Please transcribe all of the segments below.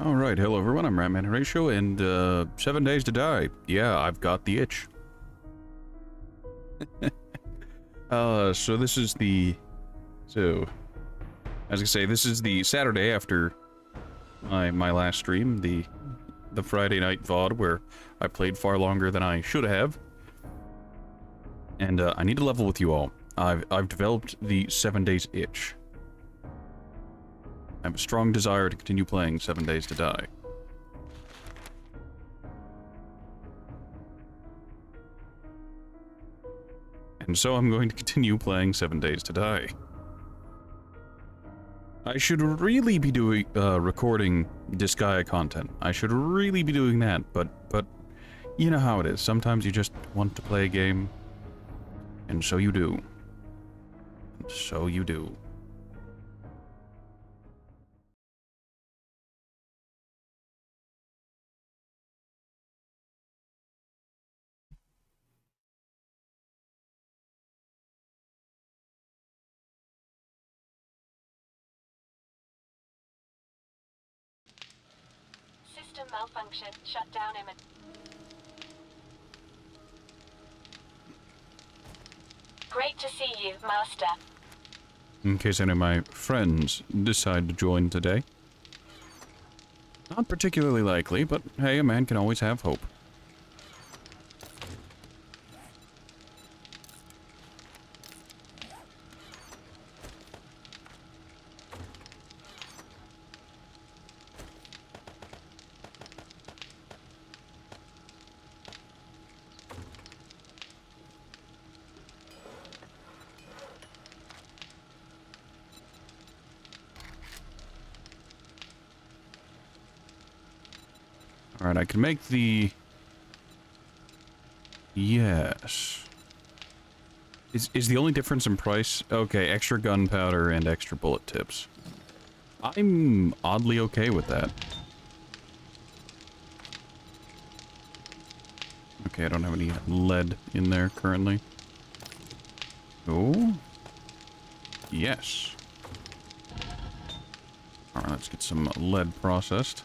Alright, hello everyone, I'm Ratman Horatio, and 7 days to die. Yeah, I've got the itch. So this is the... as I say, this is the Saturday after my last stream, the Friday night VOD, where I played far longer than I should have. And I need to level with you all. I've developed the 7 days itch. I have a strong desire to continue playing 7 Days to Die. And so I'm going to continue playing 7 Days to Die. I should really be doing, recording Disgaea content. I should really be doing that, but you know how it is. Sometimes you just want to play a game, and so you do. And so you do. System malfunction. Shut down image. Great to see you, Master. In case any of my friends decide to join today. Not particularly likely, but hey, a man can always have hope. Alright, I can make the... Yes. Is the only difference in price? Okay, extra gunpowder and extra bullet tips. I'm oddly okay with that. Okay, I don't have any lead in there currently. Oh. Yes. Alright, let's get some lead processed.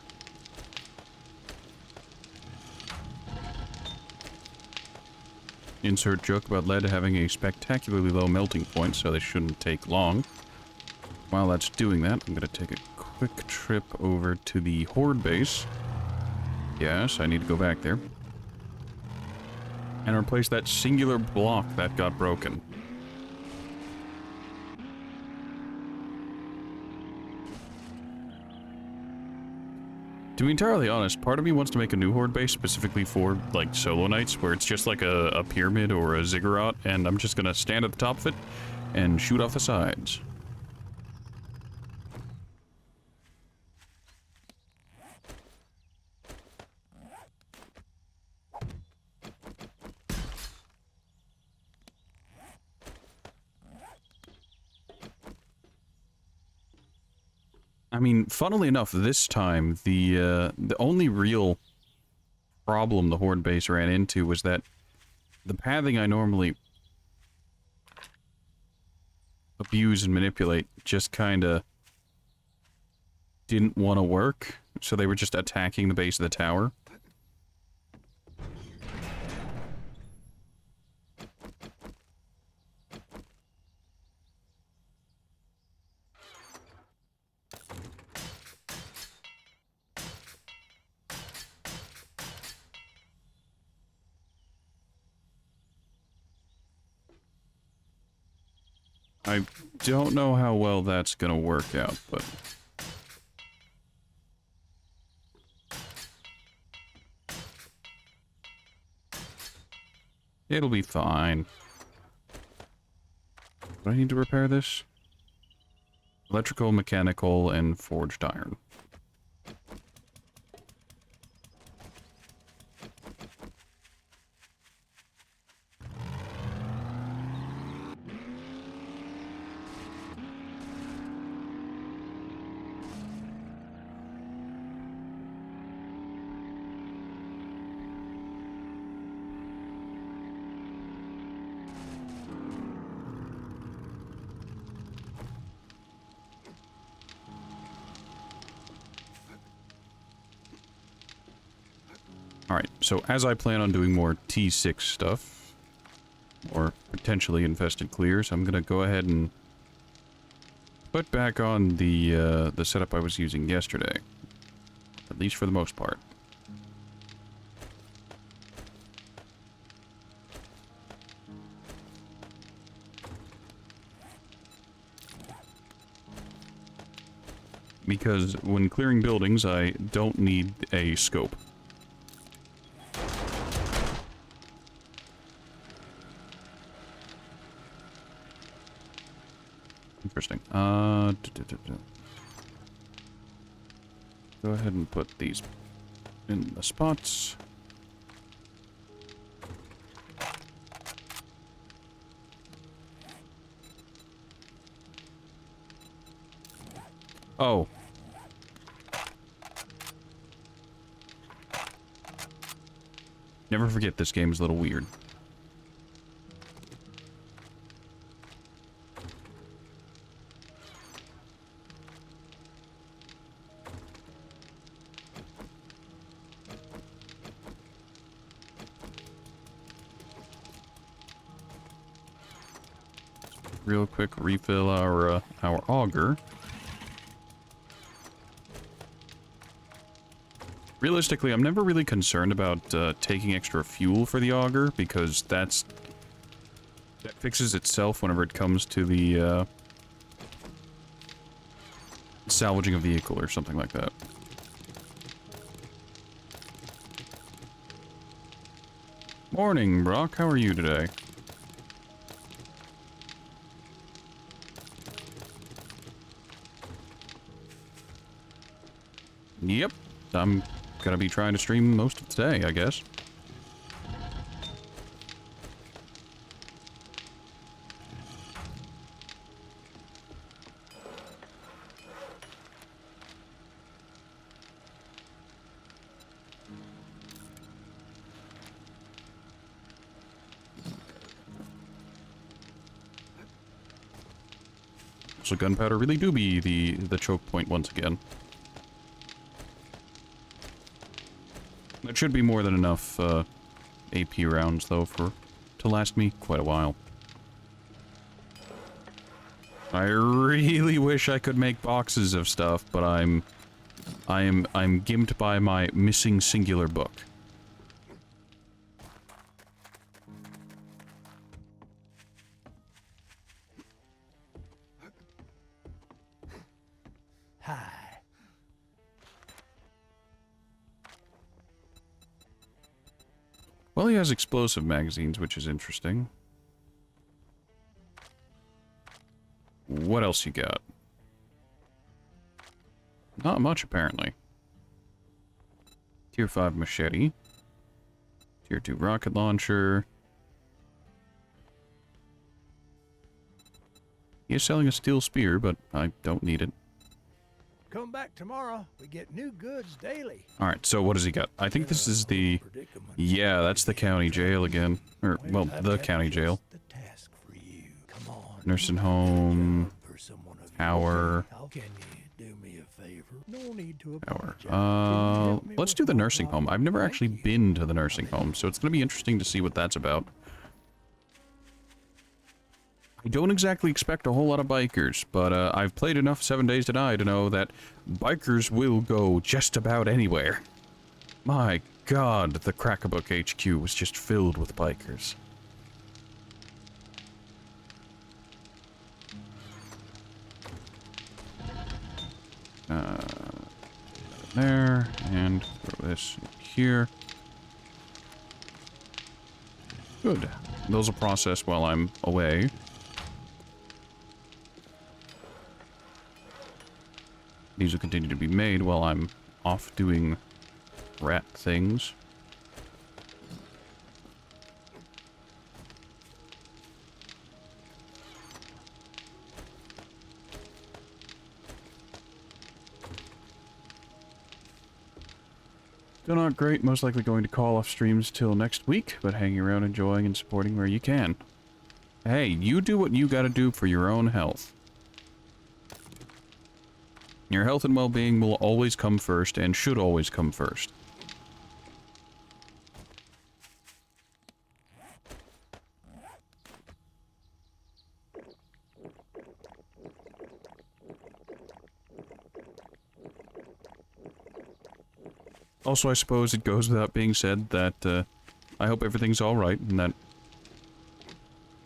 Insert joke about lead having a spectacularly low melting point, so they shouldn't take long. While that's doing that, I'm gonna take a quick trip over to the Horde base. Yes, I need to go back there. And replace that singular block that got broken. To be entirely honest, part of me wants to make a new Horde base specifically for, like, solo nights, where it's just like a pyramid or a ziggurat, and I'm just gonna stand at the top of it and shoot off the sides. I mean, funnily enough, this time, the only real problem the Horde base ran into was that the pathing I normally abuse and manipulate just kinda didn't want to work, so they were just attacking the base of the tower. I don't know how well that's gonna work out, but... it'll be fine. Do I need to repair this? Electrical, mechanical, and forged iron. Alright, so as I plan on doing more T6 stuff, or potentially infested clears, I'm gonna go ahead and put back on the setup I was using yesterday. At least for the most part. Because when clearing buildings, I don't need a scope. Interesting. Go ahead and put these in the spots. Oh. Never forget this game is a little weird. Real quick, refill our auger. Realistically, I'm never really concerned about taking extra fuel for the auger, because that fixes itself whenever it comes to the salvaging a vehicle or something like that. Morning, Brock. How are you today? Yep, I'm gonna be trying to stream most of today, I guess. So gunpowder really do be the choke point once again. That should be more than enough AP rounds, though, to last me quite a while. I really wish I could make boxes of stuff, but I'm gimped by my missing singular book. Hi. Well, he has explosive magazines, which is interesting. What else you got? Not much, apparently. Tier 5 machete. Tier 2 rocket launcher. He is selling a steel spear, but I don't need it. Come back tomorrow. We get new goods daily. Alright, so what does he got? I think this is the... Yeah, that's the county jail again. Or, well, the county jail. Nursing home... Tower... Tower. Let's do the nursing home. I've never actually been to the nursing home, so it's going to be interesting to see what that's about. I don't exactly expect a whole lot of bikers, but I've played enough 7 Days to Die to know that bikers will go just about anywhere. My god, the Crack-a-Book HQ was just filled with bikers. There, and throw this here. Good. Those will process while I'm away. These will continue to be made while I'm off doing rat things. Still not great, most likely going to call off streams till next week, but hanging around enjoying and supporting where you can. Hey, you do what you gotta do for your own health. Your health and well-being will always come first, and should always come first. Also, I suppose it goes without being said that I hope everything's alright and that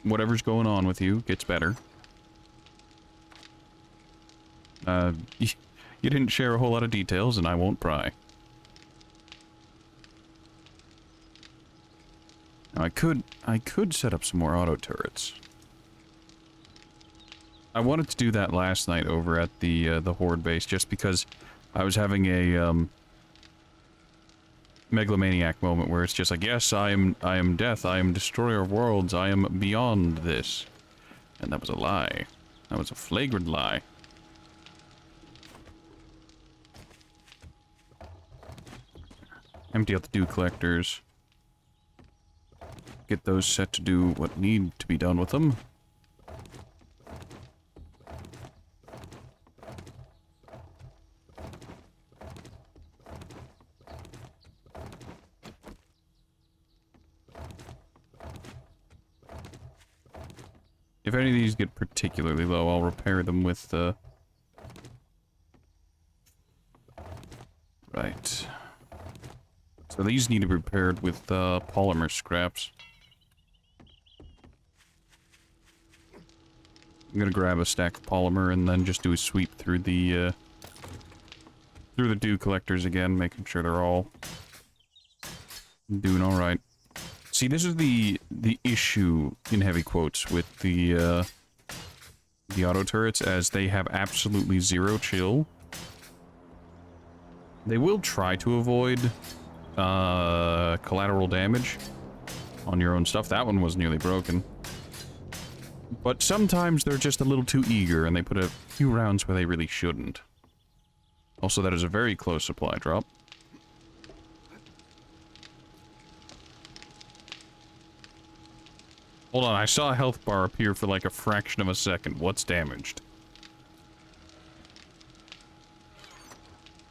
whatever's going on with you gets better. You didn't share a whole lot of details, and I won't pry. Now, I could set up some more auto turrets. I wanted to do that last night over at the Horde base, just because I was having a, megalomaniac moment where it's just like, yes, I am death, I am destroyer of worlds, I am beyond this. And that was a lie. That was a flagrant lie. Empty out the dew collectors. Get those set to do what need to be done with them. If any of these get particularly low, I'll repair them with, right. So these need to be repaired with, polymer scraps. I'm gonna grab a stack of polymer and then just do a sweep through the dew collectors again, making sure they're all doing alright. See, this is the issue, in heavy quotes, with the auto turrets, as they have absolutely zero chill. They will try to avoid collateral damage on your own stuff. That one was nearly broken. But sometimes they're just a little too eager, and they put a few rounds where they really shouldn't. Also, that is a very close supply drop. Hold on, I saw a health bar appear for like a fraction of a second. What's damaged?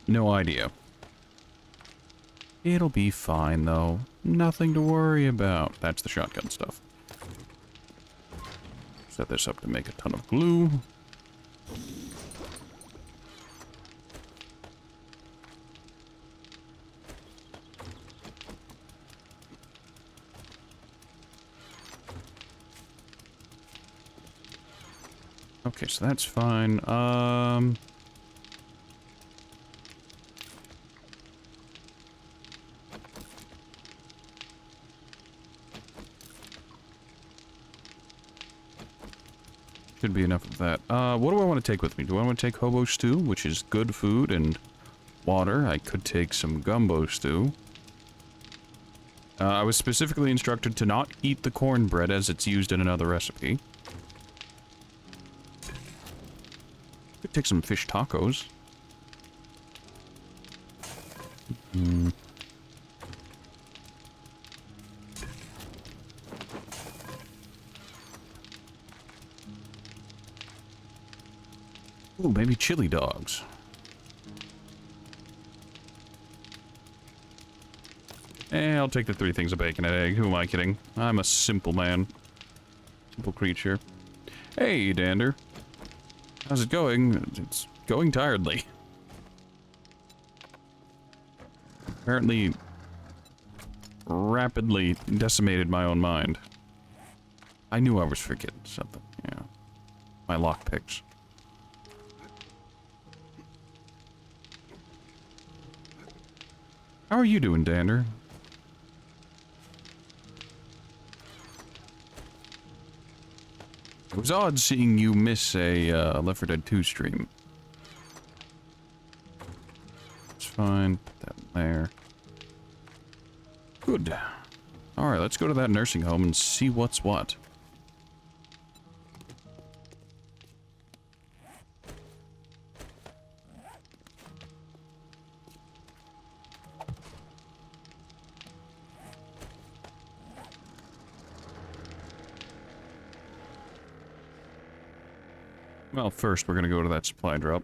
No idea. It'll be fine, though. Nothing to worry about. That's the shotgun stuff. Set this up to make a ton of glue. Okay, so that's fine. Should be enough of that. What do I want to take with me? Do I want to take hobo stew, which is good food and water? I could take some gumbo stew. I was specifically instructed to not eat the cornbread as it's used in another recipe. Could take some fish tacos. Ooh, maybe chili dogs. I'll take the 3 things of bacon and egg. Who am I kidding? I'm a simple man. Simple creature. Hey, Dander. How's it going? It's going tiredly. Apparently, rapidly decimated my own mind. I knew I was forgetting something. Yeah. My lockpicks. How are you doing, Dander? It was odd seeing you miss a Left 4 Dead 2 stream. It's fine. Put that in there. Good. Alright, let's go to that nursing home and see what's what. Well, first we're gonna go to that supply drop.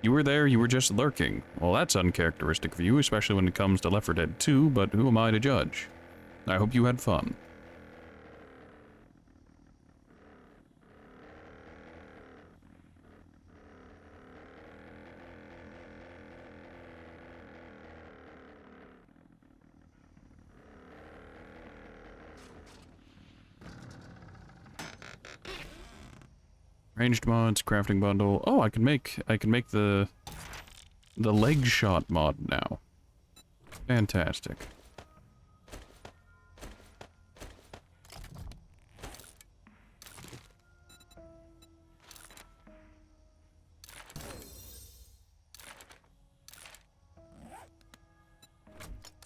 You were there, you were just lurking. Well, that's uncharacteristic of you, especially when it comes to Left 4 Dead 2, but who am I to judge? I hope you had fun. Ranged mods, crafting bundle. Oh, I can make the leg shot mod now. Fantastic.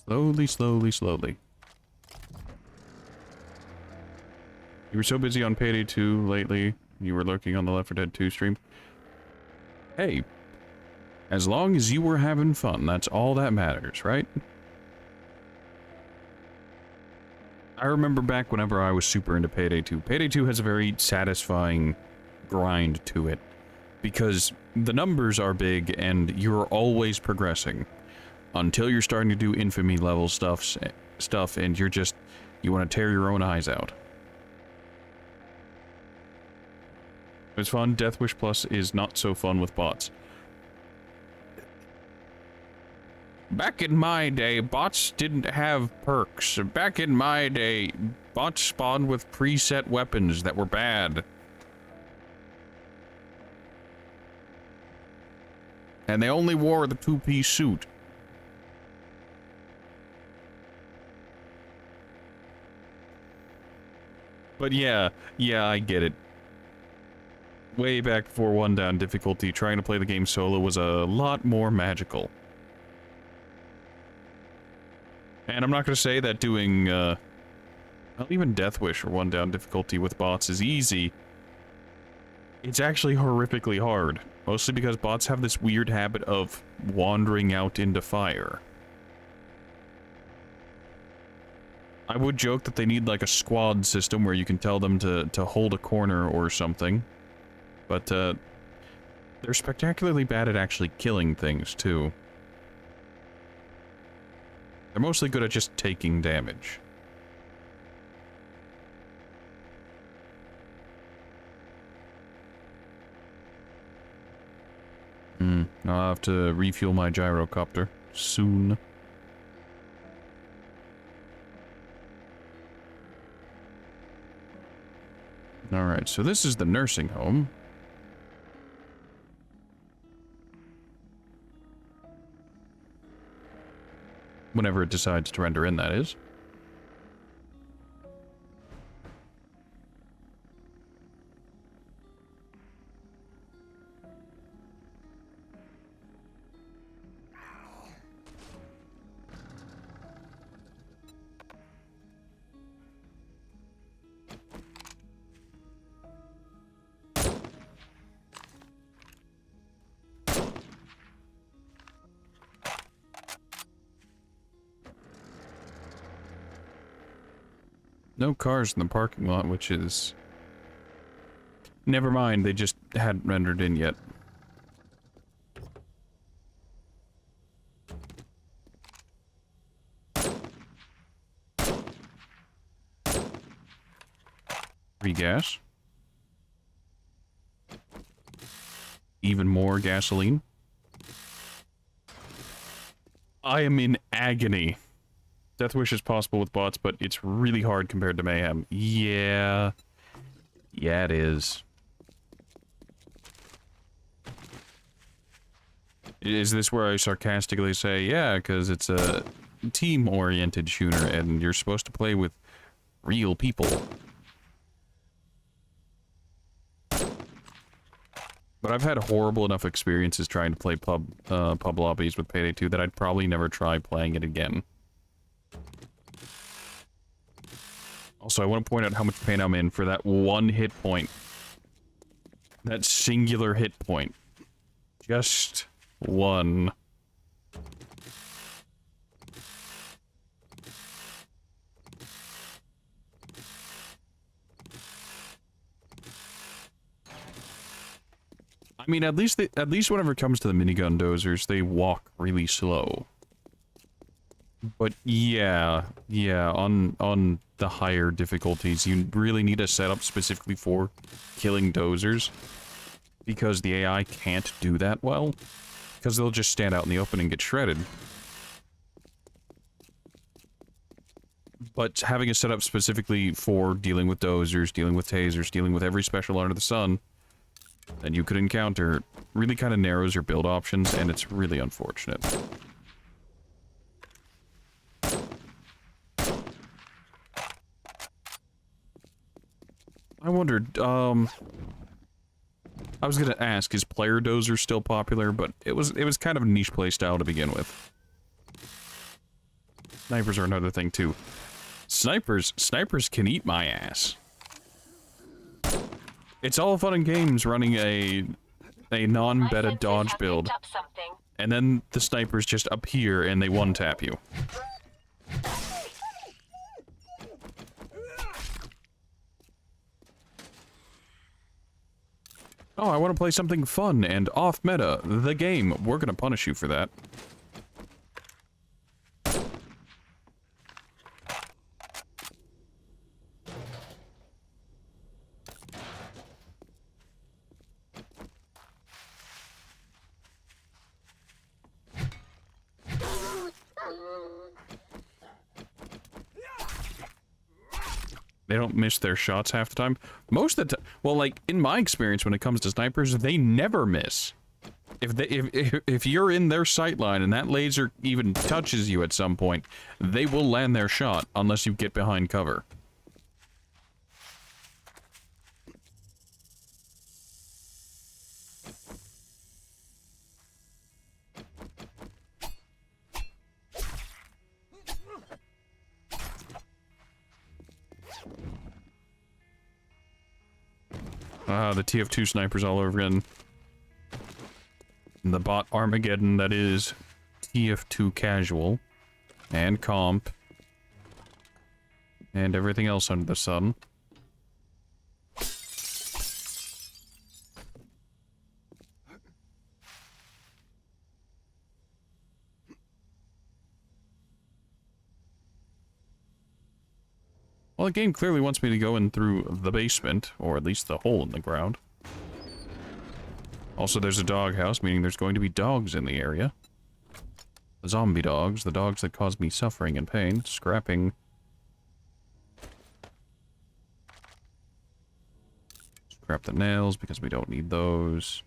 Slowly, slowly, slowly. You were so busy on Payday 2 lately, you were lurking on the Left 4 Dead 2 stream. Hey, as long as you were having fun, that's all that matters, right? I remember back whenever I was super into Payday 2. Payday 2 has a very satisfying grind to it, because the numbers are big and you're always progressing. Until you're starting to do infamy level stuff and you want to tear your own eyes out. It's fun. Death Wish Plus is not so fun with bots. Back in my day, bots didn't have perks. Back in my day, bots spawned with preset weapons that were bad. And they only wore the two-piece suit. But yeah, I get it. Way back before 1 down difficulty, trying to play the game solo was a lot more magical. And I'm not going to say that doing, not even Death Wish or 1 down difficulty with bots is easy. It's actually horrifically hard. Mostly because bots have this weird habit of wandering out into fire. I would joke that they need like a squad system where you can tell them to hold a corner or something. But, they're spectacularly bad at actually killing things, too. They're mostly good at just taking damage. I'll have to refuel my gyrocopter soon. Alright, so this is the nursing home. Whenever it decides to render in, that is. No cars in the parking lot, which is... Never mind, they just hadn't rendered in yet. Free gas. Even more gasoline. I am in agony. Death Wish is possible with bots, but it's really hard compared to Mayhem. Yeah. Yeah, it is. Is this where I sarcastically say, yeah, because it's a team-oriented shooter, and you're supposed to play with real people? But I've had horrible enough experiences trying to play pub lobbies with Payday 2 that I'd probably never try playing it again. Also, I want to point out how much pain I'm in for that one hit point. That singular hit point. Just one. I mean, at least whenever it comes to the minigun dozers, they walk really slow. But yeah, on the higher difficulties, you really need a setup specifically for killing dozers. Because the AI can't do that well. Because they'll just stand out in the open and get shredded. But having a setup specifically for dealing with dozers, dealing with tasers, dealing with every special under the sun, that you could encounter really kind of narrows your build options, and it's really unfortunate. I wondered, I was gonna ask, is player dozer still popular? But it was kind of a niche play style to begin with. Snipers are another thing too. Snipers can eat my ass. It's all fun and games running a non-beta dodge build, and then the snipers just appear and they one-tap you. Oh, I want to play something fun and off-meta. The game. We're gonna punish you for that. They don't miss their shots half the time. Most of the time, well, like, in my experience when it comes to snipers, they never miss. If you're in their sight line and that laser even touches you at some point, they will land their shot unless you get behind cover. The TF2 snipers all over again. The bot Armageddon that is TF2 casual. And comp. And everything else under the sun. Well, the game clearly wants me to go in through the basement, or at least the hole in the ground. Also, there's a doghouse, meaning there's going to be dogs in the area. The zombie dogs, the dogs that cause me suffering and pain, scrapping. Scrap the nails, because we don't need those.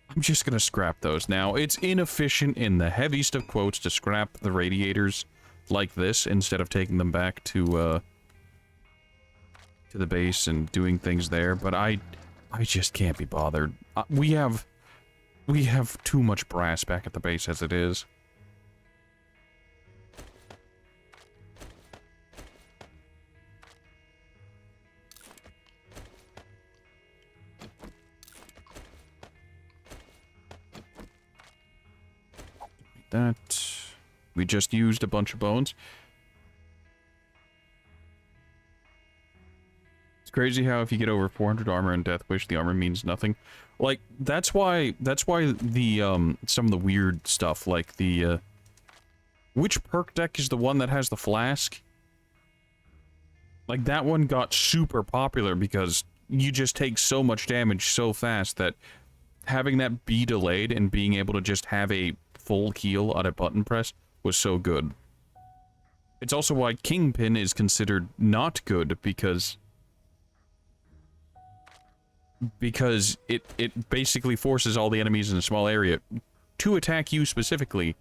I'm just gonna scrap those now. It's inefficient in the heaviest of quotes to scrap the radiators like this instead of taking them back to the base and doing things there, but I just can't be bothered. We have too much brass back at the base as it is. That we just used a bunch of bones. It's crazy how if you get over 400 armor and Death Wish, the armor means nothing. Like, that's why the, some of the weird stuff, like the, which perk deck is the one that has the flask? Like, that one got super popular because you just take so much damage so fast that having that be delayed and being able to just have a full heal on a button press was so good. It's also why Kingpin is considered not good, because it basically forces all the enemies in a small area to attack you specifically.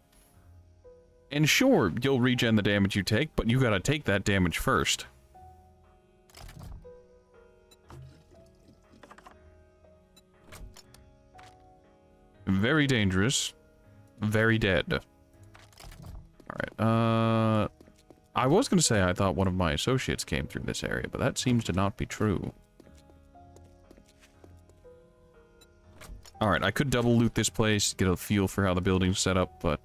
And sure, you'll regen the damage you take, but you gotta take that damage first. Very dangerous. Very dead. Alright, I was gonna say I thought one of my associates came through this area, but that seems to not be true. Alright, I could double loot this place, get a feel for how the building's set up, but,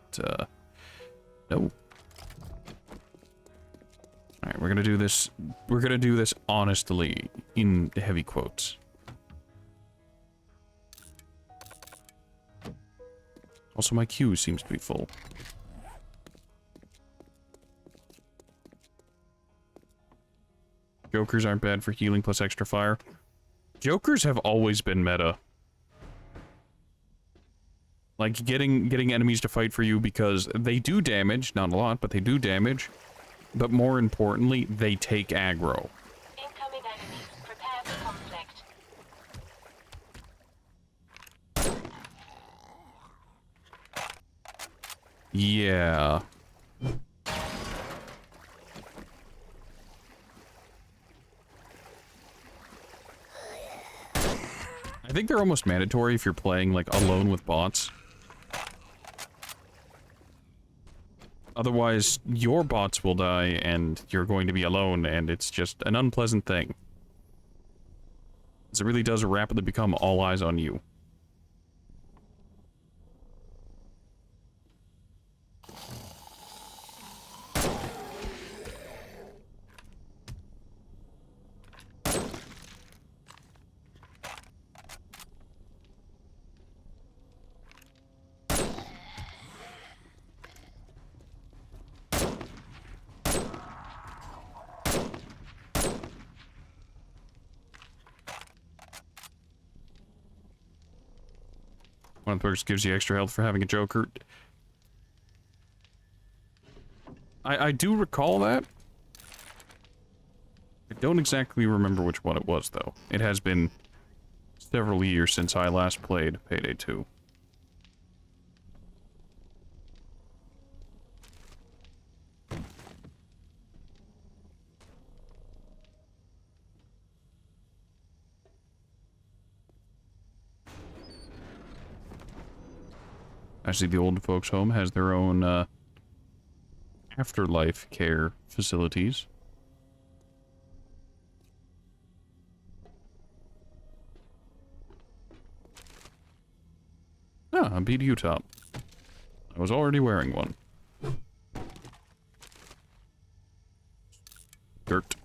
no. Alright, we're gonna do this honestly, in heavy quotes. Also, my queue seems to be full. Jokers aren't bad for healing plus extra fire. Jokers have always been meta. Like, getting enemies to fight for you because they do damage, not a lot, but they do damage. But more importantly, they take aggro. Incoming enemies. Prepare for conflict. Yeah. I think they're almost mandatory if you're playing, like, alone with bots. Otherwise, your bots will die, and you're going to be alone, and it's just an unpleasant thing. It really does rapidly become all eyes on you. One of the perks gives you extra health for having a Joker. I do recall that. I don't exactly remember which one it was, though. It has been several years since I last played Payday 2. Actually, the old folks' home has their own, afterlife care facilities. Ah, a BDU top. I was already wearing one. Dirt.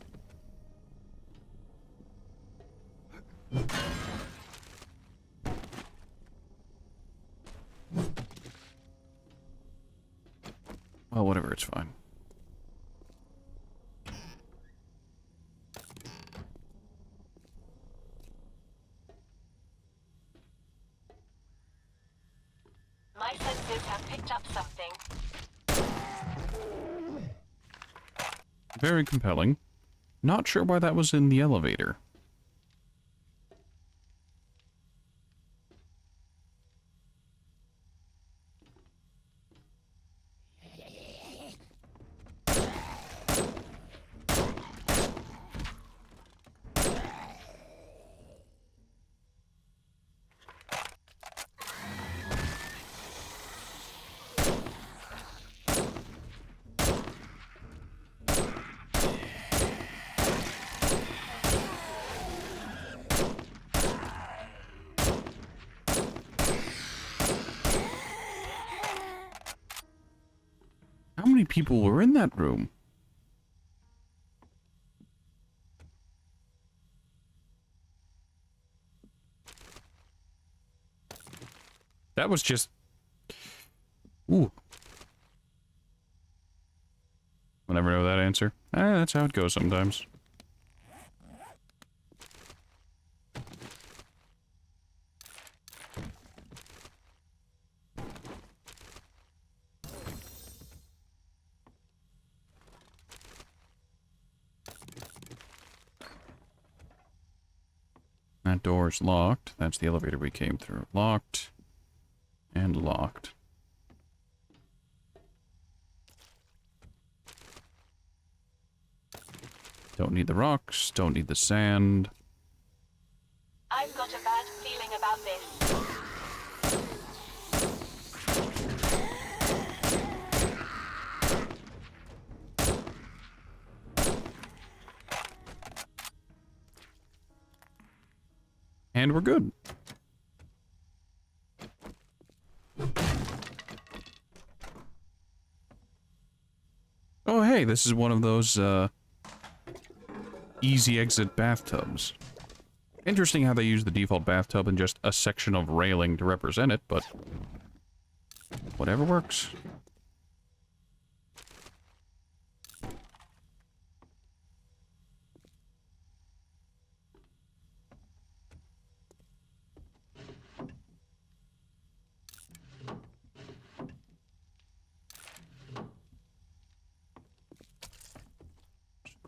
Well, whatever, it's fine. My senses have picked up something. Very compelling. Not sure why that was in the elevator. How many people were in that room? That was just... Ooh. I'll never know that answer. That's how it goes sometimes. That door's locked. That's the elevator we came through. Locked. And locked. Don't need the rocks. Don't need the sand. I've got a bad feeling about this. And we're good. Oh, hey, this is one of those, easy exit bathtubs. Interesting how they use the default bathtub and just a section of railing to represent it, but whatever works.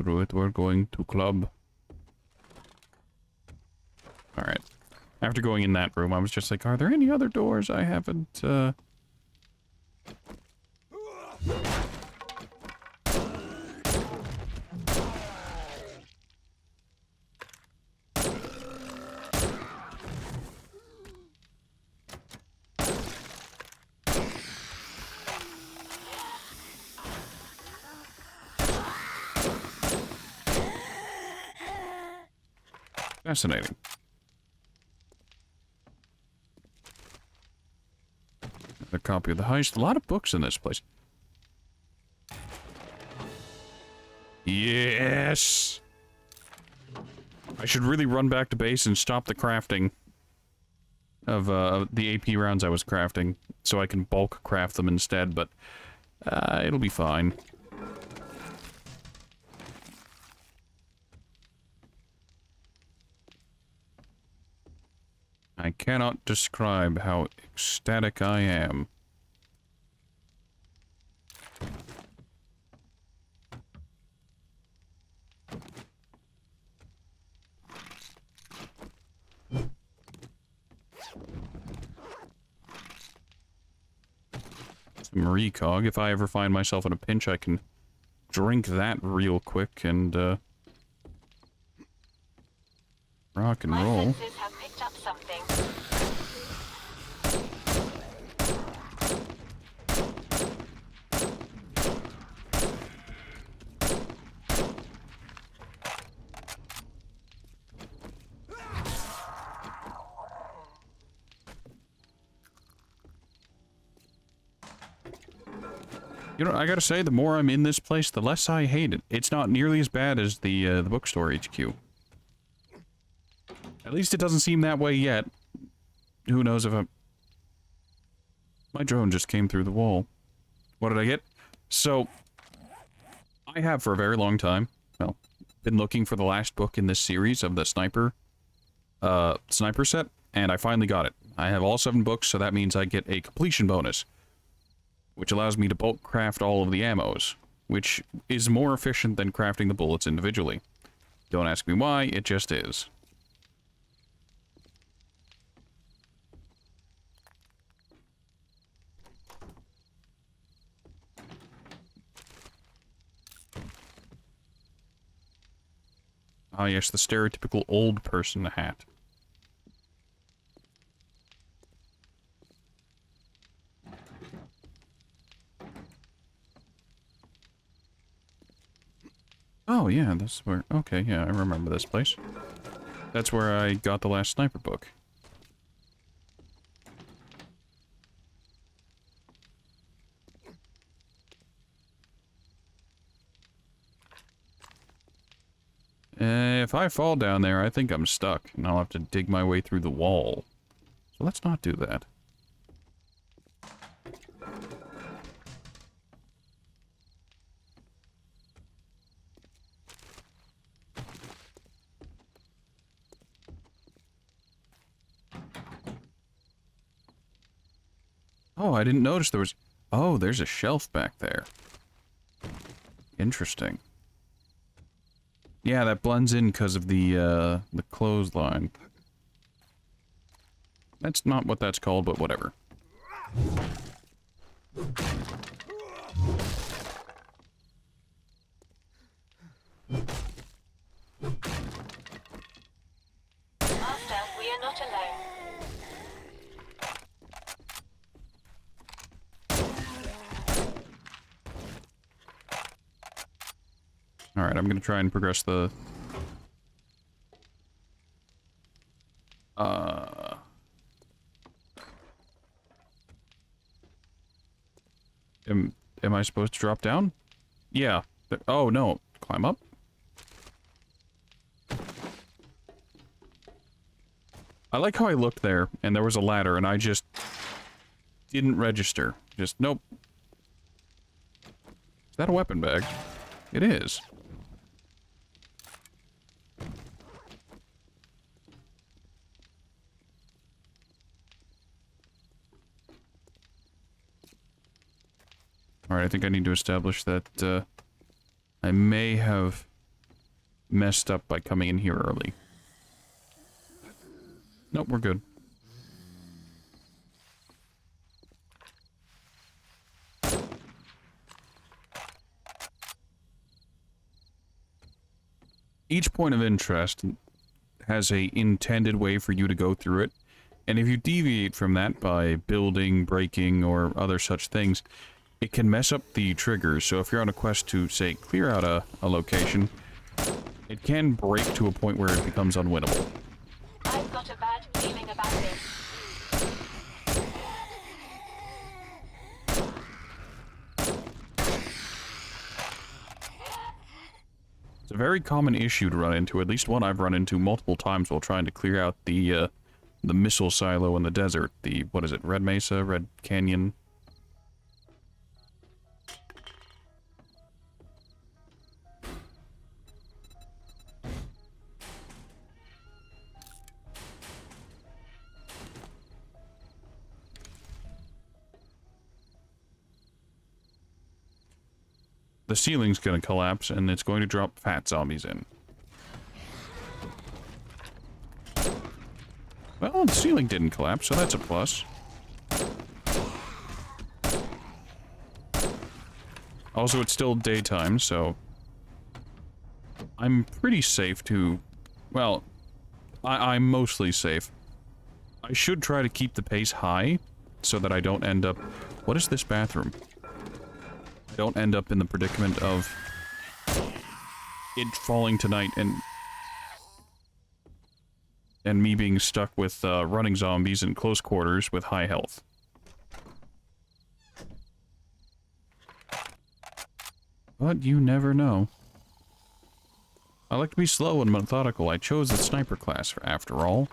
Screw it, we're going to club. Alright. After going in that room, I was just like, are there any other doors I haven't, Fascinating. A copy of the heist. A lot of books in this place. Yes! I should really run back to base and stop the crafting of the AP rounds I was crafting, so I can bulk craft them instead, but it'll be fine. I cannot describe how ecstatic I am. Some recog. If I ever find myself in a pinch, I can drink that real quick and, rock and My roll. senses have picked up something. You know, I gotta say, the more I'm in this place, the less I hate it. It's not nearly as bad as the bookstore HQ. At least it doesn't seem that way yet. Who knows if I'm... My drone just came through the wall. What did I get? So, I have for a very long time, well, been looking for the last book in this series of the sniper set, and I finally got it. I have all 7 books, so that means I get a completion bonus, which allows me to bulk craft all of the ammos, which is more efficient than crafting the bullets individually. Don't ask me why, it just is. Ah yes, the stereotypical old person hat. Oh yeah, this is where... Okay, yeah, I remember this place. That's where I got the last sniper book. If I fall down there, I think I'm stuck, and I'll have to dig my way through the wall. So let's not do that. Oh, I didn't notice there was... Oh, there's a shelf back there. Interesting. Yeah, that blends in because of the clothesline. That's not what that's called, but whatever. Master, we are not alone. Alright, I'm gonna try and progress the... Am I supposed to drop down? Yeah. Oh, no. Climb up? I like how I looked there, and there was a ladder, and I just... didn't register. Just, nope. Is that a weapon bag? It is. Alright, I think I need to establish that, I may have messed up by coming in here early. Nope, we're good. Each point of interest has a intended way for you to go through it, and if you deviate from that by building, breaking, or other such things, it can mess up the triggers. So if you're on a quest to, say, clear out a location, it can break to a point where it becomes unwinnable. feeling about this. It's a very common issue to run into, at least one I've run into multiple times while trying to clear out the missile silo in the desert. The, what is it, Red Mesa, Red Canyon? The ceiling's gonna collapse, and it's going to drop fat zombies in. Well, the ceiling didn't collapse, so that's a plus. Also, it's still daytime, so I'm pretty safe to... Well, I'm mostly safe. I should try to keep the pace high, so that I don't end up... What is this bathroom? I don't end up in the predicament of it falling tonight and me being stuck with running zombies in close quarters with high health. But you never know. I like to be slow and methodical. I chose the sniper class, after all.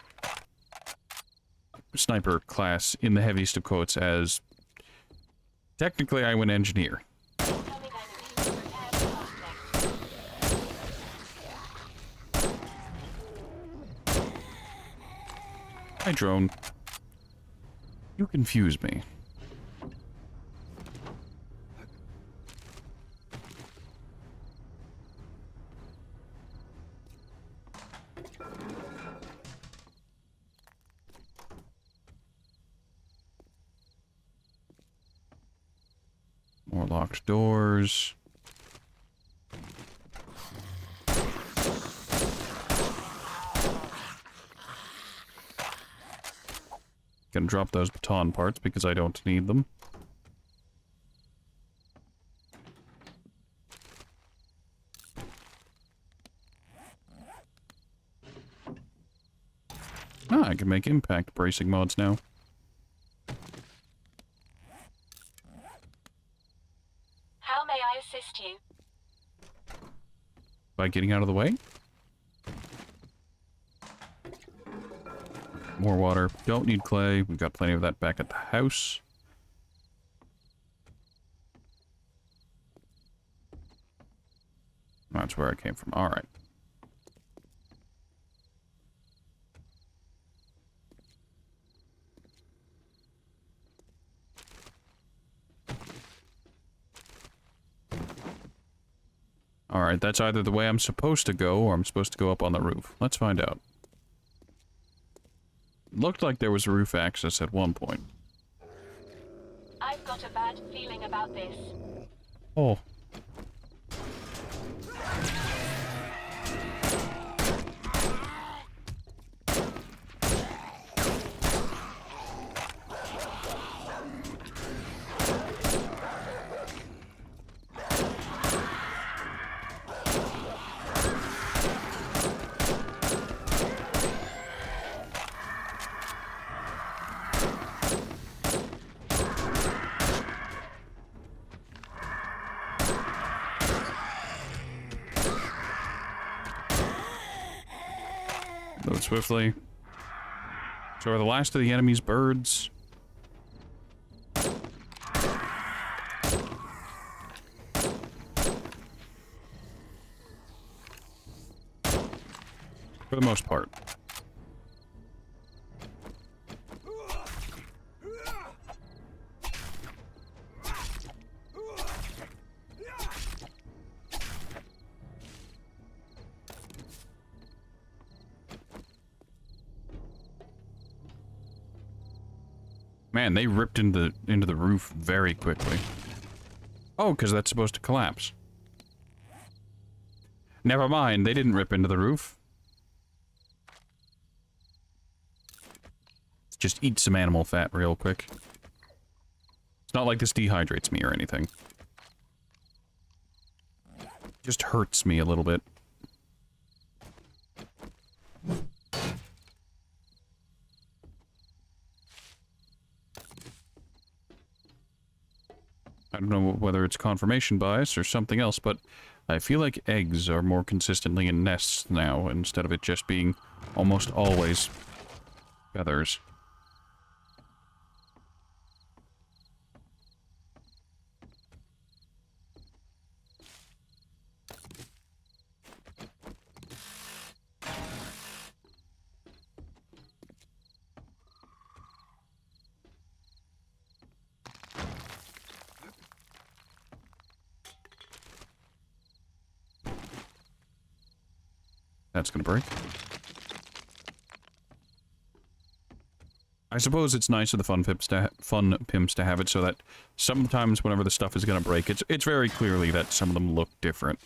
Sniper class, in the heaviest of quotes, as... Technically, I went engineer. Hi, drone. You confuse me. More locked doors. Gonna drop those baton parts because I don't need them. Ah, I can make impact bracing mods now. How may I assist you? By getting out of the way? More water. Don't need clay. We've got plenty of that back at the house. That's where I came from. Alright. Alright, that's either the way I'm supposed to go, or I'm supposed to go up on the roof. Let's find out. Looked like there was roof access at one point. I've got a bad feeling about this. Oh. Load swiftly. So are the last of the enemy's birds? For the most part. Man, they ripped into the roof very quickly. Oh, because that's supposed to collapse. Never mind, they didn't rip into the roof. Just eat some animal fat real quick. It's not like this dehydrates me or anything. Just hurts me a little bit. I don't know whether it's confirmation bias or something else, but I feel like eggs are more consistently in nests now, instead of it just being almost always feathers. That's gonna break. I suppose it's nice of the fun pimps to have it so that sometimes whenever the stuff is gonna break, it's very clearly that some of them look different.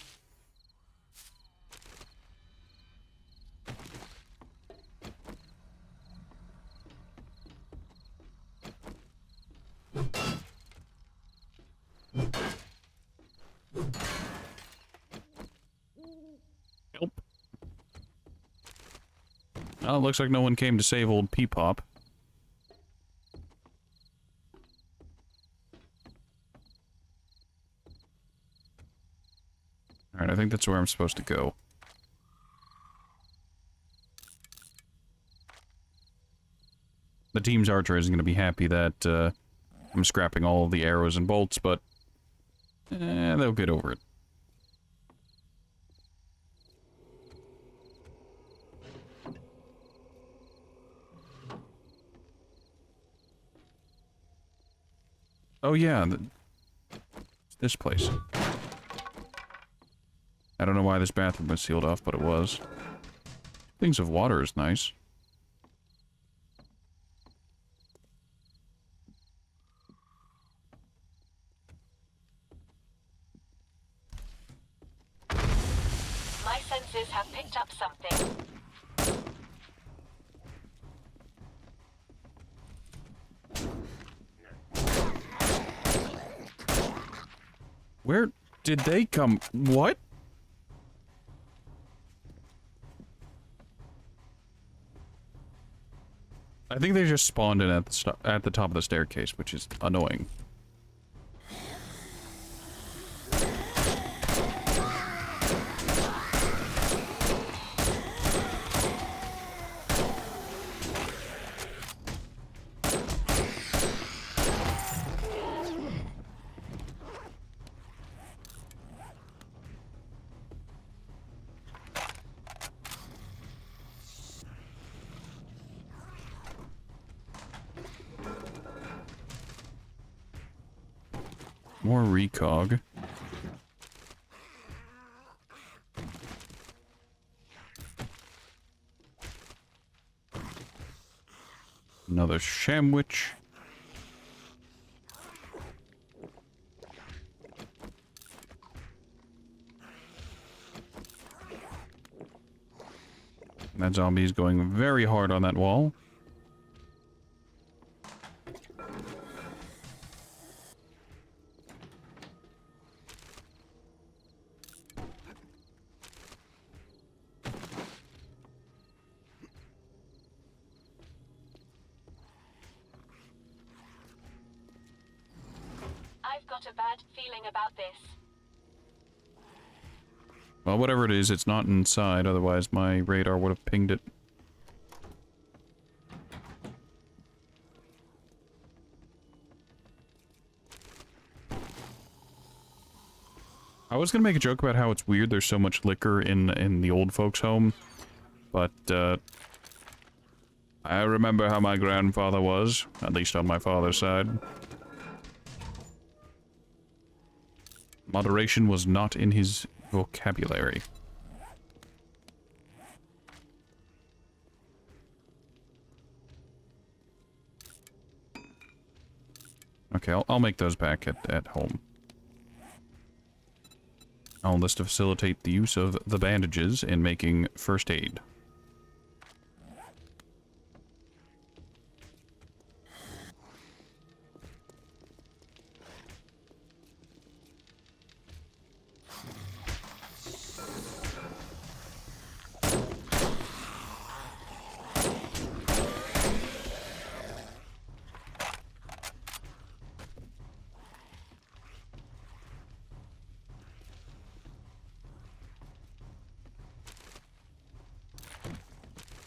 Nope. Well, it looks like no one came to save old Peepop. Alright, I think that's where I'm supposed to go. The team's archer isn't going to be happy that I'm scrapping all of the arrows and bolts, but they'll get over it. Oh yeah, this place. I don't know why this bathroom was sealed off, but it was. Things of water is nice. My senses have picked up something. Where did they come? What? I think they just spawned in at the top of the staircase, which is annoying. More recog. Another sandwich. That zombie is going very hard on that wall. I've got a bad feeling about this. Well, whatever it is, it's not inside, otherwise my radar would have pinged it. I was gonna make a joke about how it's weird there's so much liquor in the old folks' home, but, I remember how my grandfather was, at least on my father's side. Moderation was not in his vocabulary. Okay, I'll make those back at home. All this to facilitate the use of the bandages in making first aid.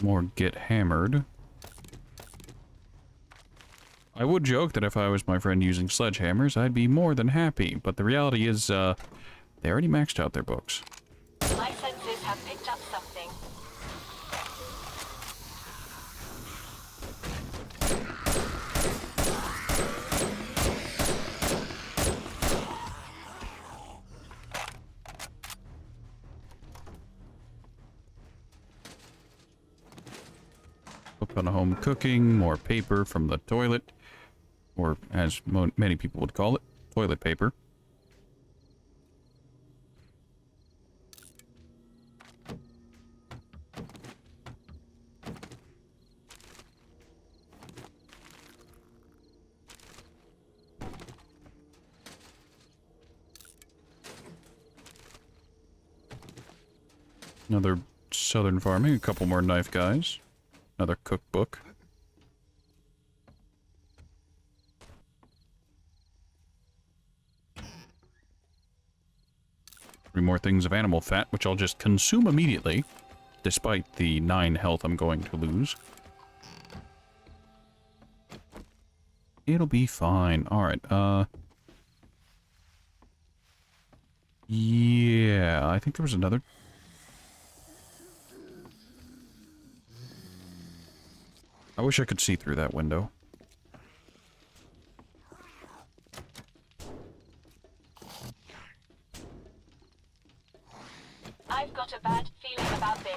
More get hammered. I would joke that if I was my friend using sledgehammers, I'd be more than happy, but the reality is, they already maxed out their books. My senses have picked up something. Up on home cooking, more paper from the toilet, or as many people would call it, toilet paper. Another southern farming, a couple more knife guys. Another cookbook. 3 more things of animal fat, which I'll just consume immediately, despite the 9 health I'm going to lose. It'll be fine. Alright, yeah, I think there was another... I wish I could see through that window. I've got a bad feeling about this.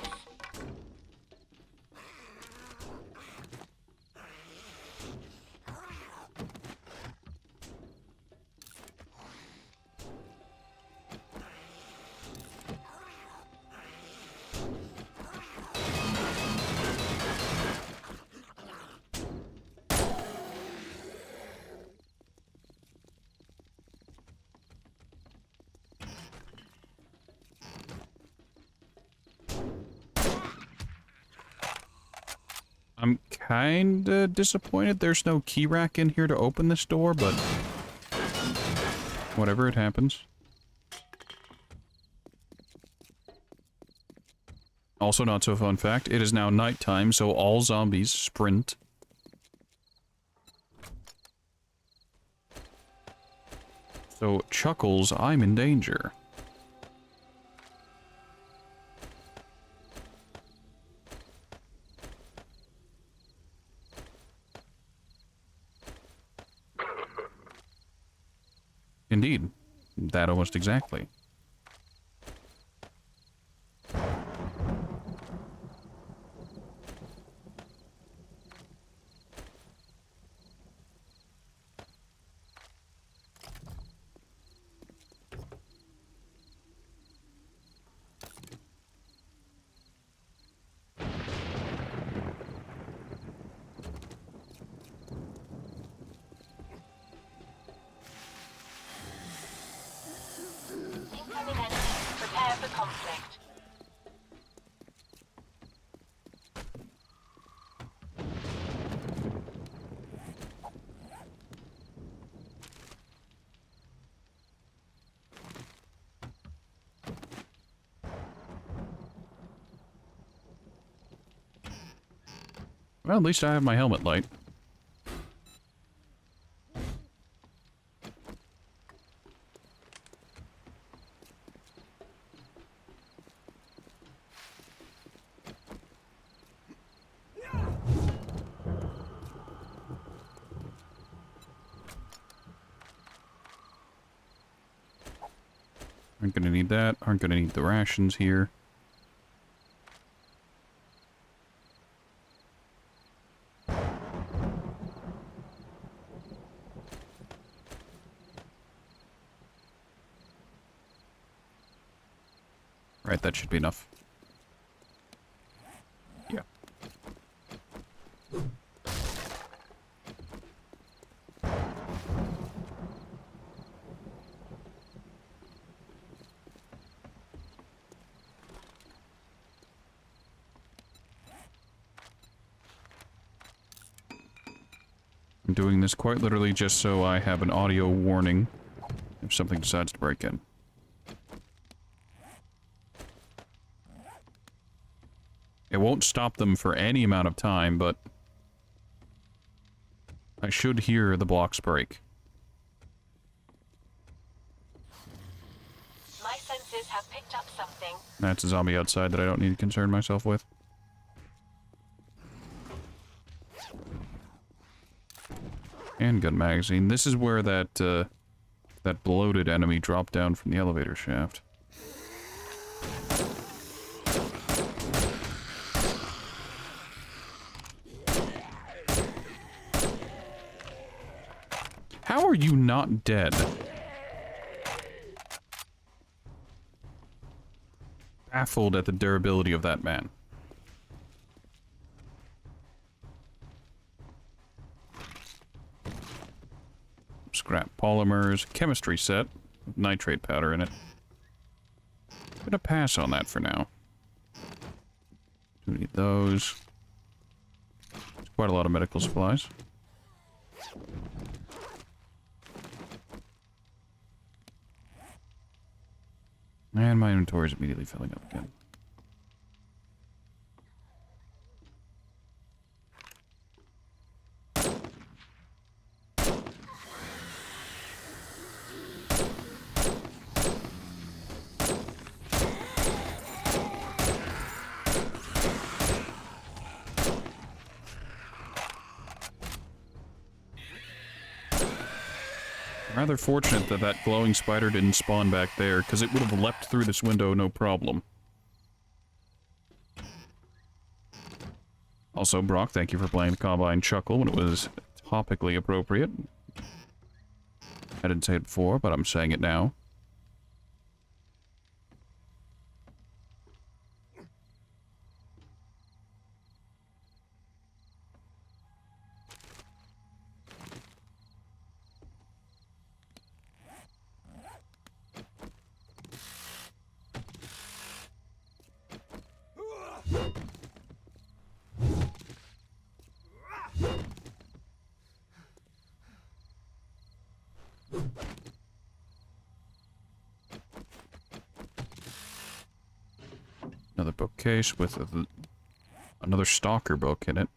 I'm kinda disappointed there's no key rack in here to open this door, but whatever, it happens. Also, not so fun fact, it is now nighttime, so all zombies sprint. So, Chuckles, I'm in danger. Indeed. That almost exactly. Incoming enemy. Prepare for conflict. Well, at least I have my helmet light. Aren't gonna need that. Aren't gonna need the rations here. Right, that should be enough. Yeah. I'm doing this quite literally just so I have an audio warning if something decides to break in. It won't stop them for any amount of time, but I should hear the blocks break. My senses have picked up something. That's a zombie outside that I don't need to concern myself with. Handgun magazine. This is where that, that bloated enemy dropped down from the elevator shaft. How are you not dead? Baffled at the durability of that man. Scrap polymers, chemistry set, with nitrate powder in it. I'm gonna pass on that for now. Do need those. There's quite a lot of medical supplies. And my inventory is immediately filling up again. Rather fortunate that that glowing spider didn't spawn back there, because it would have leapt through this window no problem. Also, Brock, thank you for playing the Combine Chuckle when it was topically appropriate. I didn't say it before, but I'm saying it now. Another bookcase with another stalker book in it.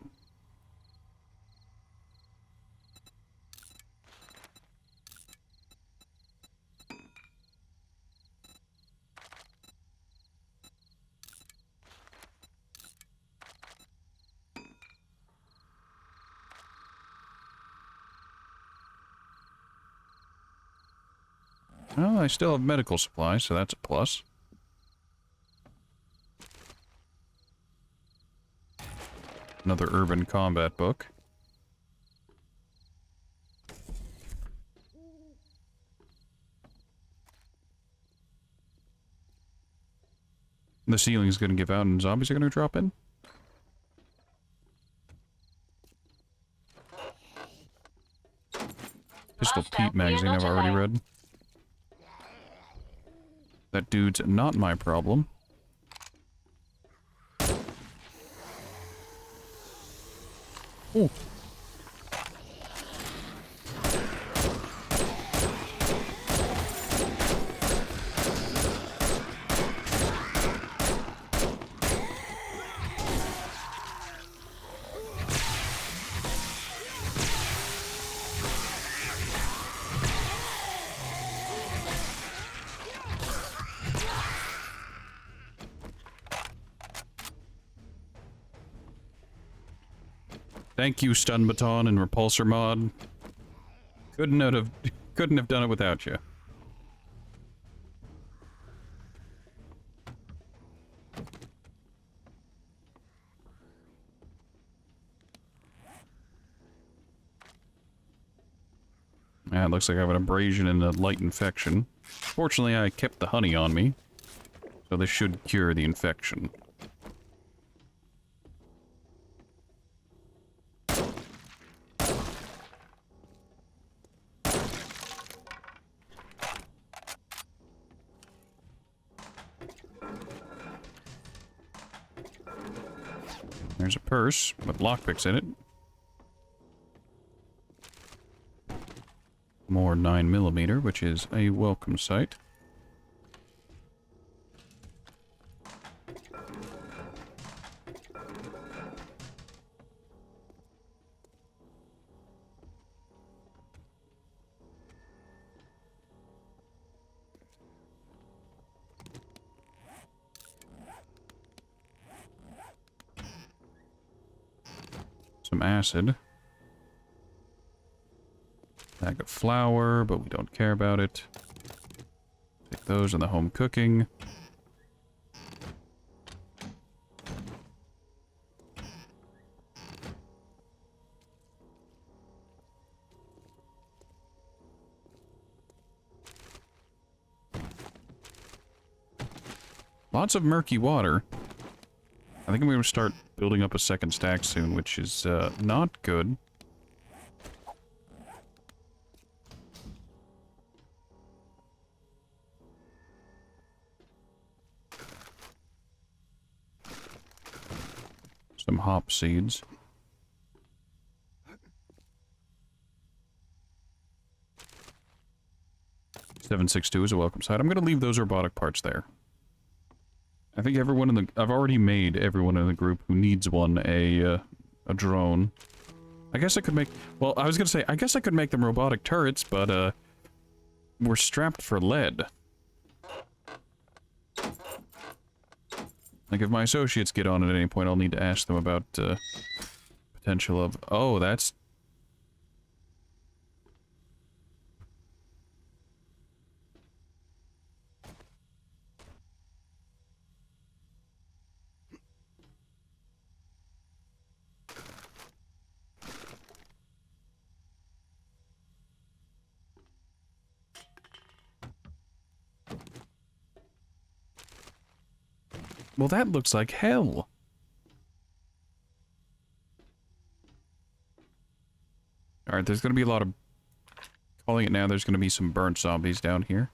Well, I still have medical supplies, so that's a plus. Another urban combat book. The ceiling's gonna give out and zombies are gonna drop in? Pistol Pete magazine I've already read. That dude's not my problem. Oh. Thank you, Stun Baton and Repulsor Mod. Couldn't have done it without you. Yeah, it looks like I have an abrasion and a light infection. Fortunately, I kept the honey on me, so this should cure the infection. There's a purse with lockpicks in it. More 9mm, which is a welcome sight. some acid. Bag of flour, but we don't care about it. Take those in the home cooking. Lots of murky water. I think I'm going to start building up a second stack soon, which is not good. Some hop seeds. $762 is a welcome side. I'm going to leave those robotic parts there. I think everyone in the... I've already made everyone in the group who needs one a drone. I guess I could make... Well, I was going to say, I guess I could make them robotic turrets, but, we're strapped for lead. Like, if my associates get on at any point, I'll need to ask them about, potential of... Oh, that's... Well, that looks like hell. Alright, there's gonna be a lot of... Calling it now, there's gonna be some burnt zombies down here.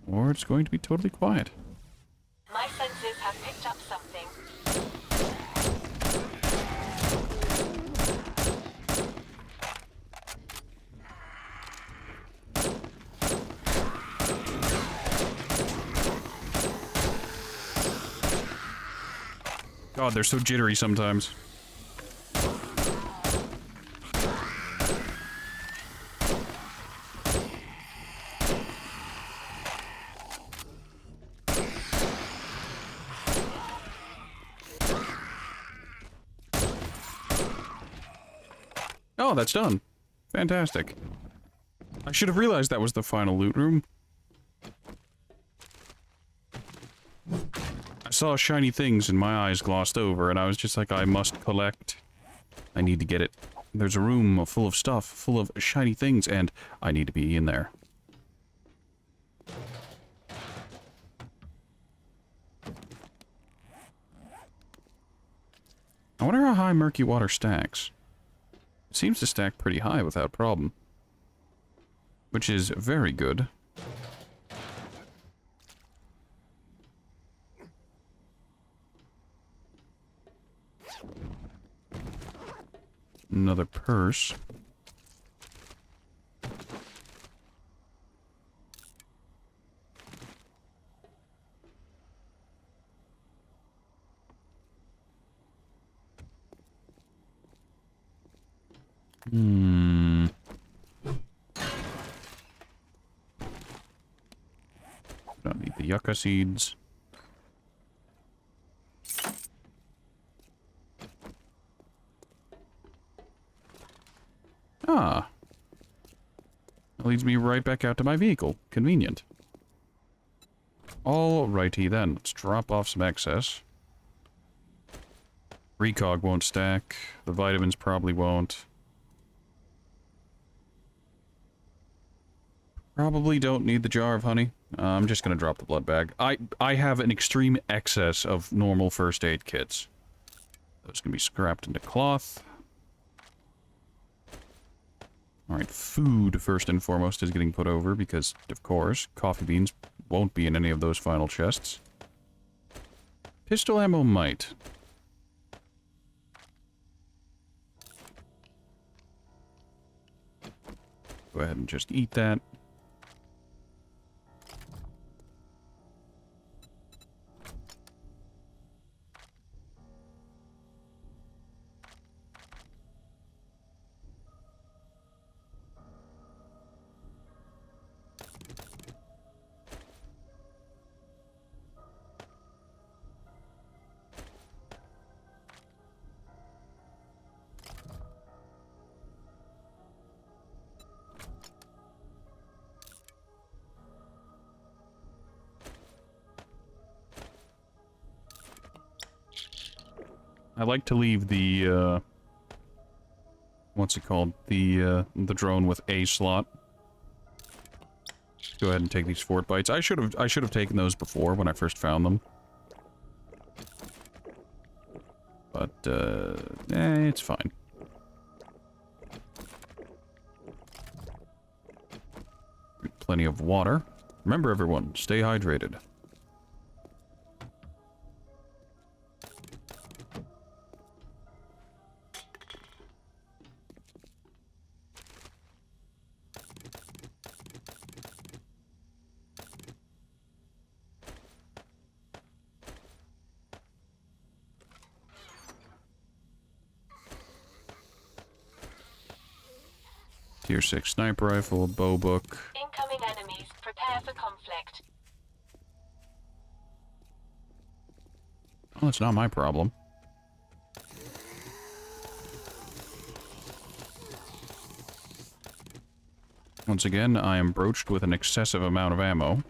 Or it's going to be totally quiet. My senses have picked up something. God, they're so jittery sometimes. Oh, that's done. Fantastic. I should have realized that was the final loot room. I saw shiny things and my eyes glossed over, and I was just like, I must collect. I need to get it. There's a room full of stuff, full of shiny things, and I need to be in there. I wonder how high murky water stacks. It seems to stack pretty high without problem. Which is very good. Another purse. Don't need the yucca seeds. Ah. That leads me right back out to my vehicle. Convenient. Alrighty then. Let's drop off some excess. Recog won't stack. The vitamins probably won't. Probably don't need the jar of honey. I'm just gonna drop the blood bag. I have an extreme excess of normal first aid kits. Those can be scrapped into cloth. Alright, food, first and foremost, is getting put over because, of course, coffee beans won't be in any of those final chests. Pistol ammo might. Go ahead and just eat that. I like to leave the, what's it called? The drone with a slot. Go ahead and take these fort bites. I should have taken those before when I first found them. But, it's fine. Plenty of water. Remember, everyone, stay hydrated. Tier 6 sniper rifle, bow book. Incoming enemies. Prepare for conflict. Oh, that's not my problem. Once again, I am broached with an excessive amount of ammo.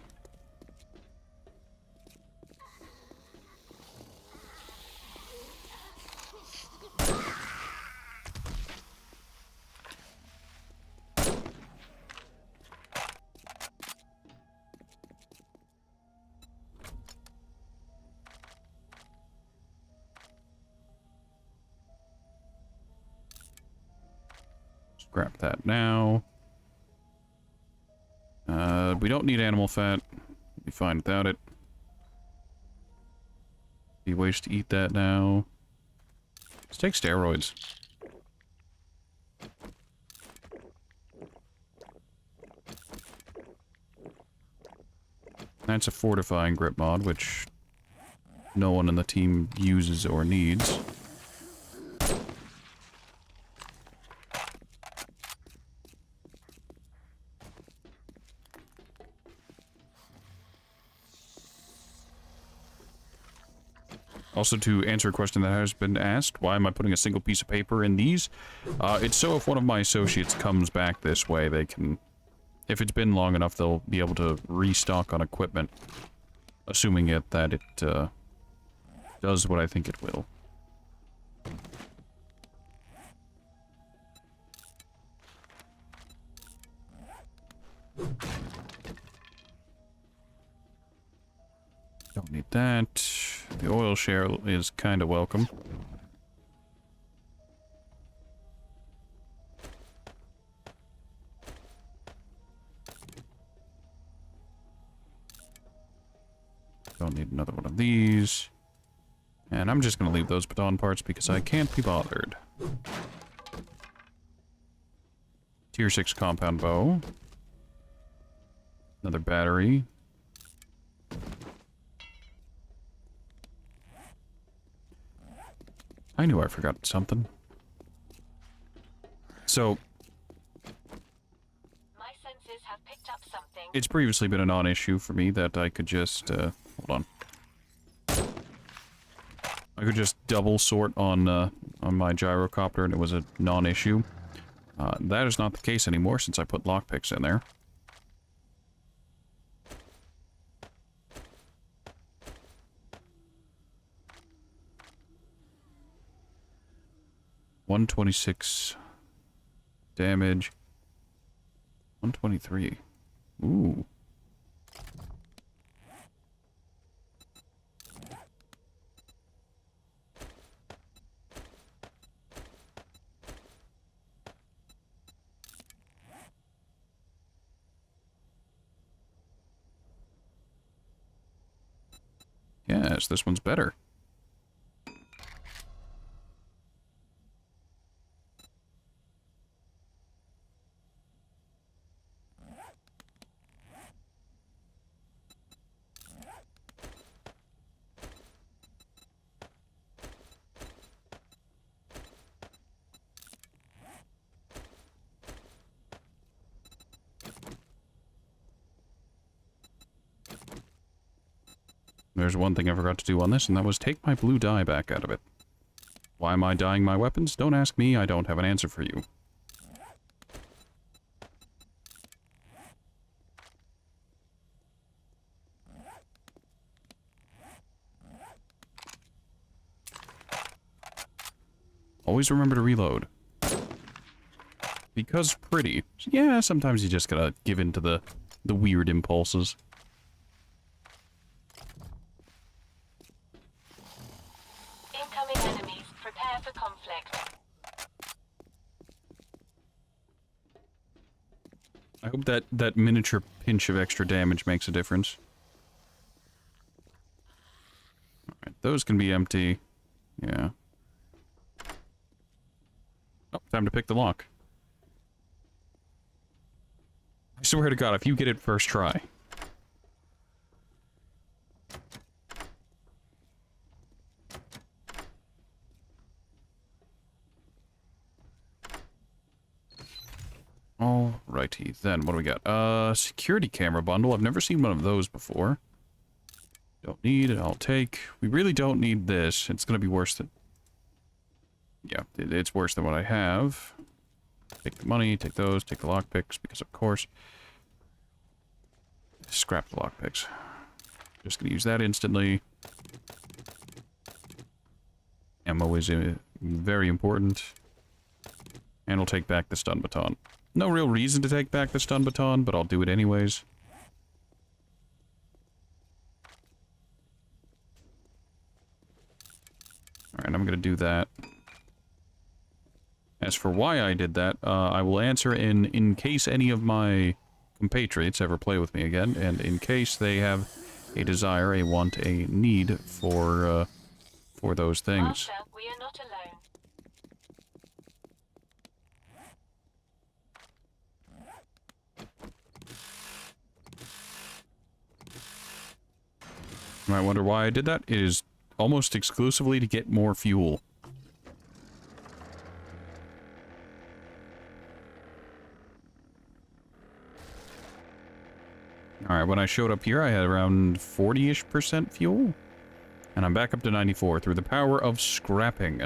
Scrap that now. We don't need animal fat. Be fine without it. Be waste to eat that now. Let's take steroids. That's a fortifying grip mod, which no one in the team uses or needs. Also, to answer a question that has been asked, why am I putting a single piece of paper in these? It's so if one of my associates comes back this way, they can... If it's been long enough, they'll be able to restock on equipment. Assuming that it does what I think it will. Don't need that. The oil share is kind of welcome. Don't need another one of these. And I'm just going to leave those baton parts because I can't be bothered. Tier 6 compound bow. Another battery. I knew I forgot something. So, My senses have picked up something. it's previously been a non-issue for me that I could just, hold on. I could just double sort on my gyrocopter and it was a non-issue. That is not the case anymore since I put lockpicks in there. $126 damage. 123. Ooh. Yes, this one's better. There's one thing I forgot to do on this, and that was take my blue dye back out of it. Why am I dyeing my weapons? Don't ask me, I don't have an answer for you. Always remember to reload. Because pretty. Yeah, sometimes you just gotta give in to the weird impulses. Incoming enemies. Prepare for conflict. I hope that miniature pinch of extra damage makes a difference. Alright, those can be empty. Yeah. Oh, time to pick the lock. I swear to God, if you get it first try. Alrighty, then what do we got? Security camera bundle. I've never seen one of those before. Don't need it, I'll take. We really don't need this. It's gonna be worse than... Yeah, it's worse than what I have. Take the money, take those, take the lockpicks, because of course. Scrap the lockpicks. Just gonna use that instantly. Ammo is very important. And we'll take back the stun baton. No real reason to take back the stun baton, but I'll do it anyways. Alright, I'm gonna do that. As for why I did that, I will answer in case any of my compatriots ever play with me again, and in case they have a desire, a want, a need for those things. Master, we are not alone. You might wonder why I did that. It is almost exclusively to get more fuel. Alright, when I showed up here, I had around 40-ish% fuel. And I'm back up to 94 through the power of scrapping.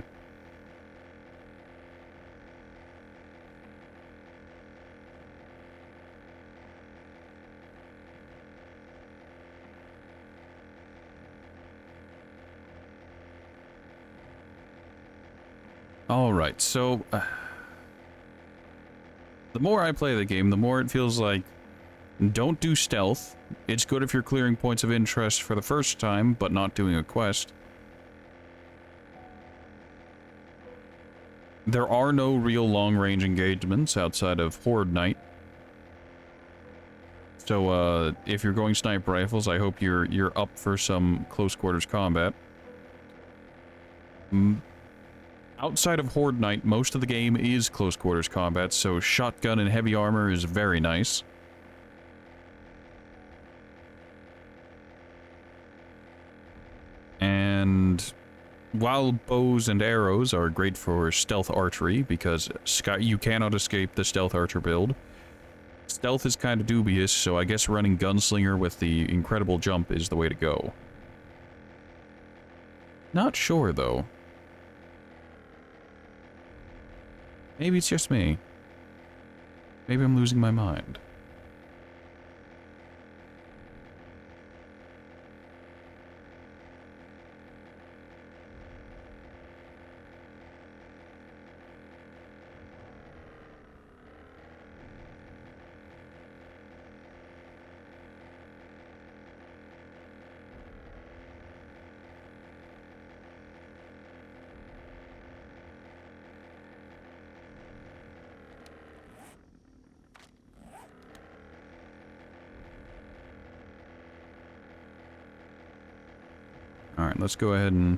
Alright, so... the more I play the game, the more it feels like... Don't do stealth. It's good if you're clearing points of interest for the first time, but not doing a quest. There are no real long-range engagements outside of Horde Night. So, if you're going sniper rifles, I hope you're up for some close-quarters combat. Outside of Horde Night, most of the game is close-quarters combat, so shotgun and heavy armor is very nice. And while bows and arrows are great for stealth archery, because you cannot escape the stealth archer build, stealth is kind of dubious, so I guess running gunslinger with the incredible jump is the way to go. Not sure, though. Maybe it's just me. Maybe I'm losing my mind. Alright, let's go ahead and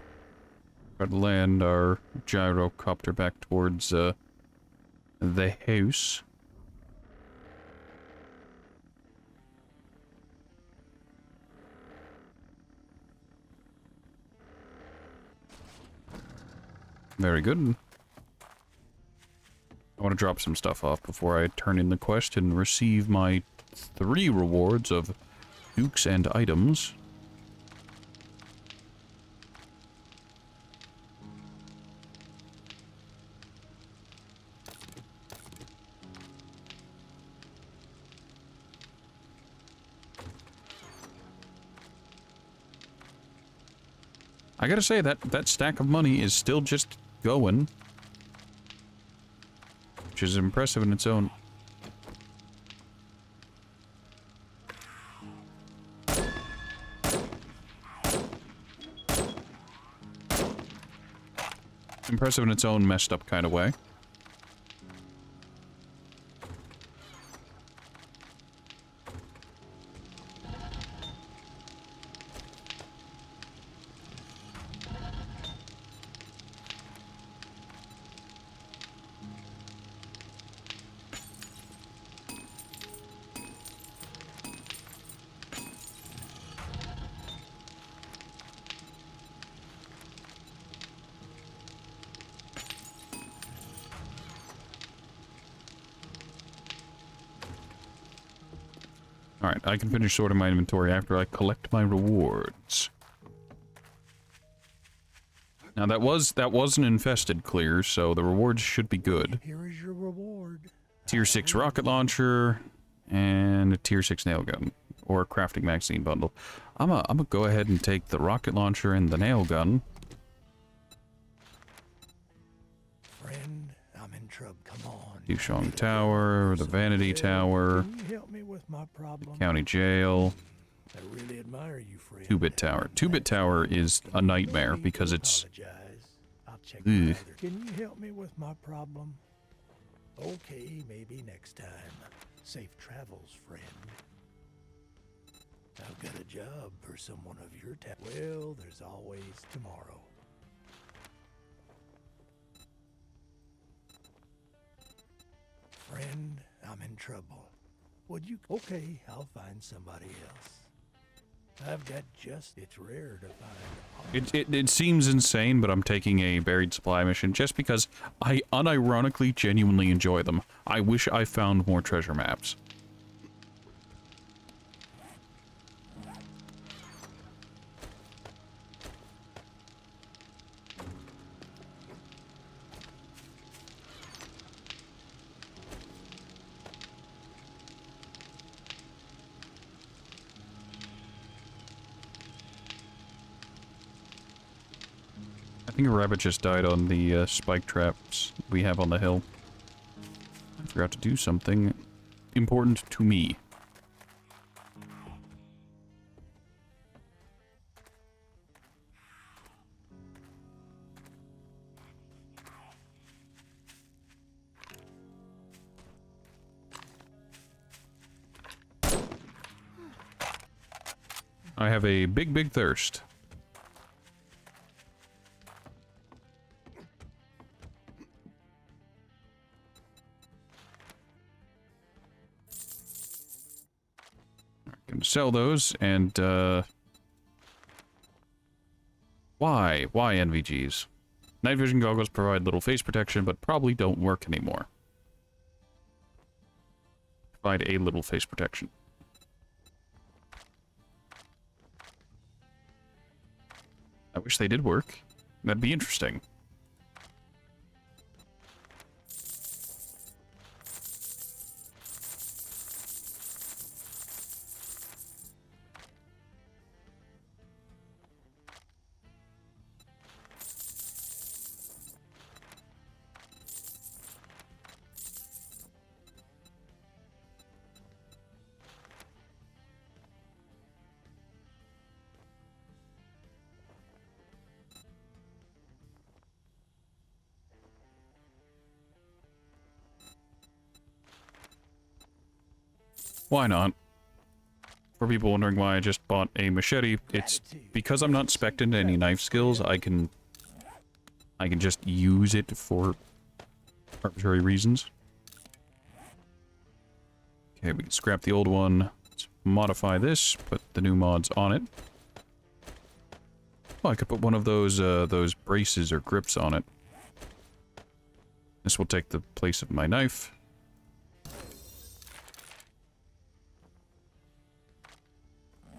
try to land our gyrocopter back towards the house. Very good. I want to drop some stuff off before I turn in the quest and receive my 3 rewards of dukes and items. I gotta say, that stack of money is still just going. which is impressive in its own. Impressive in its own messed up kind of way. Alright, I can finish sorting my inventory after I collect my rewards. Now that was an infested clear, so the rewards should be good. Here is your reward. Tier 6 rocket launcher and a tier 6 nail gun or crafting magazine bundle. I'm gonna go ahead and take the rocket launcher and the nail gun. Friend, I'm in trouble. Come on. Dushong Tower, the Vanity Tower, Can you help me with my problem? County Jail, I really admire you, friend. 2-bit tower. 2-bit tower is a nightmare because it's... I'll check Ugh. my other- Can you help me with my problem? Okay, maybe next time. Safe travels, friend. I've got a job for someone of your type. Well, there's always tomorrow. Friend, I'm in trouble. Would you... Okay, I'll find somebody else. I've got just... It's rare to find... It seems insane, but I'm taking a buried supply mission just because I unironically genuinely enjoy them. I wish I found more treasure maps. I think a rabbit just died on the spike traps we have on the hill. I forgot to do something important to me. I have a big thirst. Gonna sell those, and, Why? Why NVGs? Night vision goggles provide little face protection, but probably don't work anymore. Provide a little face protection. I wish they did work. That'd be interesting. Why not? For people wondering why I just bought a machete, it's because I'm not spec'd into any knife skills. I can just use it for arbitrary reasons. Okay, we can scrap the old one. Let's modify this. Put the new mods on it. Oh, I could put one of those braces or grips on it. This will take the place of my knife.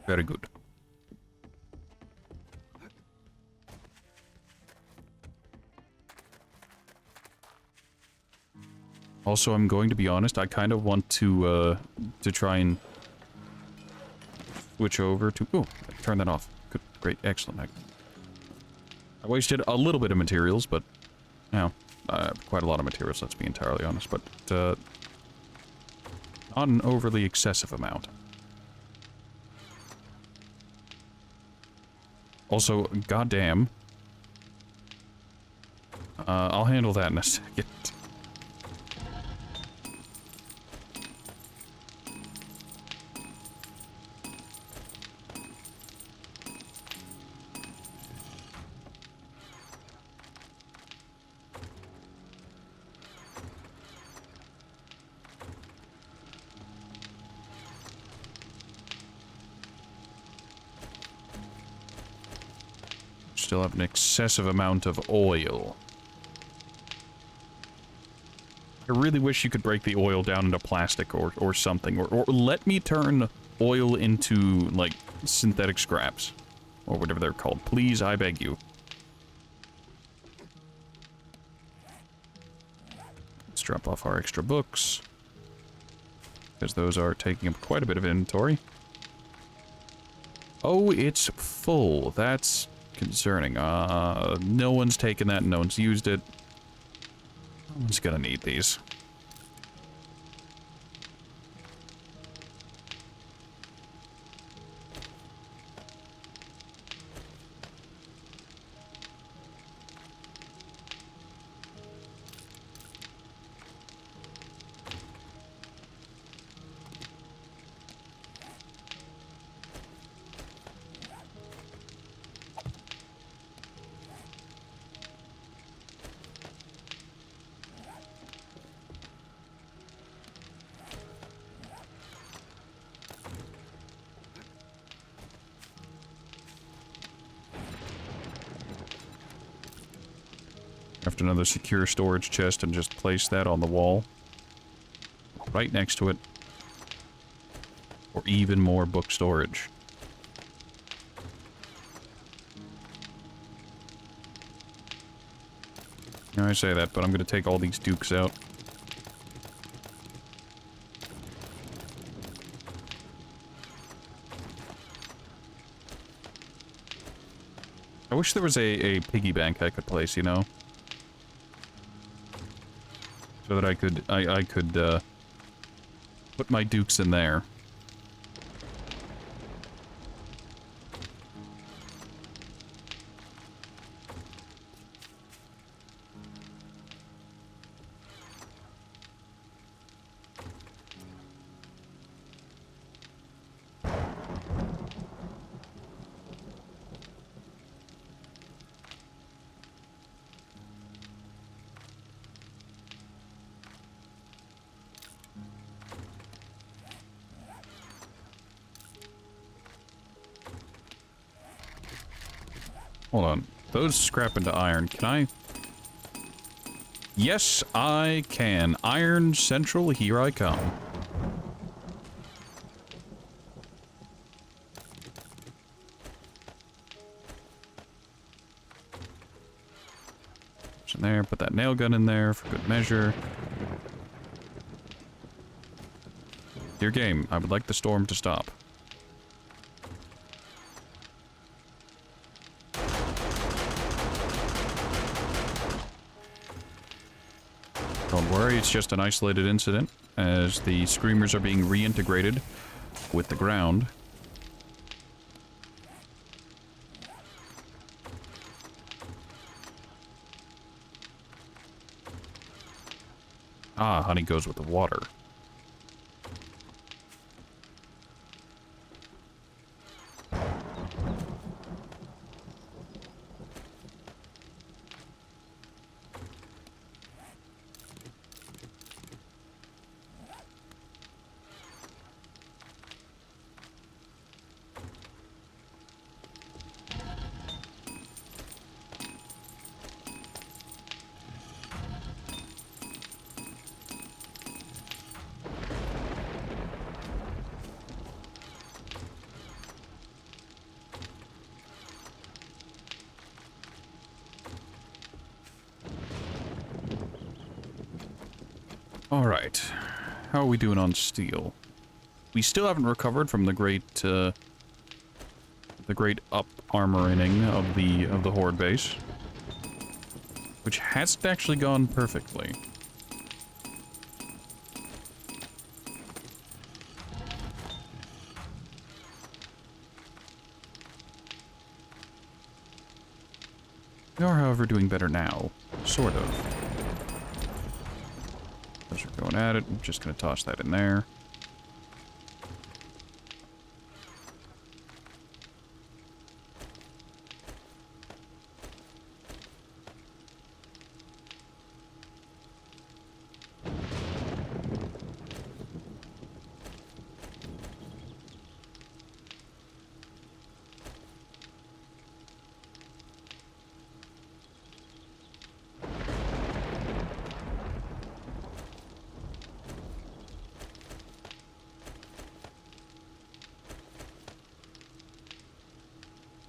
Very good. Also, I'm going to be honest, I kind of want to try and switch over to... Oh, turn that off. Good, great, excellent. I wasted a little bit of materials, but... Now, quite a lot of materials, let's be entirely honest, but not an overly excessive amount. Also, goddamn. I'll handle that in a second. Still have an excessive amount of oil. I really wish you could break the oil down into plastic or something, or let me turn oil into, like, synthetic scraps, or whatever they're called. Please, I beg you. Let's drop off our extra books, because those are taking up quite a bit of inventory. Oh, it's full. That's concerning. No one's taken that, no one's used it. No one's gonna need these. Craft another secure storage chest and just place that on the wall. Right next to it. For even more book storage. Now I say that, but I'm going to take all these dukes out. I wish there was a piggy bank I could place, you know? So that I could put my dukes in there. Hold on. Those scrap into iron. Can I? Yes, I can. Iron Central, here I come. In there, put that nail gun in there for good measure. Dear game, I would like the storm to stop. Don't worry, it's just an isolated incident, as the screamers are being reintegrated with the ground. Ah, honey goes with the water. Alright. How are we doing on steel? We still haven't recovered from the great up-armoring of the Horde base. which hasn't actually gone perfectly. We are, however, doing better now. Sort of. Those are going at it. I'm just going to toss that in there.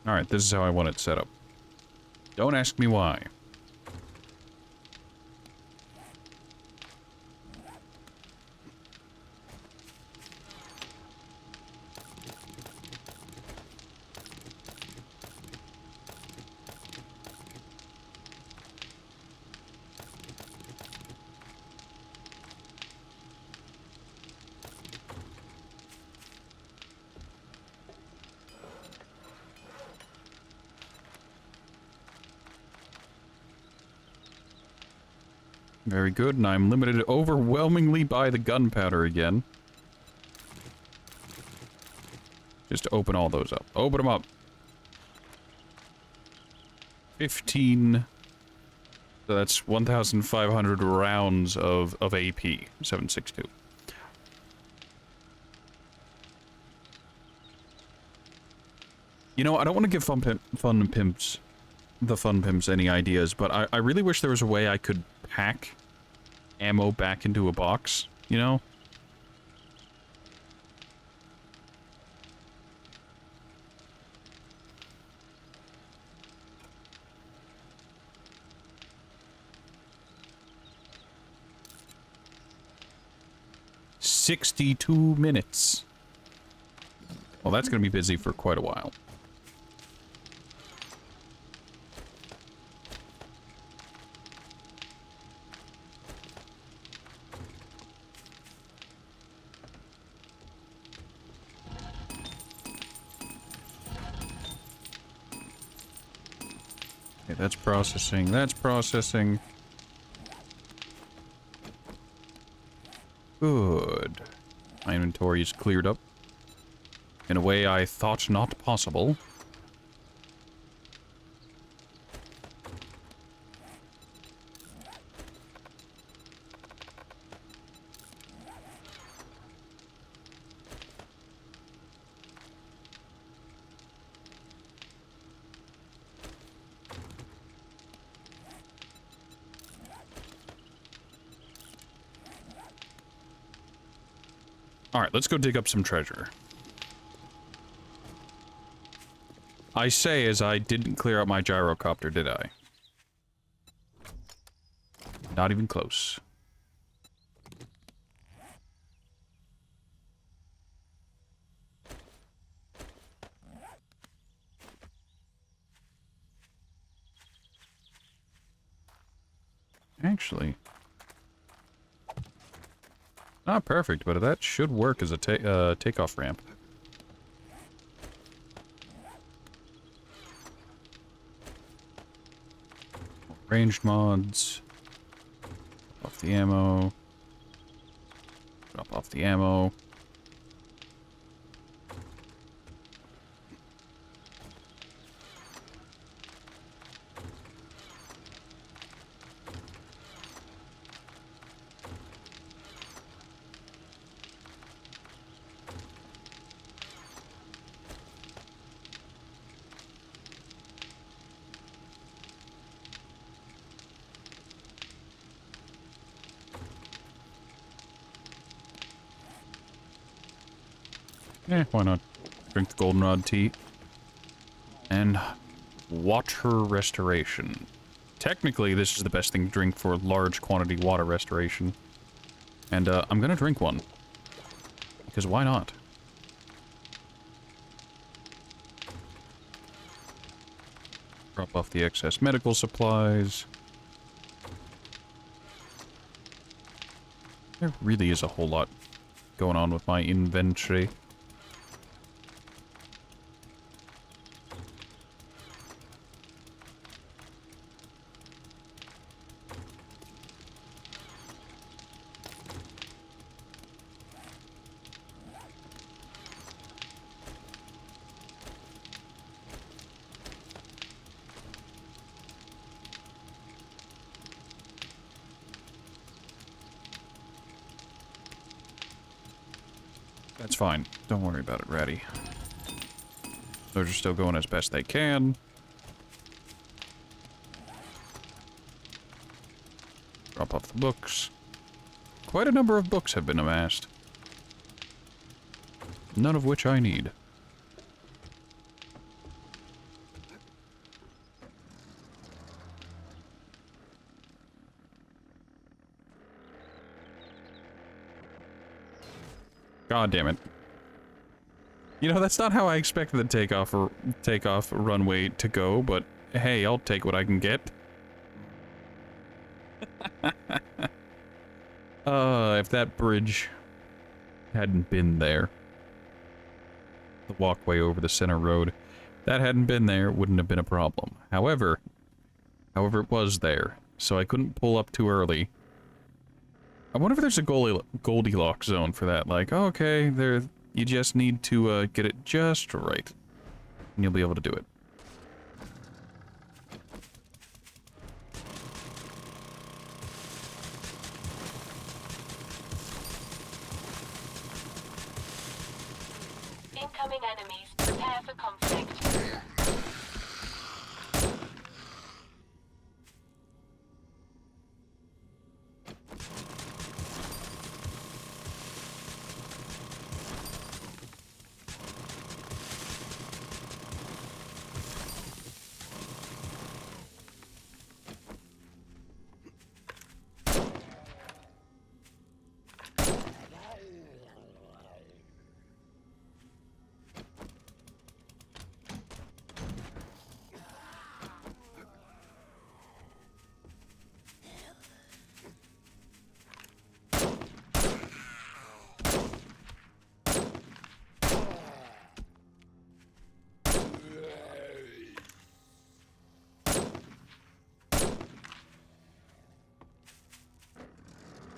Alright, this is how I want it set up. Don't ask me why. Very good, and I'm limited overwhelmingly by the gunpowder again. Just to open all those up. Open them up. 15. So that's 1,500 rounds of AP. 7.62. You know, I don't want to give the fun pimps any ideas, but I really wish there was a way I could pack ammo back into a box, you know? "62 minutes. Well, that's going to be busy for quite a while. Okay, that's processing. That's processing. Good. My inventory is cleared up in a way I thought not possible. Alright, let's go dig up some treasure. I say as I didn't clear out my gyrocopter, did I? Not even close. Actually... not perfect, but that should work as a takeoff ramp. Ranged mods. Drop off the ammo. Drop off the ammo. Why not? Drink the goldenrod tea. And water restoration. Technically, this is the best thing to drink for large quantity water restoration. And I'm gonna drink one. Because why not? Drop off the excess medical supplies. There really is a whole lot going on with my inventory. That's fine. Don't worry about it, Ratty. Those are still going as best they can. Drop off the books. Quite a number of books have been amassed. None of which I need. God damn it. You know, that's not how I expected the takeoff runway to go, but hey, I'll take what I can get. If that bridge hadn't been there, the walkway over the center road, that hadn't been there, wouldn't have been a problem. However, it was there, so I couldn't pull up too early. I wonder if there's a Goldilocks zone for that. Like, oh, okay, you just need to get it just right, and you'll be able to do it. Incoming enemies. Prepare for conflict.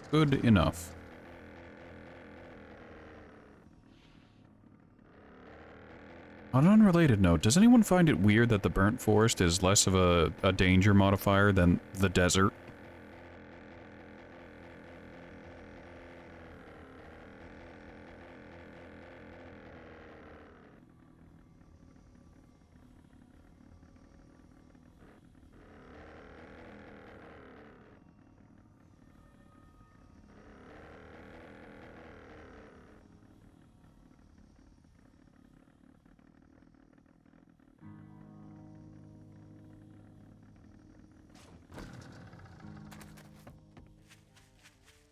Good enough. On an unrelated note, does anyone find it weird that the burnt forest is less of a danger modifier than the desert?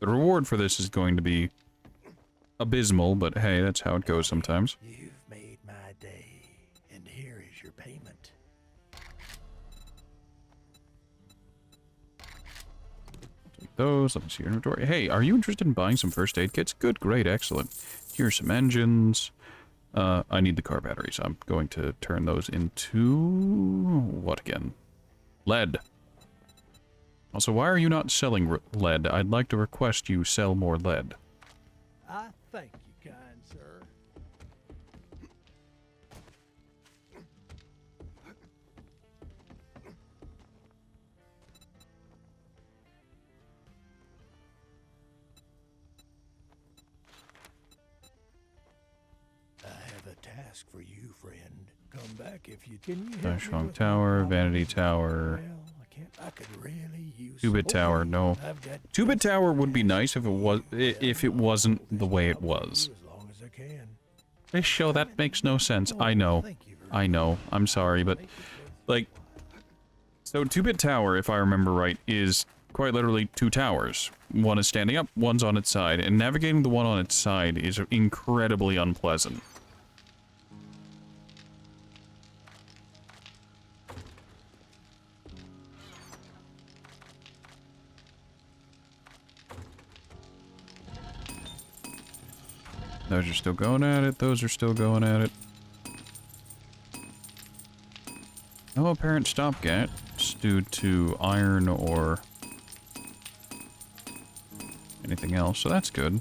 The reward for this is going to be abysmal, but hey, that's how it goes sometimes. You've made my day, and here is your payment. Take those. Let me see your inventory. Hey, are you interested in buying some first aid kits? Good, great, excellent. Here's some engines. I need the car batteries. I'm going to turn those into... what again? Lead. Also, why are you not selling lead? I'd like to request you sell more lead. I thank you, kind sir. I have a task for you, friend. Come back if you can. You help me Strong with Tower, my Vanity problem? Tower. Well, I could really use 2-bit tower, no. I've got 2-bit tower would be nice if it wasn't the way it I'll do was. as long as I can. This show, that makes no sense. I know. Thank you very I know. I'm sorry, but like, so 2-bit tower, if I remember right, is quite literally two towers. One is standing up, one's on its side, and navigating the one on its side is incredibly unpleasant. Those are still going at it. Those are still going at it. No apparent stopgaps due to iron or anything else, so that's good.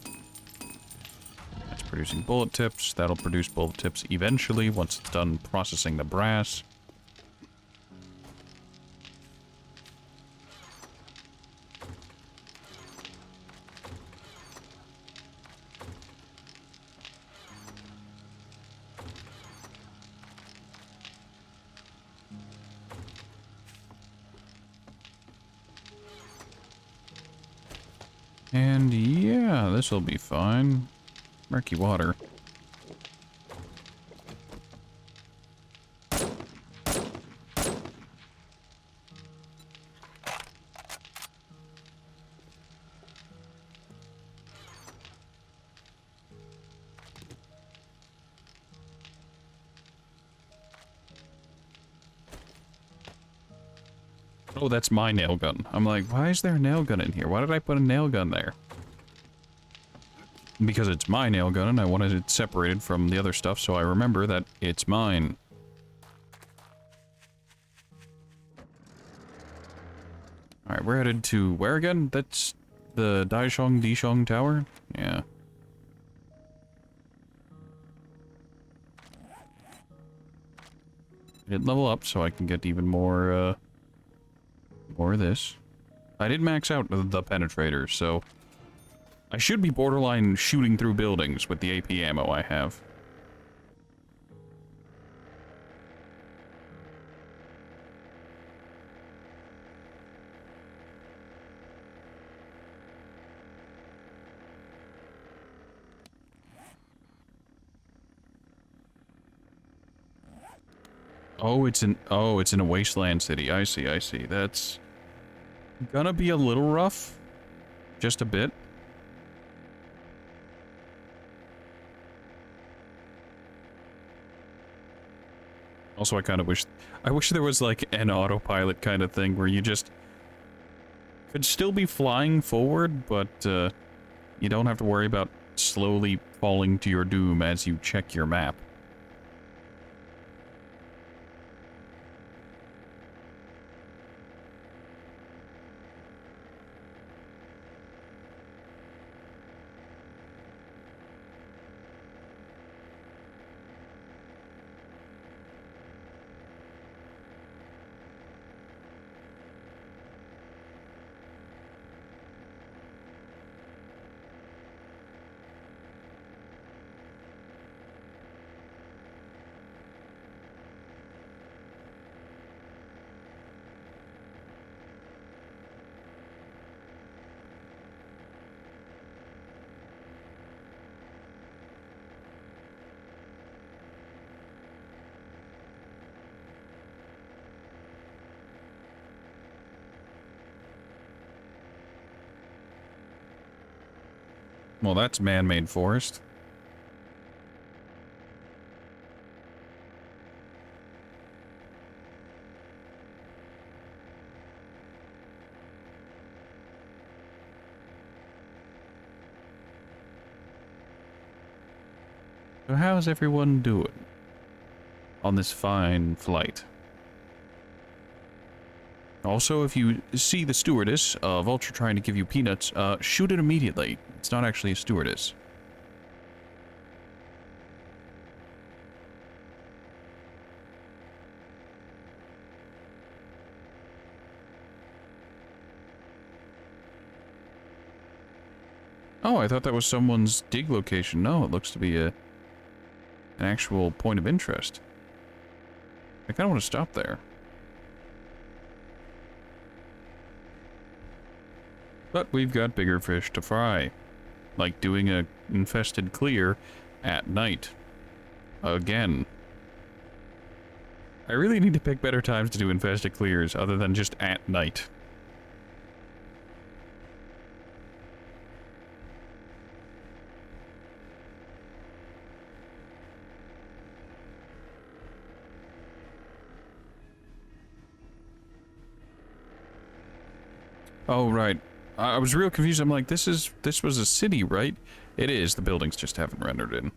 That's producing bullet tips. That'll produce bullet tips eventually once it's done processing the brass. And yeah, this will be fine. Murky water. Oh, that's my nail gun. I'm like, why is there a nail gun in here? Why did I put a nail gun there? Because it's my nail gun and I wanted it separated from the other stuff so I remember that it's mine. Alright, we're headed to where again? That's the Dishong Tower? Yeah. I did level up so I can get even more, more of this. I did max out the penetrator, so I should be borderline shooting through buildings with the AP ammo I have. Oh, it's in a wasteland city. I see, I see. That's gonna be a little rough. Just a bit. Also, I wish there was like an autopilot kind of thing where you just could still be flying forward, but you don't have to worry about slowly falling to your doom as you check your map. Well, that's man-made forest. So how's everyone doing on this fine flight? Also, if you see the stewardess of Vulture trying to give you peanuts, shoot it immediately. It's not actually a stewardess. Oh, I thought that was someone's dig location. No, it looks to be an actual point of interest. I kind of want to stop there. But we've got bigger fish to fry. Like doing a infested clear at night. Again. I really need to pick better times to do infested clears other than just at night. Oh, right. I was real confused. I'm like, this was a city, right? It is, the buildings just haven't rendered in.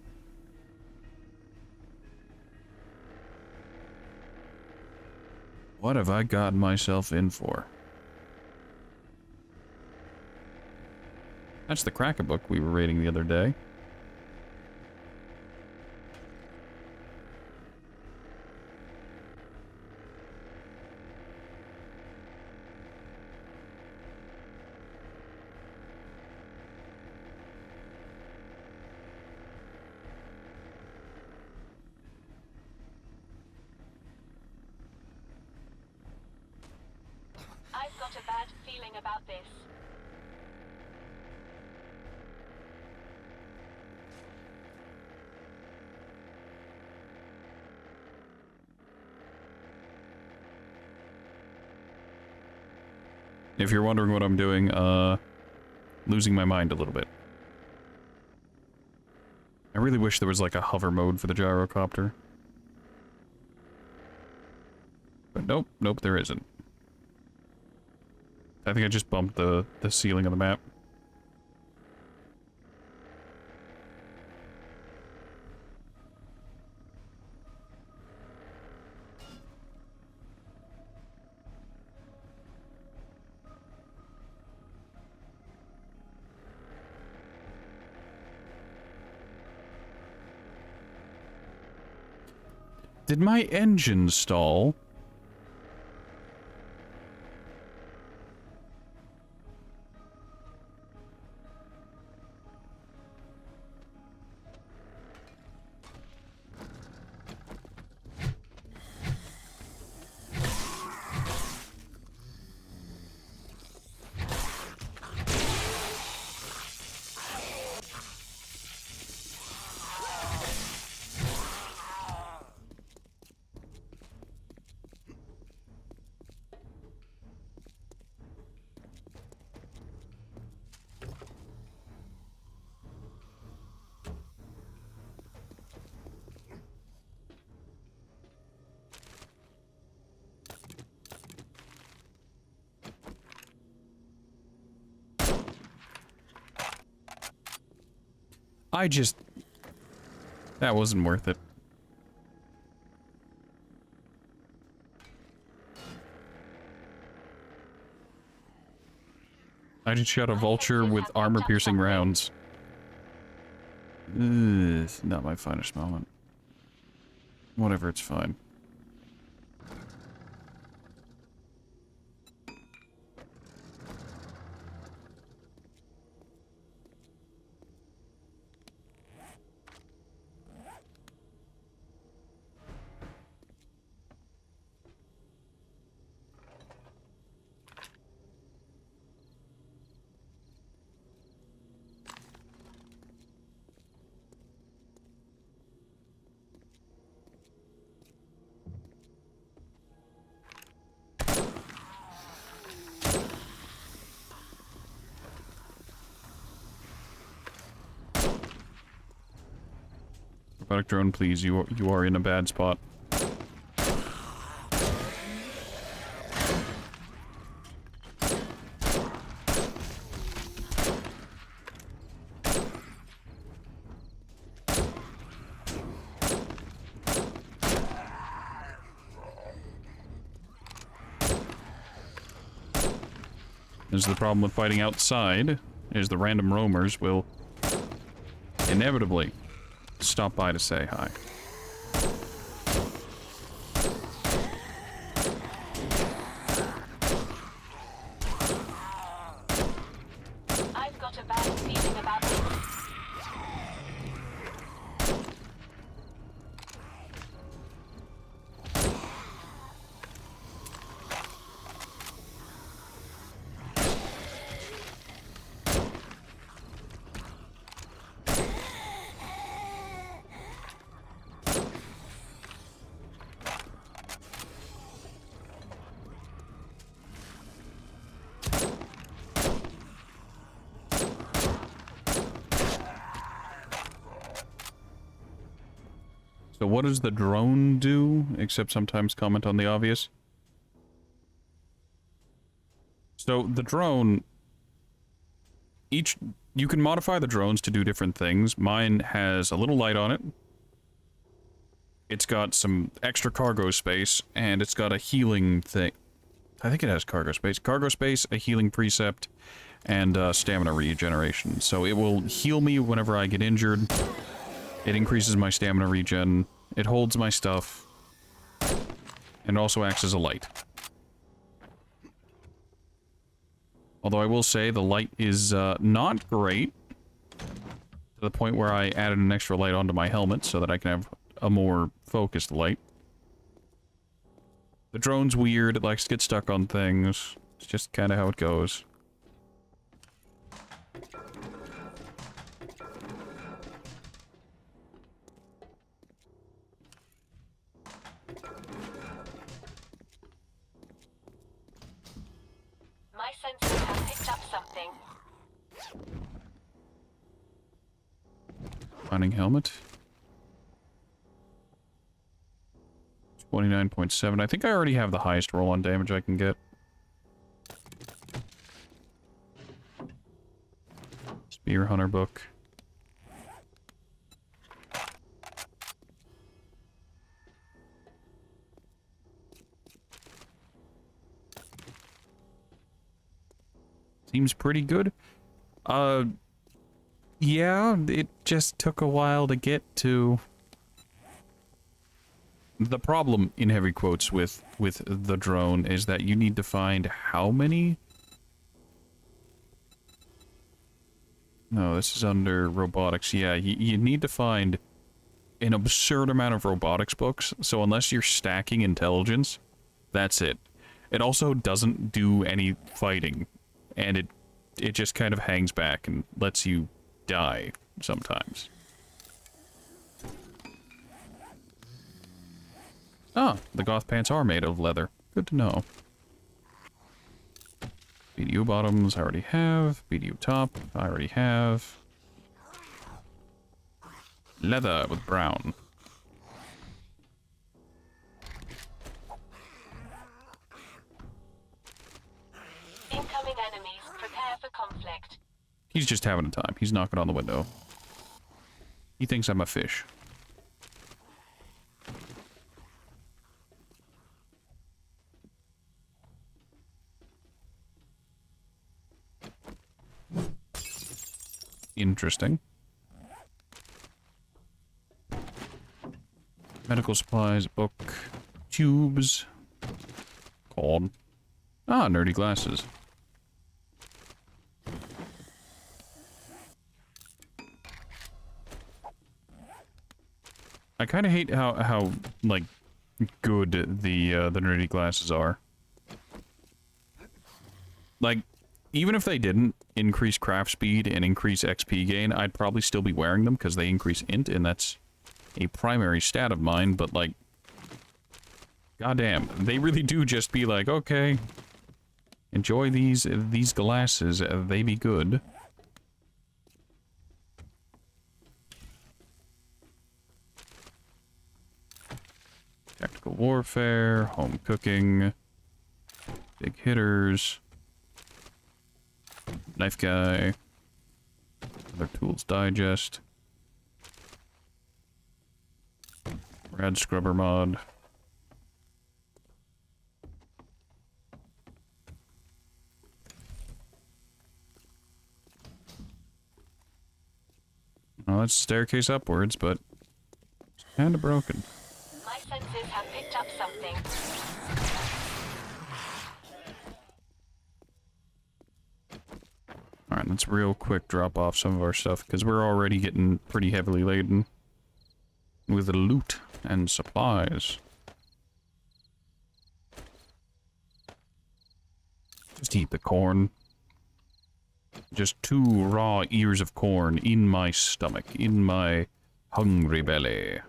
What have I gotten myself in for? That's the Crack-a-Book we were raiding the other day. I've got a bad feeling about this. If you're wondering what I'm doing, losing my mind a little bit. I really wish there was like a hover mode for the gyrocopter. But nope, nope, there isn't. I think I just bumped the ceiling of the map. Did my engine stall? That wasn't worth it. I just shot a vulture with armor-piercing rounds. Ugh, not my finest moment. Whatever, it's fine. Robotic drone, please. You are in a bad spot. This is the problem with fighting outside, is the random roamers will inevitably stop by to say hi. I've got a bad feeling about this. So what does the drone do, except sometimes comment on the obvious? So the drone, each you can modify the drones to do different things. Mine has a little light on it. It's got some extra cargo space, and it's got a healing thing. I think it has cargo space. Cargo space, a healing precept, and stamina regeneration. So it will heal me whenever I get injured. It increases my stamina regen. It holds my stuff. And also acts as a light. Although I will say the light is not great. To the point where I added an extra light onto my helmet so that I can have a more focused light. The drone's weird. It likes to get stuck on things. It's just kind of how it goes. My sensors have picked up something. Finding helmet. 29.7. I think I already have the highest roll on damage I can get. Spear Hunter book. Seems pretty good. Yeah, it just took a while to get to. The problem, in heavy quotes, with the drone is that you need to find how many? No, this is under robotics. Yeah, you need to find an absurd amount of robotics books, so unless you're stacking intelligence, that's it. It also doesn't do any fighting, and it just kind of hangs back and lets you die sometimes. Ah, the goth pants are made of leather. Good to know. BDU bottoms, I already have. BDU top, I already have. Leather with brown. Incoming enemies. Prepare for conflict. He's just having a time. He's knocking on the window. He thinks I'm a fish. Interesting. Medical supplies, book, tubes, called. Ah, nerdy glasses. I kind of hate how like good the nerdy glasses are. Like, even if they didn't increase craft speed and increase XP gain, I'd probably still be wearing them because they increase int, and that's a primary stat of mine, but like, goddamn, they really do just be like, okay, enjoy these glasses, they be good. Tactical warfare, home cooking, big hitters, knife guy, other tools digest, rad scrubber mod. Well, it's staircase upwards, but it's kind of broken. My sensors have picked up something. Alright, let's real quick drop off some of our stuff, because we're already getting pretty heavily laden with loot and supplies. Just eat the corn. Just 2 raw ears of corn in my stomach, in my hungry belly.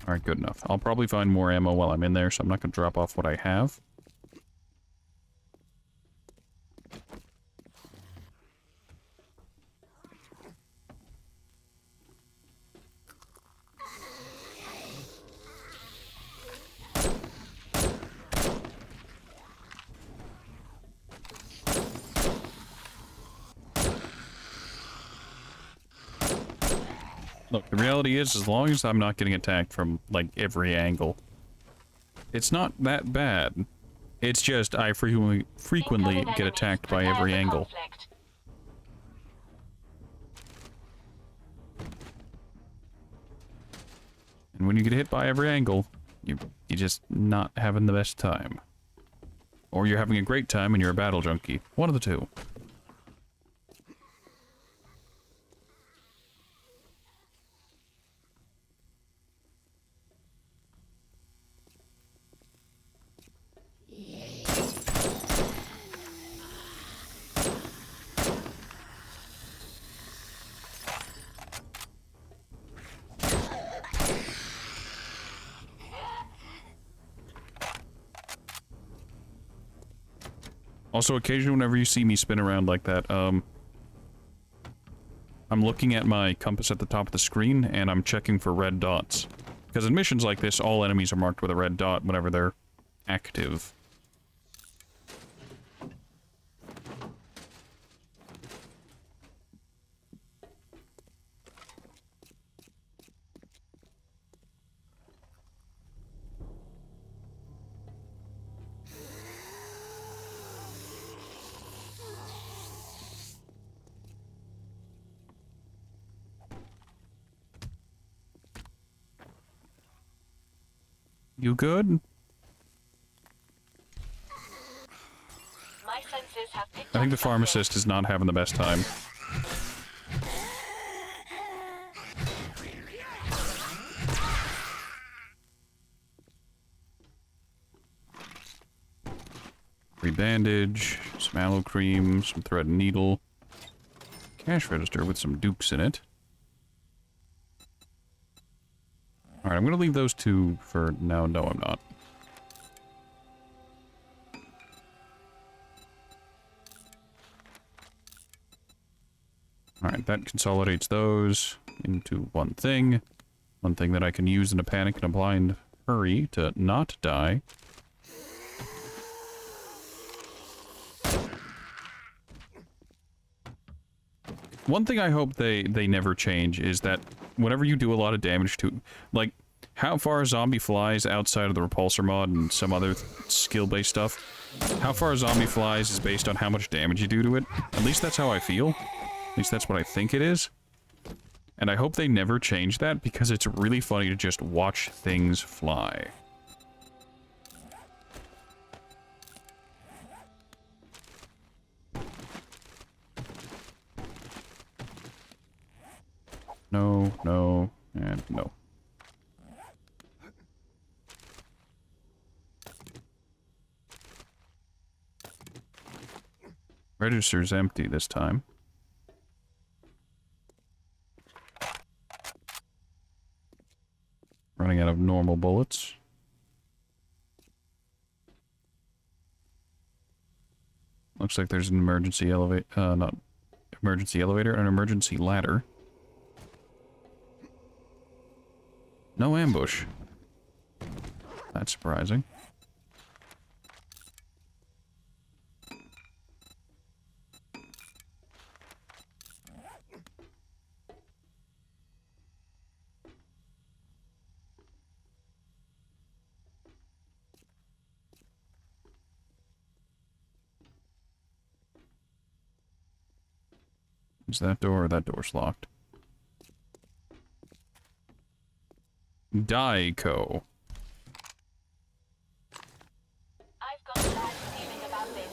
Alright, good enough. I'll probably find more ammo while I'm in there, so I'm not going to drop off what I have. Look, the reality is, as long as I'm not getting attacked from, like, every angle, it's not that bad. It's just I frequently get attacked by every angle. And when you get hit by every angle, you're just not having the best time. Or you're having a great time and you're a battle junkie. One of the two. Also, occasionally whenever you see me spin around like that, I'm looking at my compass at the top of the screen, and I'm checking for red dots. Because in missions like this, all enemies are marked with a red dot whenever they're active. You good? My senses have picked I think up the pharmacist is not having the best time. Free bandage, some aloe cream, some thread and needle, cash register with some dukes in it. Alright, I'm gonna leave those two for now. No, I'm not. Alright, that consolidates those into one thing. One thing that I can use in a panic and a blind hurry to not die. One thing I hope they never change is that whenever you do a lot of damage to... Like, how far a zombie flies outside of the repulsor mod and some other skill-based stuff, how far a zombie flies is based on how much damage you do to it. At least that's how I feel. At least that's what I think it is. And I hope they never change that, because it's really funny to just watch things fly. No, no, and no. Register's empty this time. Running out of normal bullets. Looks like there's an emergency elevator, not emergency elevator, an emergency ladder. No ambush. That's surprising. Is that door or that door's locked? Daiko. I've got a bad feeling about this.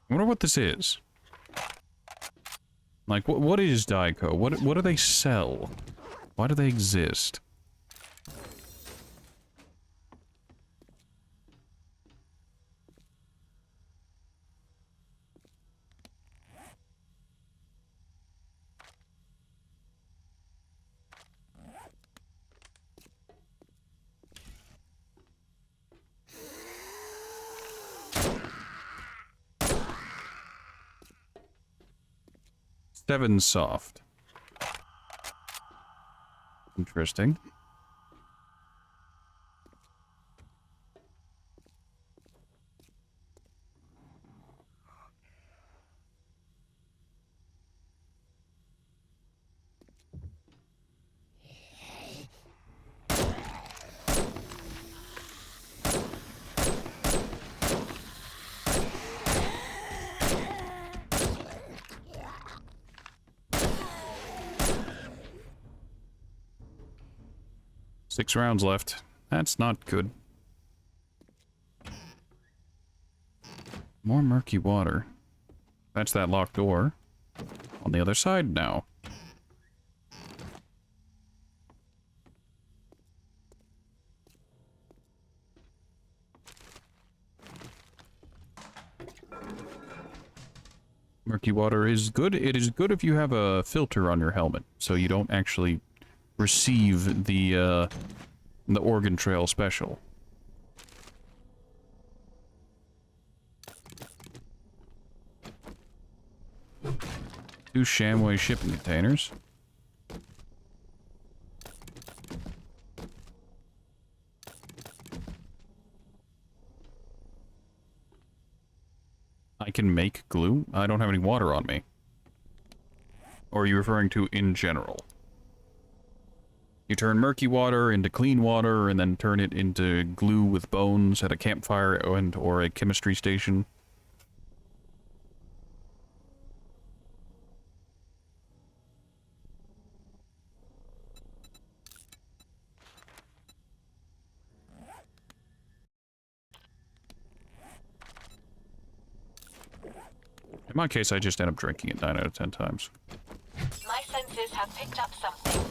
I wonder what this is. Like, what is Daiko? What do they sell? Why do they exist? 7 soft. Interesting. Six rounds left. That's not good. More murky water. That's that locked door. On the other side now. Murky water is good. It is good if you have a filter on your helmet, so you don't actually receive the Organ Trail special. Two Shamway shipping containers. I can make glue? I don't have any water on me. Or are you referring to in general? You turn murky water into clean water and then turn it into glue with bones at a campfire and or a chemistry station. In my case, I just end up drinking it 9 out of 10 times. My senses have picked up something.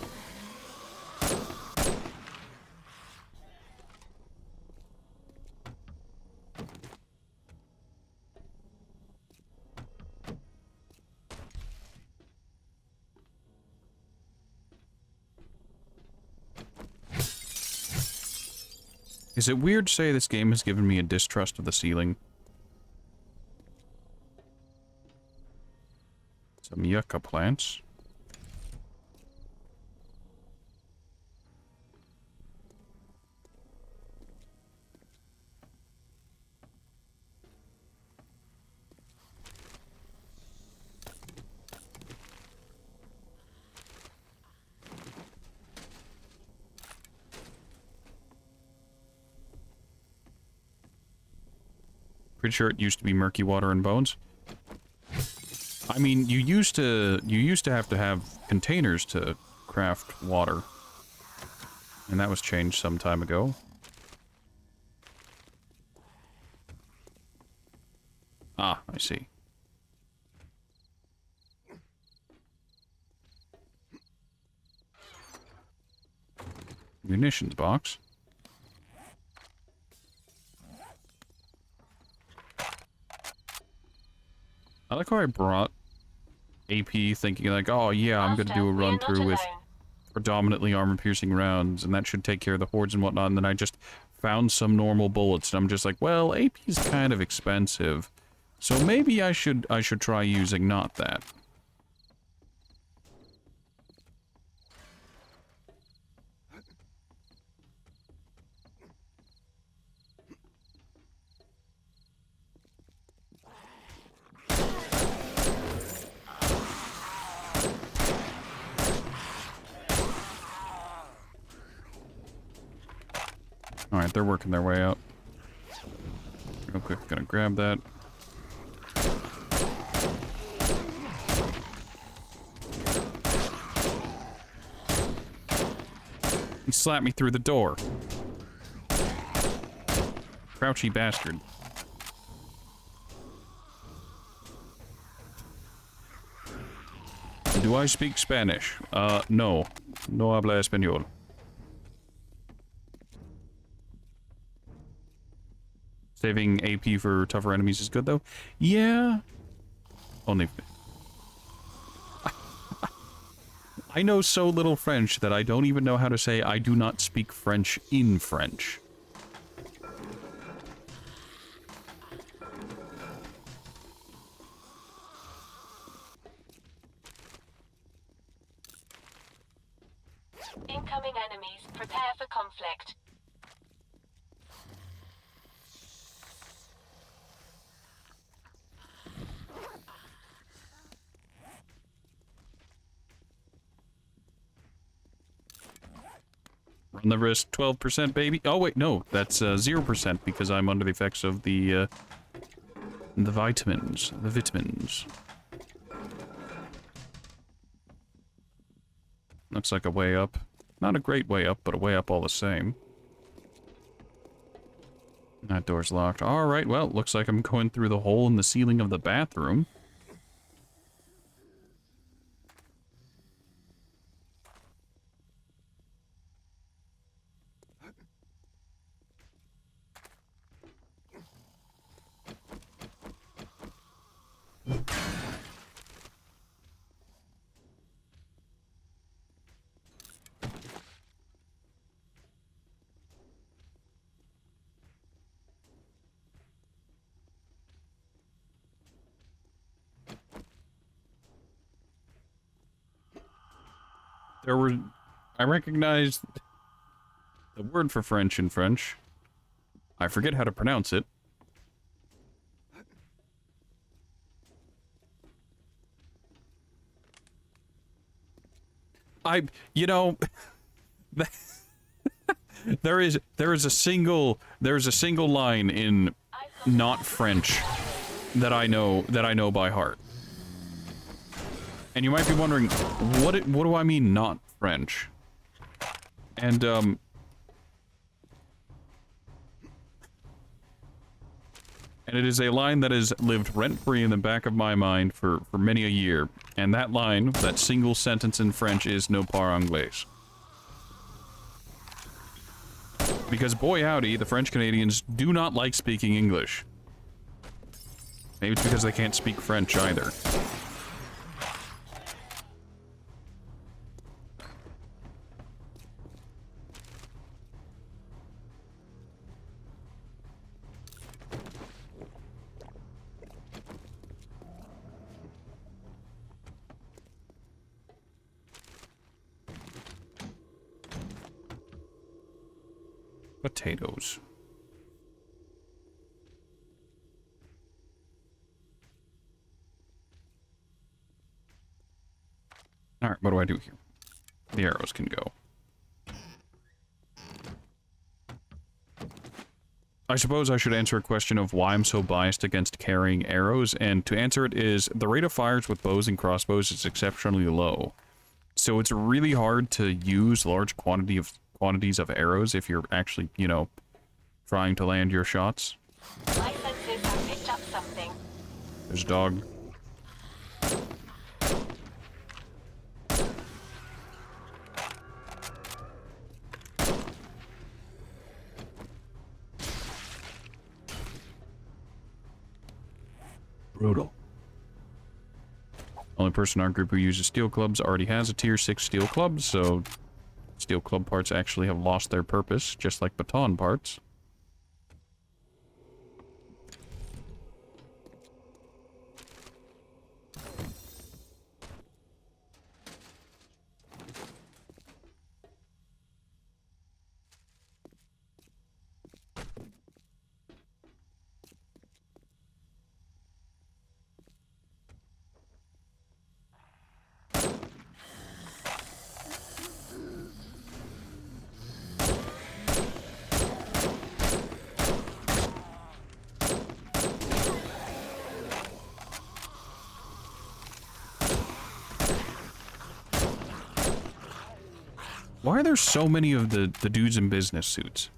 Is it weird to say this game has given me a distrust of the ceiling? Some yucca plants. Pretty sure it used to be murky water and bones. I mean, you used to have to have containers to craft water. And that was changed some time ago. Ah, I see. Munitions box. I like how I brought AP thinking like, oh yeah, I'm gonna do a run through with predominantly armor-piercing rounds, and that should take care of the hordes and whatnot, and then I just found some normal bullets, and I'm just like, well, AP's kind of expensive, so maybe I should try using not that. Alright, they're working their way out. Real quick, gonna grab that. He slapped me through the door. Crouchy bastard. Do I speak Spanish? No. No habla español. Saving AP for tougher enemies is good, though? Yeah. Only... I know so little French that I don't even know how to say I do not speak French in French. Prepare for conflict. Run the risk, 12%, baby. Oh, wait, no. That's 0% because I'm under the effects of the vitamins. The vitamins. Looks like a way up. Not a great way up, but a way up all the same. That door's locked. Alright, well, looks like I'm going through the hole in the ceiling of the bathroom. I recognized the word for French in French. I forget how to pronounce it. You know, there's a single line in not French that I know by heart. And you might be wondering, what do I mean not French? And it is a line that has lived rent-free in the back of my mind for many a year. And that line, that single sentence in French, is "ne parle anglais." Because boy howdy, the French Canadians do not like speaking English. Maybe it's because they can't speak French either. Potatoes. Alright, what do I do here? The arrows can go. I suppose I should answer a question of why I'm so biased against carrying arrows, and to answer it is, the rate of fires with bows and crossbows is exceptionally low. So it's really hard to use large quantities of arrows if you're actually, you know, trying to land your shots. My senses have picked up something. There's a dog. Brutal. Only person in our group who uses steel clubs already has a tier 6 steel club, so steel club parts actually have lost their purpose, just like baton parts. Why are there so many of the dudes in business suits?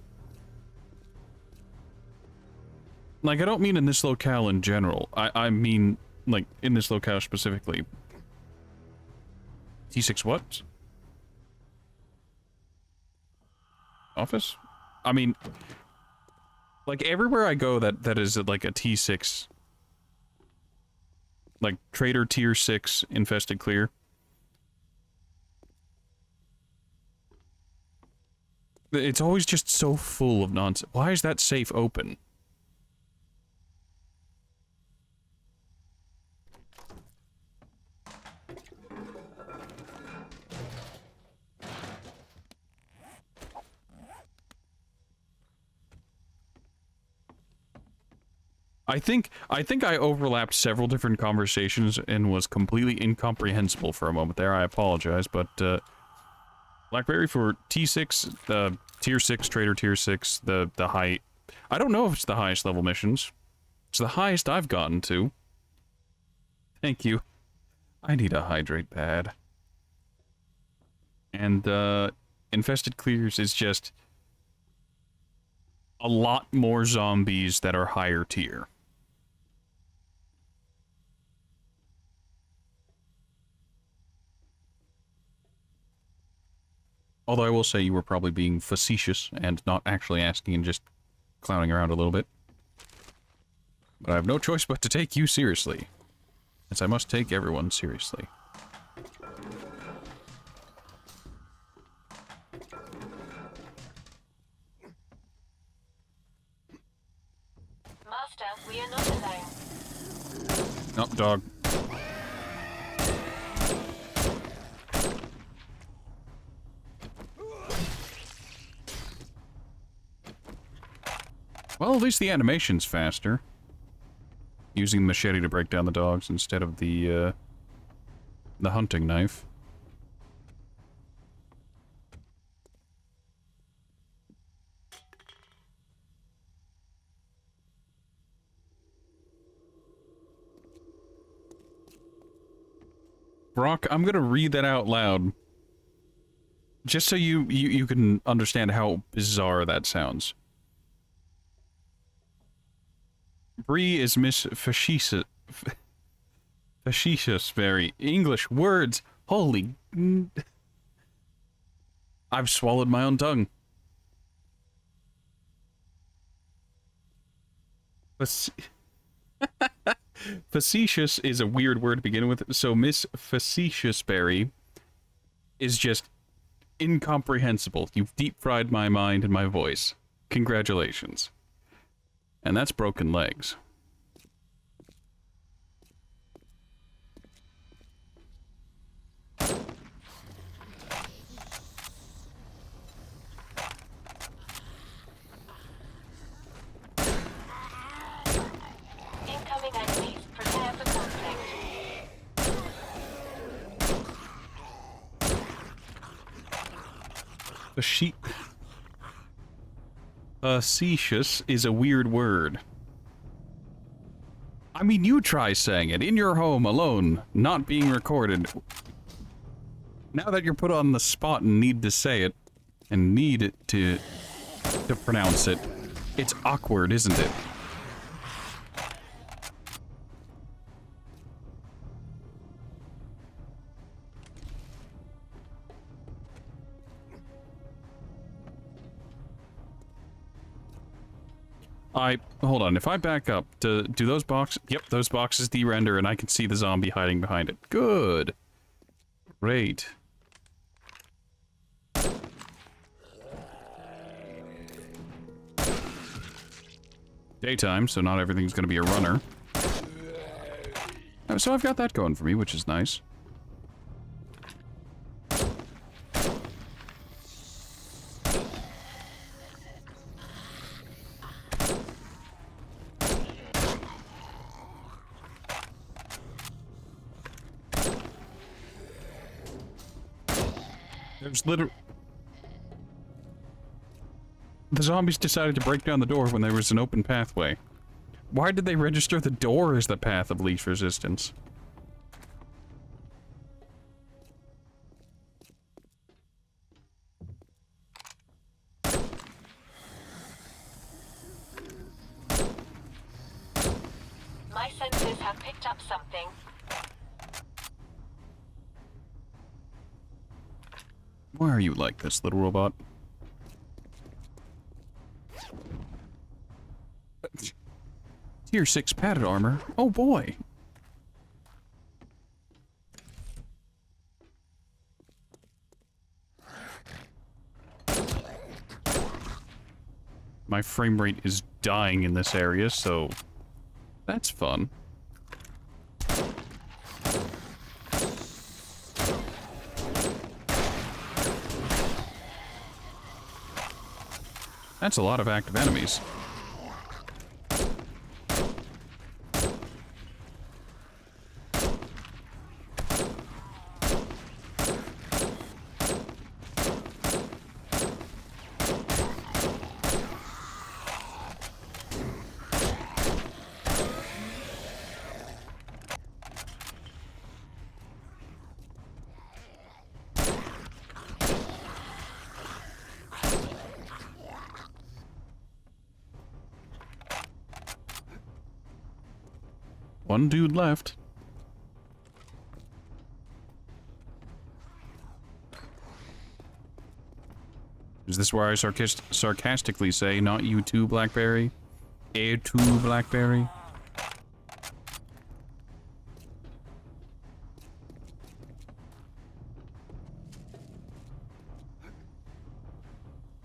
Like, I don't mean in this locale in general. I mean, like, in this locale specifically. T6 what? Office? I mean, like, everywhere I go that is, like, a T6... Like, Trader Tier 6 Infested Clear. It's always just so full of nonsense. Why is that safe open? I think I overlapped several different conversations and was completely incomprehensible for a moment there. I apologize, but Blackberry for T6, the tier 6 trader tier 6, the high. I don't know if it's the highest level missions. It's the highest I've gotten to. Thank you. I need a hydrate pad. And Infested Clears is just a lot more zombies that are higher tier. Although I will say you were probably being facetious and not actually asking and just clowning around a little bit. But I have no choice but to take you seriously, as I must take everyone seriously. Master, we are not alone. Oh, dog. Well, at least the animation's faster. Using the machete to break down the dogs instead of the hunting knife. Brock, I'm gonna read that out loud. Just so you can understand how bizarre that sounds. Bree is Miss Facetious. Facetious, very. English words. Holy. I've swallowed my own tongue. Facetious is a weird word to begin with, so Miss Facetiousberry is just incomprehensible. You've deep-fried my mind and my voice. Congratulations. And that's broken legs. Incoming enemies, prepare for conflict. Facetious is a weird word. I mean, you try saying it in your home alone, not being recorded. Now that you're put on the spot and need to say it, and need to pronounce it, it's awkward, isn't it? Hold on, if I back up, do those boxes... Yep, those boxes de-render and I can see the zombie hiding behind it. Good. Great. Daytime, so not everything's gonna be a runner. So I've got that going for me, which is nice. There's literally... The zombies decided to break down the door when there was an open pathway. Why did they register the door as the path of least resistance? My senses have picked up something. Why are you like this, little robot? Tier 6 padded armor. Oh boy. My frame rate is dying in this area, so that's fun. That's a lot of active enemies. One dude left. Is this where I sarcastically say, not you too, Blackberry? A too, Blackberry?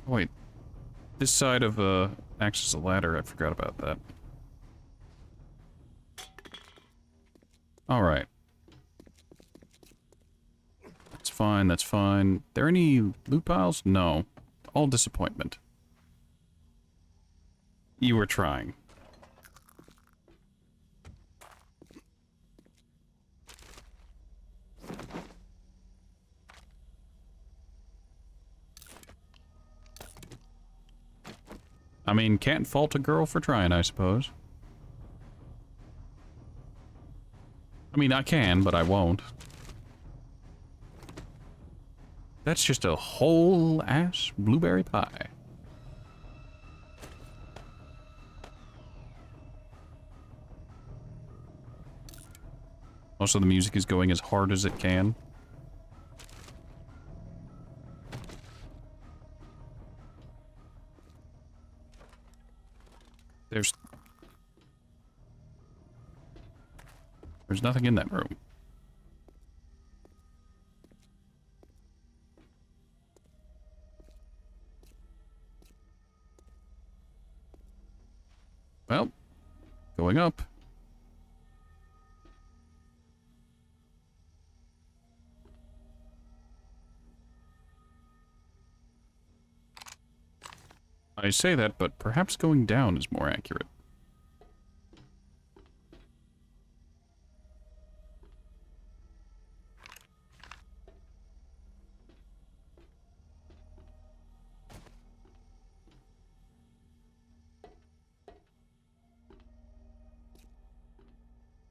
Oh, wait. This side of, acts as a ladder. I forgot about that. Alright. That's fine, that's fine. There any loot piles? No. All disappointment. You were trying. I mean, can't fault a girl for trying, I suppose. I mean, I can, but I won't. That's just a whole ass blueberry pie. Also, the music is going as hard as it can. There's nothing in that room. Well, going up. I say that, but perhaps going down is more accurate.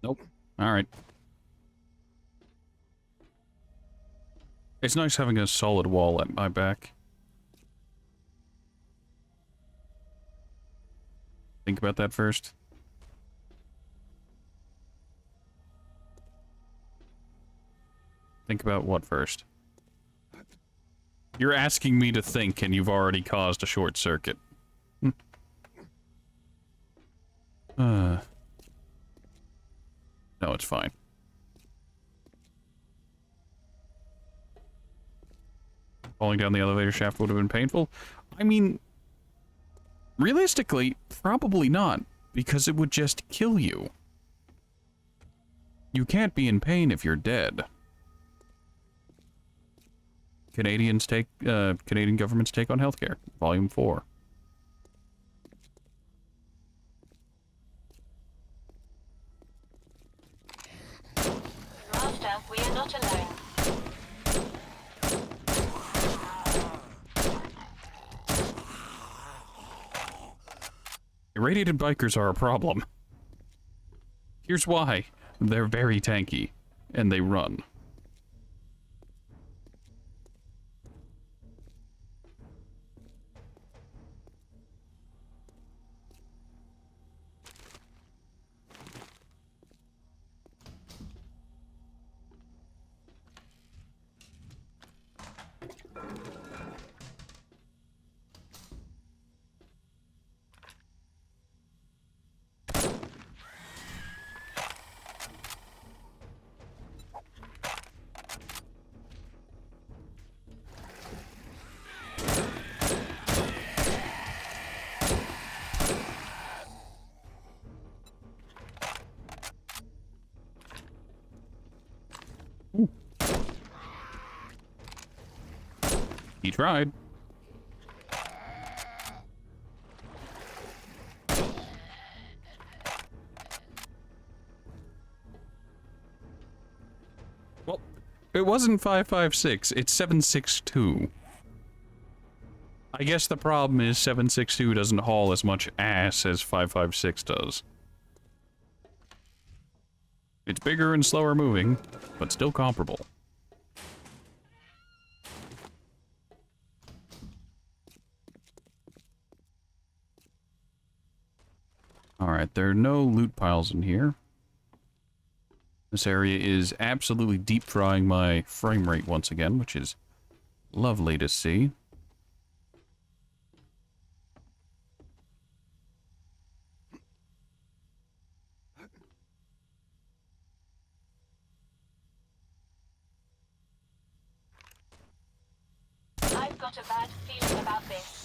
Nope. Alright. It's nice having a solid wall at my back. Think about that first. Think about what first? You're asking me to think, and you've already caused a short circuit. No, it's fine. Falling down the elevator shaft would have been painful. I mean, realistically, probably not, because it would just kill you. You can't be in pain if you're dead. Canadian government's take on healthcare, Volume 4. Master, we are not alone. Irradiated bikers are a problem. Here's why. They're very tanky, and they run. He tried. Well, it wasn't 556, it's 762. I guess the problem is 762 doesn't haul as much ass as 556 does. It's bigger and slower moving, but still comparable. Alright, there are no loot piles in here. This area is absolutely deep frying my frame rate once again, which is lovely to see. I've got a bad feeling about this.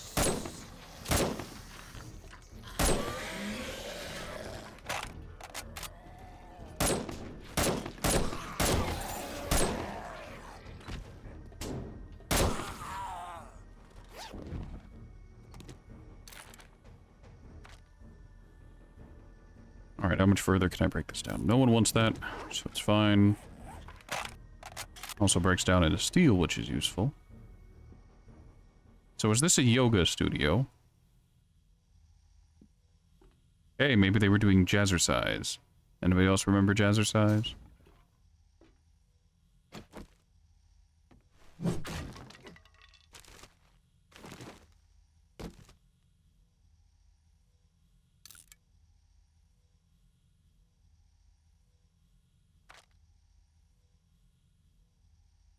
Alright, how much further can I break this down? No one wants that, so it's fine. Also breaks down into steel, which is useful. So is this a yoga studio? Hey, maybe they were doing jazzercise. Anybody else remember jazzercise?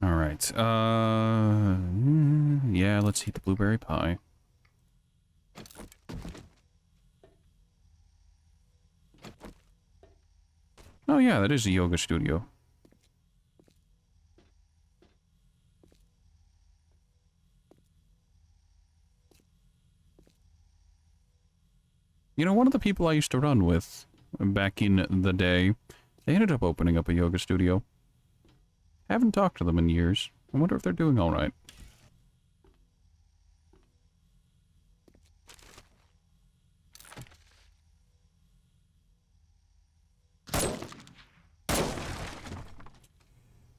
Alright, yeah, let's eat the blueberry pie. Oh yeah, that is a yoga studio. You know, one of the people I used to run with back in the day, they ended up opening up a yoga studio. Haven't talked to them in years. I wonder if they're doing alright.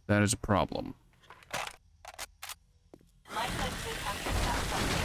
That is a problem. My senses have picked up something.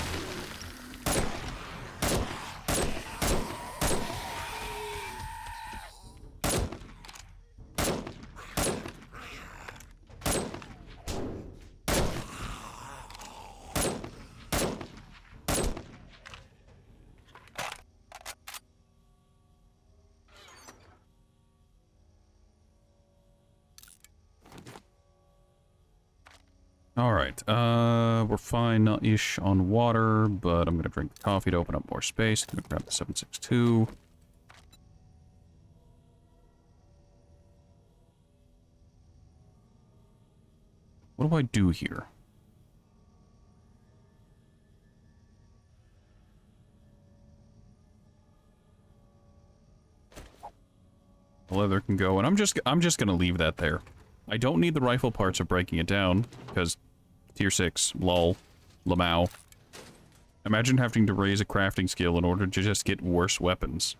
Alright, we're fine-ish on water, but I'm gonna drink the coffee to open up more space. I'm gonna grab the 762. What do I do here? The leather can go, and I'm just gonna leave that there. I don't need the rifle parts of breaking it down, because tier 6, lol, lamau. Imagine having to raise a crafting skill in order to just get worse weapons.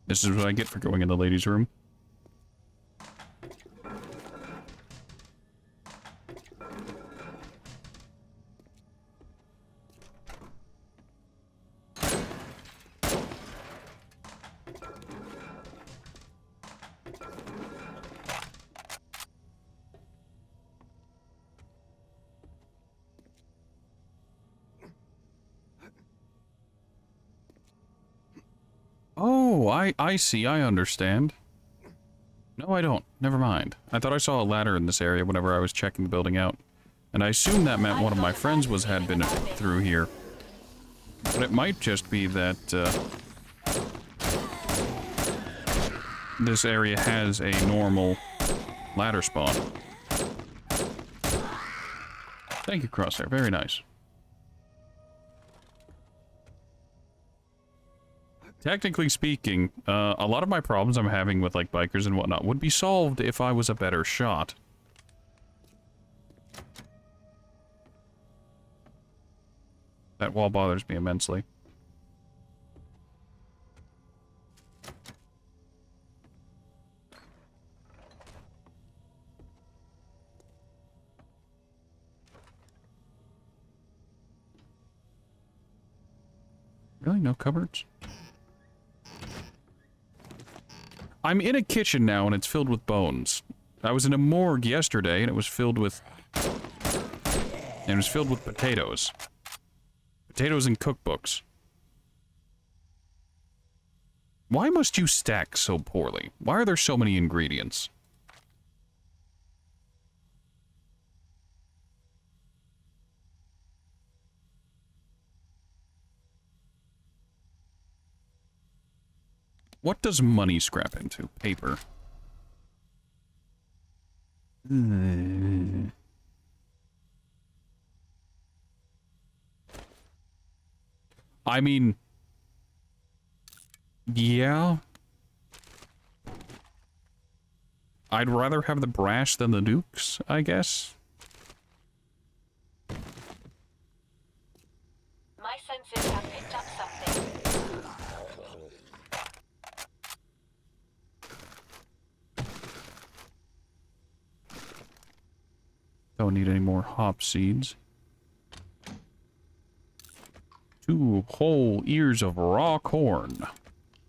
This is what I get for going in the ladies' room. Oh, I see, I understand. No, I don't. Never mind. I thought I saw a ladder in this area whenever I was checking the building out. And I assumed that meant one of my friends had been through here. But it might just be that, this area has a normal ladder spawn. Thank you, Crosshair. Very nice. Technically speaking, a lot of my problems I'm having with, like, bikers and whatnot would be solved if I was a better shot. That wall bothers me immensely. Really? No cupboards? I'm in a kitchen now and it's filled with bones. I was in a morgue yesterday and it was filled with... potatoes. Potatoes and cookbooks. Why must you stack so poorly? Why are there so many ingredients? What does money scrap into? Paper. I mean... yeah. I'd rather have the brass than the nukes, I guess. My senses have picked up something. Don't need any more hop seeds. 2 whole ears of raw corn.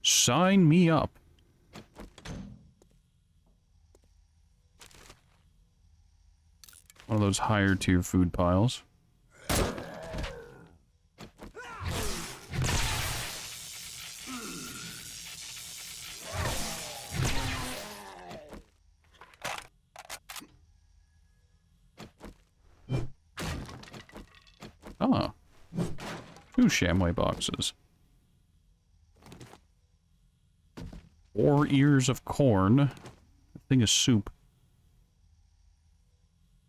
Sign me up. One of those higher tier food piles. Ah. 2 Shamway boxes. 4 ears of corn. That thing is soup.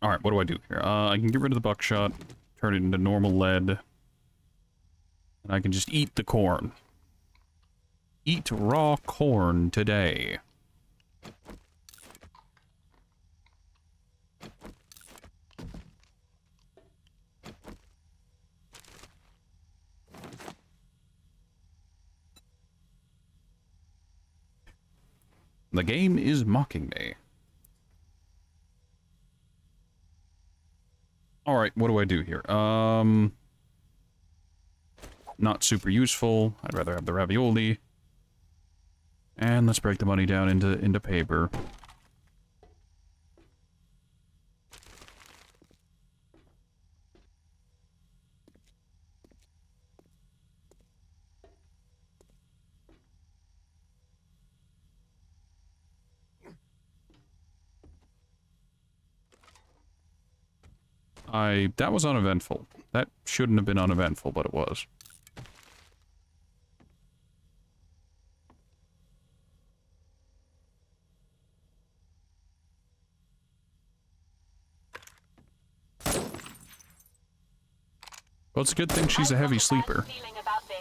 Alright, what do I do here? I can get rid of the buckshot, turn it into normal lead, and I can just eat the corn. Eat raw corn today. The game is mocking me. Alright, what do I do here? Not super useful. I'd rather have the ravioli. And let's break the money down into paper. That was uneventful. That shouldn't have been uneventful, but it was. Well, it's a good thing she's a heavy sleeper. Feeling about this.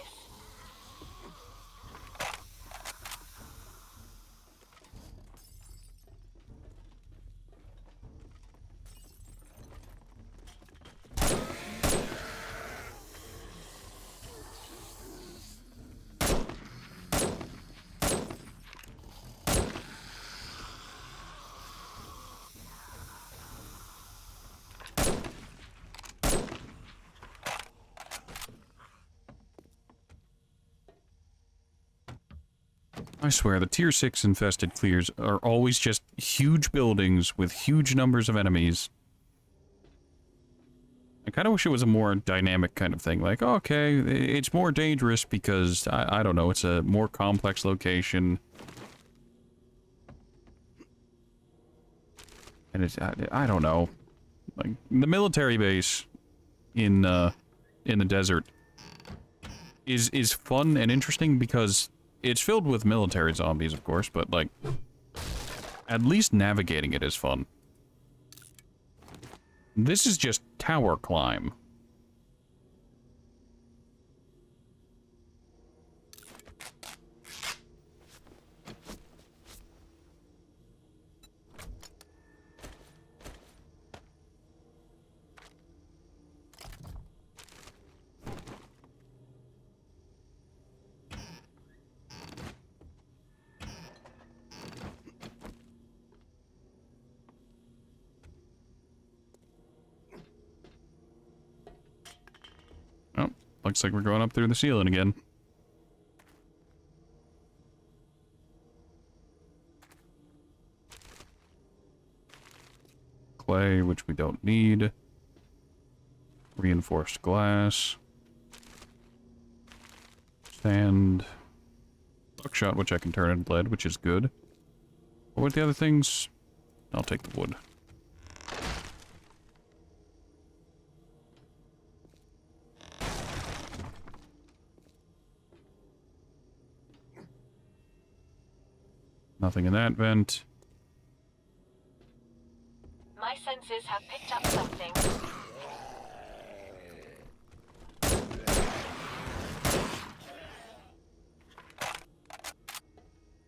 I swear, the Tier 6 infested clears are always just huge buildings with huge numbers of enemies. I kind of wish it was a more dynamic kind of thing. Like, okay, it's more dangerous because, I don't know, it's a more complex location. And it's, I don't know. Like, the military base in the desert is fun and interesting because it's filled with military zombies, of course, but, like, at least navigating it is fun. This is just tower climb. Looks like we're going up through the ceiling again. clay, which we don't need. Reinforced glass. Sand. Buckshot, which I can turn into lead, which is good. What were the other things? I'll take the wood. Nothing in that vent. My senses have picked up something.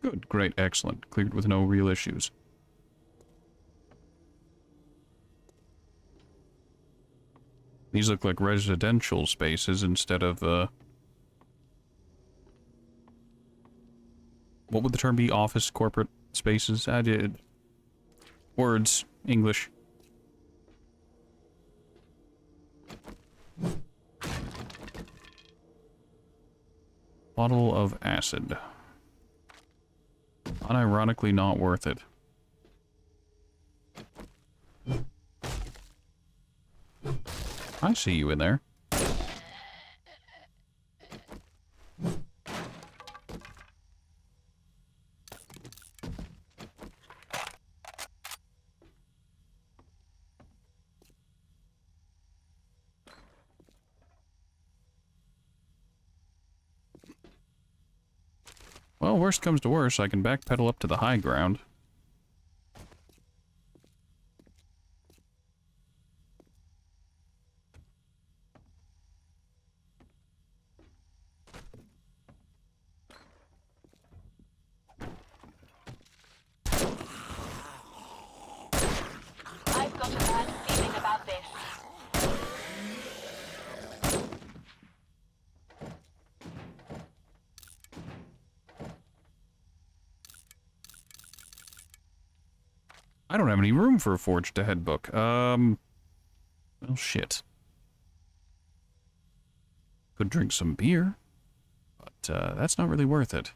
Good, great, excellent. Cleared with no real issues. These look like residential spaces instead of, what would the term be? Office, corporate spaces? I did. Words. English. Bottle of acid. Unironically not worth it. I see you in there. Well, worst comes to worst, I can backpedal up to the high ground. I've got a bad feeling about this. I don't have any room for a forged ahead book. Well, shit. Could drink some beer, but that's not really worth it.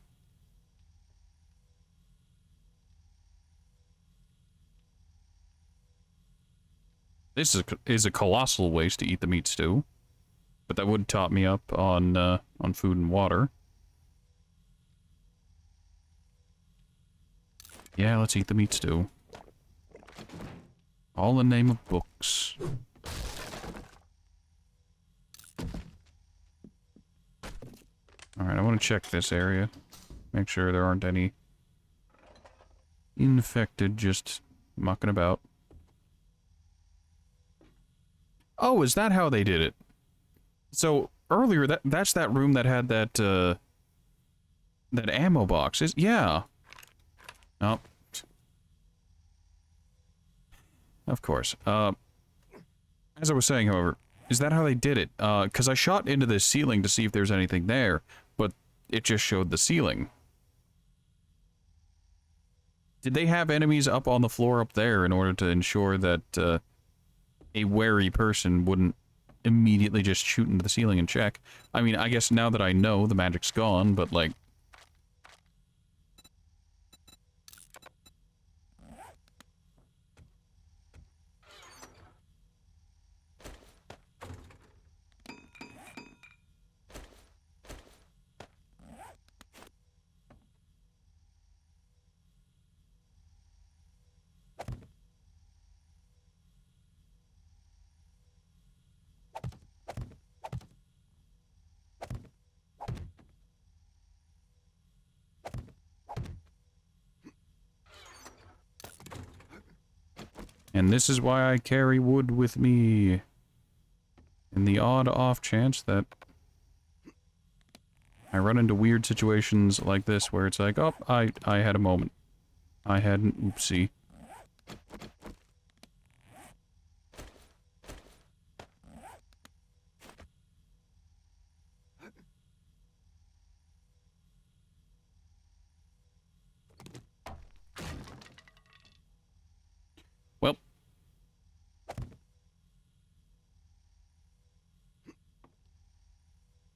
This is a colossal waste to eat the meat stew, but that would top me up on food and water. Yeah, let's eat the meat stew. All in the name of books. Alright, I want to check this area. Make sure there aren't any infected just mucking about. Oh, is that how they did it? So, earlier, that's that room that had that, that ammo box. Yeah. Oh. Of course. As I was saying, however, is that how they did it? Because I shot into the ceiling to see if there's anything there, but it just showed the ceiling. Did they have enemies up on the floor up there in order to ensure that, a wary person wouldn't immediately just shoot into the ceiling and check? I mean, I guess now that I know, the magic's gone, but, like... And this is why I carry wood with me. In the odd off chance that I run into weird situations like this where it's like, oh, I had a moment. I had an oopsie. Well.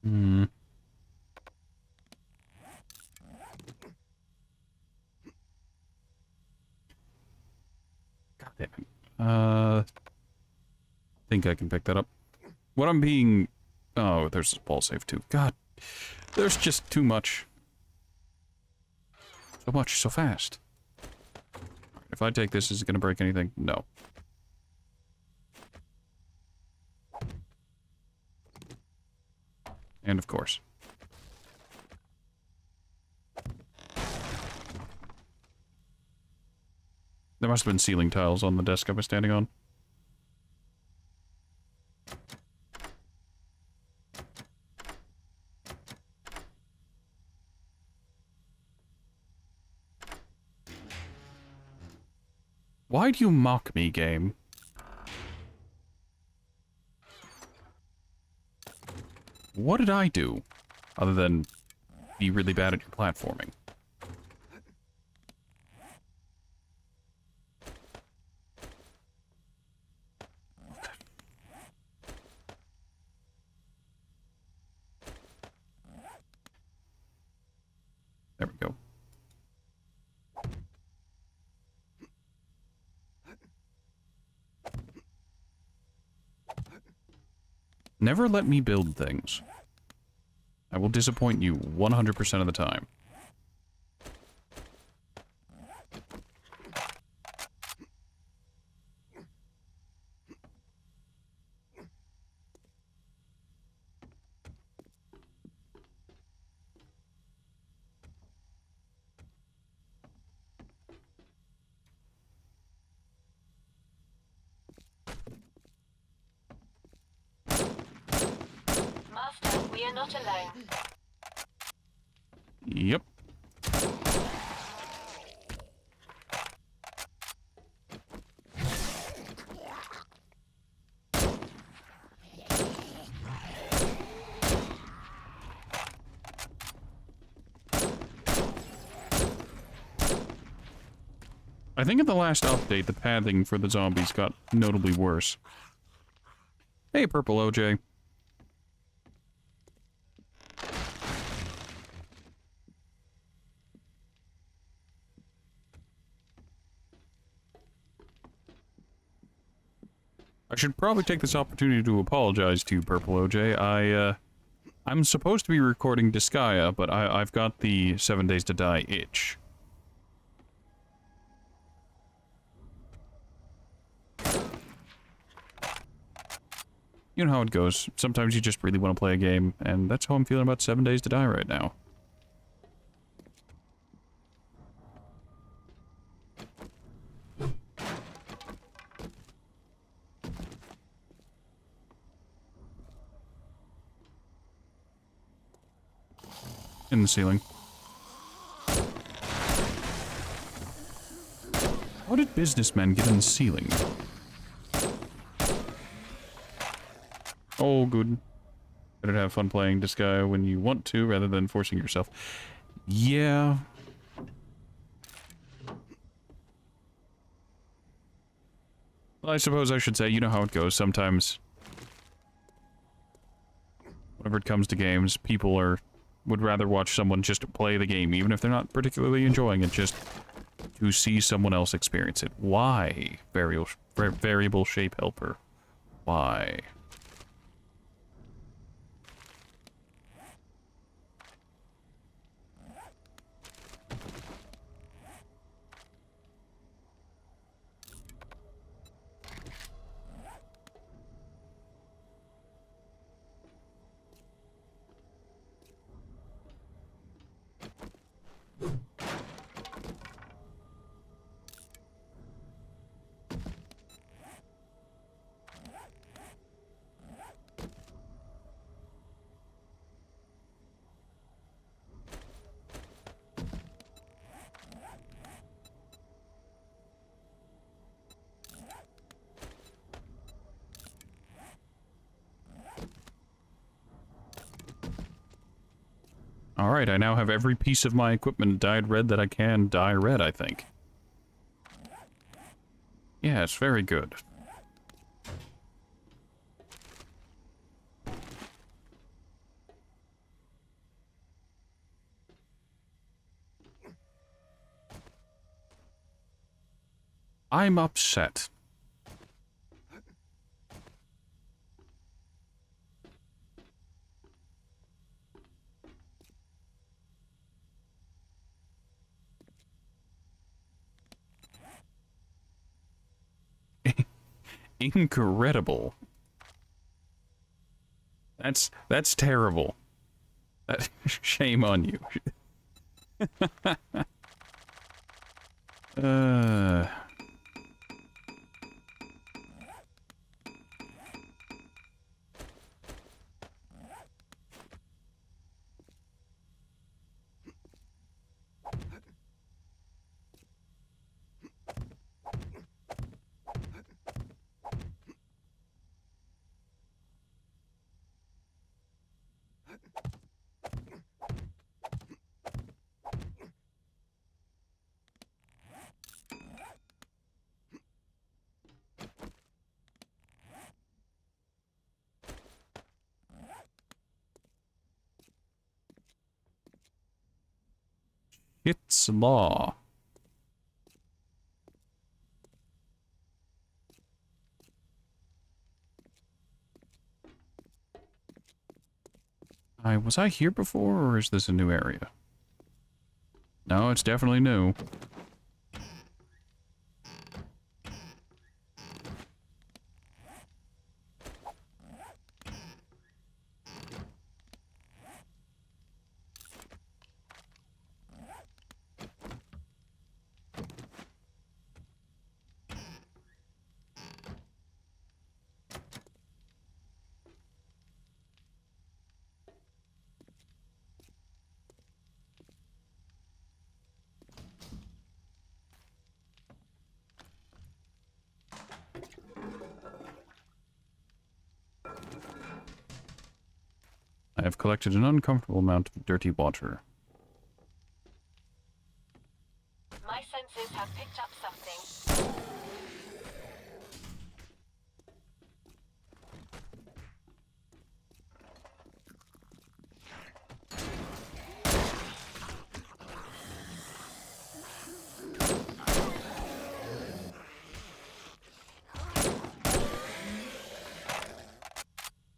Hmm. God damn it. Think I can pick that up. What I'm being... Oh, there's a ball save too. God, there's just too much. So much, so fast. If I take this, is it going to break anything? No. And of course. There must have been ceiling tiles on the desk I was standing on. Why do you mock me, game? What did I do? Other than be really bad at your platforming. There we go. Never let me build things. I will disappoint you 100% of the time. Master, we are not alone. Yep. I think in the last update, the pathing for the zombies got notably worse. Hey, Purple OJ. I should probably take this opportunity to apologize to you, Purple OJ. I'm supposed to be recording Disgaea, but I've got the 7 Days to Die itch. You know how it goes. Sometimes you just really want to play a game, and that's how I'm feeling about 7 Days to Die right now. In the ceiling. How did businessmen get in the ceiling? Oh, good. Better have fun playing Disgaea when you want to, rather than forcing yourself. Yeah. Well, I suppose I should say, you know how it goes. Sometimes, whenever it comes to games, people would rather watch someone just play the game, even if they're not particularly enjoying it, just to see someone else experience it. Why? Variable shape helper. Why? Alright, I now have every piece of my equipment dyed red that I can dye red, I think. Yes, very good. I'm upset. Incredible. That's terrible. Shame on you. uh... It's law. Was I here before, or is this a new area? No, it's definitely new. I have collected an uncomfortable amount of dirty water. My senses have picked up something.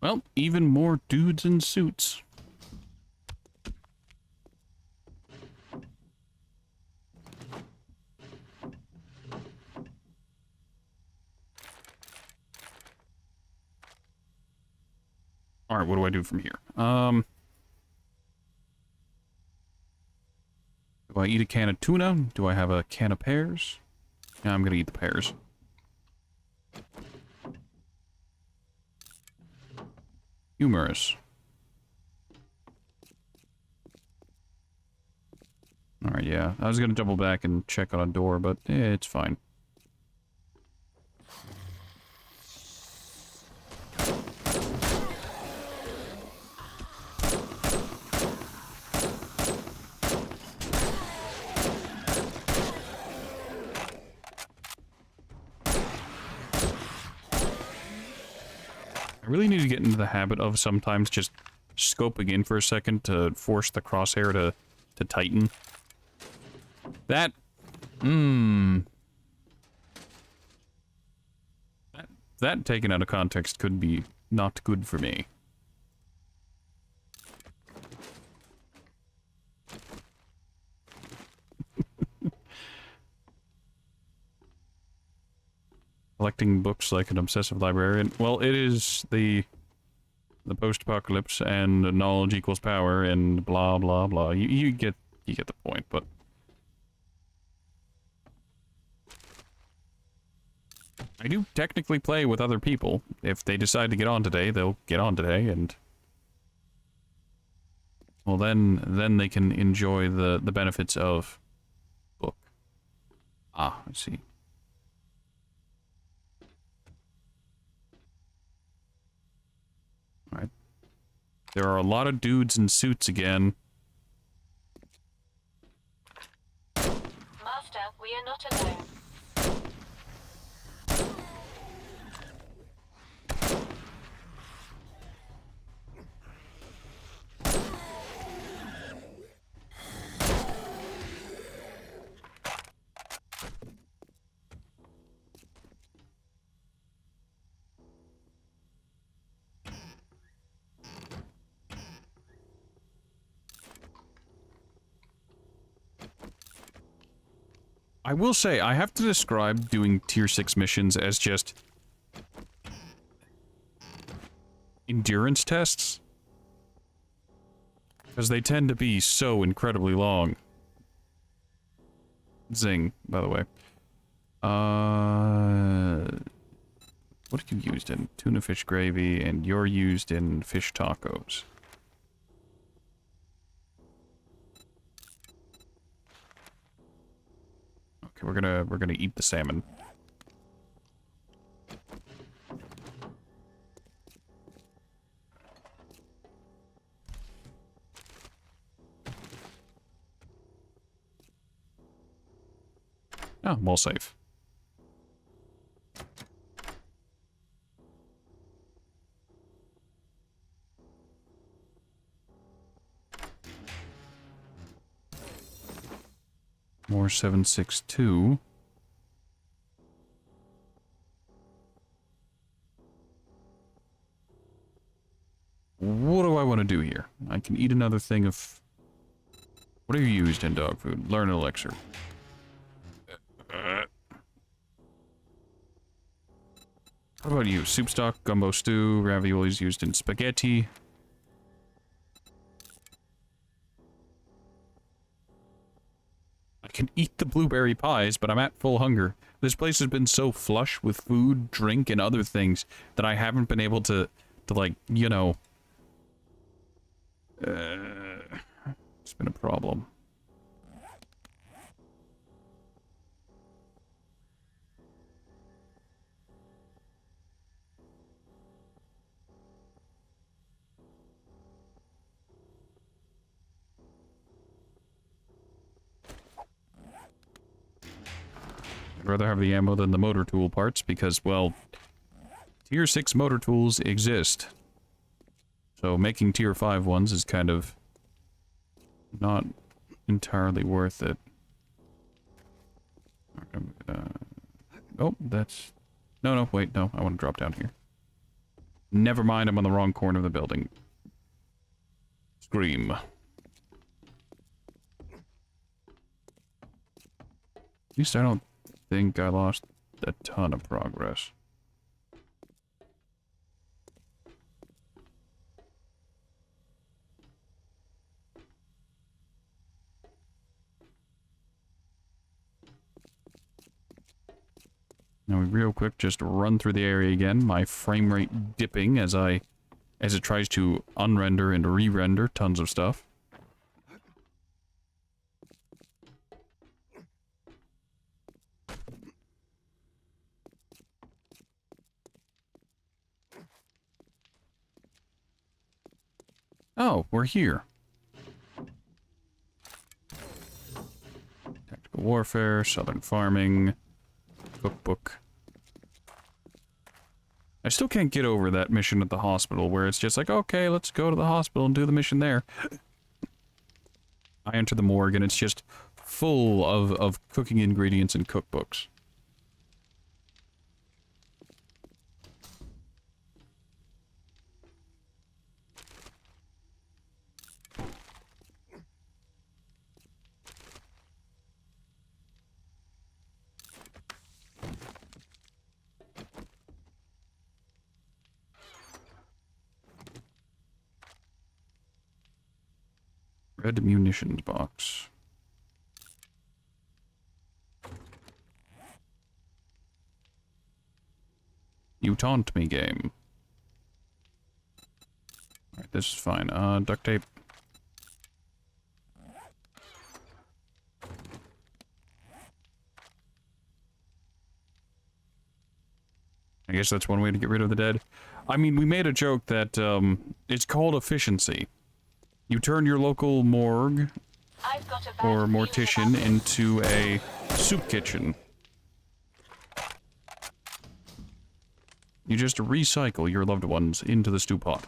Well, even more dudes in suits. Alright, what do I do from here? Do I eat a can of tuna? Do I have a can of pears? Yeah, I'm gonna eat the pears. Humorous. Alright, yeah. I was gonna double back and check on a door, but it's fine. I really need to get into the habit of sometimes just scoping in for a second to force the crosshair to tighten. That taken out of context could be not good for me. Collecting books like an obsessive librarian. Well, it is the post-apocalypse, and knowledge equals power, and blah blah blah. You get the point, but I do technically play with other people. If they decide to get on today, they'll get on today, and well, then they can enjoy the benefits of book. Ah, I see. Alright. There are a lot of dudes in suits again. Master, we are not alone. I will say, I have to describe doing tier 6 missions as just endurance tests? Because they tend to be so incredibly long. Zing, by the way. What are you used in? Tuna fish gravy, and you're used in fish tacos. Okay, we're gonna eat the salmon. Oh, I'm all safe. More 7.62. What do I want to do here? I can eat another thing of... What are you used in dog food? Learn an elixir. What about you? Soup stock, gumbo stew, raviolis used in spaghetti. I can eat the blueberry pies, but I'm at full hunger. This place has been so flush with food, drink, and other things that I haven't been able to like, you know... it's been a problem. I'd rather have the ammo than the motor tool parts because, well, tier 6 motor tools exist. So making tier 5 ones is kind of not entirely worth it. Oh, that's... No, wait, no, I want to drop down here. Never mind, I'm on the wrong corner of the building. Scream. At least I don't think I lost a ton of progress. Now we real quick just run through the area again, my frame rate dipping as it tries to unrender and re-render tons of stuff. Oh, we're here. Tactical warfare, southern farming, cookbook. I still can't get over that mission at the hospital where it's just like, okay, let's go to the hospital and do the mission there. I enter the morgue and it's just full of cooking ingredients and cookbooks. Red munitions box. You taunt me, game. Alright, this is fine. Duct tape. I guess that's one way to get rid of the dead. I mean, we made a joke that, it's called efficiency. You turn your local morgue or mortician into a soup kitchen. You just recycle your loved ones into the stew pot.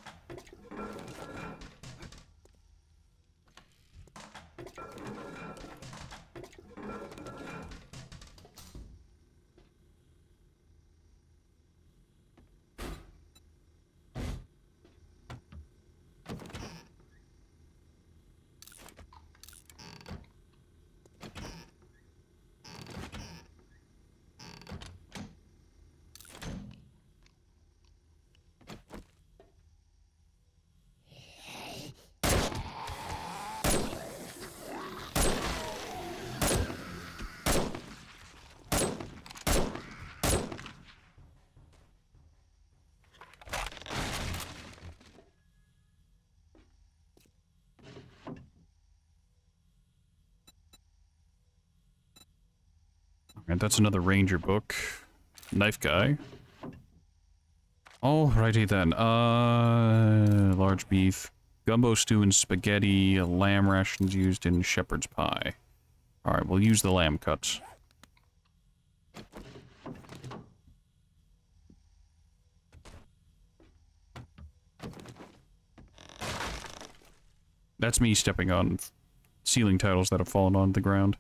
And that's another ranger book. Knife guy. Alrighty then. Large beef. Gumbo stew and spaghetti. Lamb rations used in shepherd's pie. Alright, we'll use the lamb cuts. That's me stepping on ceiling tiles that have fallen on the ground.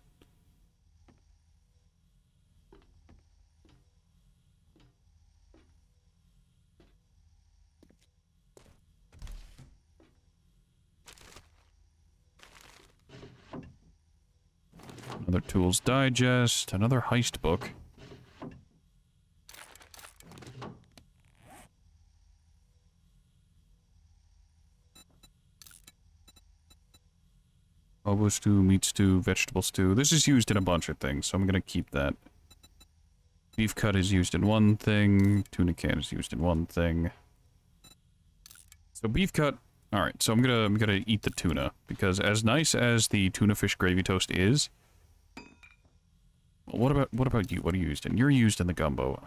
Another Tools Digest, another heist book. Hobo stew, meat stew, vegetable stew. This is used in a bunch of things, so I'm gonna keep that. Beef cut is used in one thing. Tuna can is used in one thing. So beef cut. All right, so I'm gonna eat the tuna because as nice as the tuna fish gravy toast is, what about you? What are you used in? You're used in the gumbo.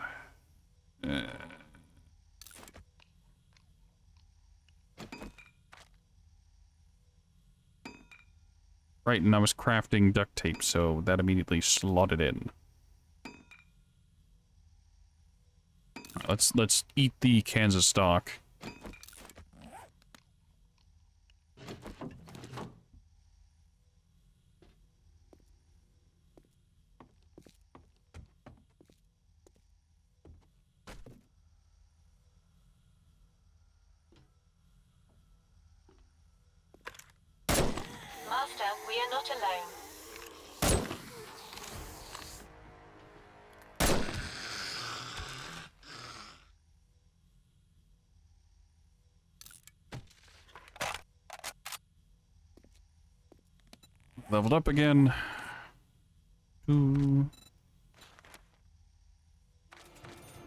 Right, and I was crafting duct tape, so that immediately slotted in. Let's eat the Kansas stock. Master, we are not alone. Leveled up again. Two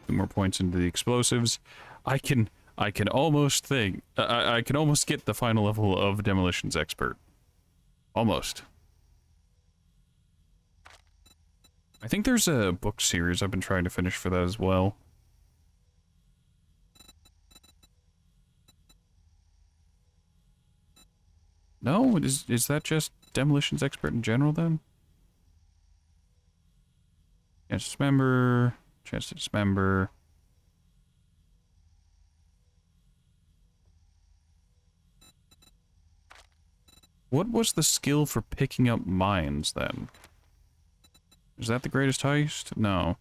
more points into the explosives. I can almost think I can almost get the final level of demolitions expert. Almost. I think there's a book series I've been trying to finish for that as well. No, is that just demolitions expert in general then? Chance to dismember, chance to dismember. What was the skill for picking up mines then? Is that the greatest heist? No.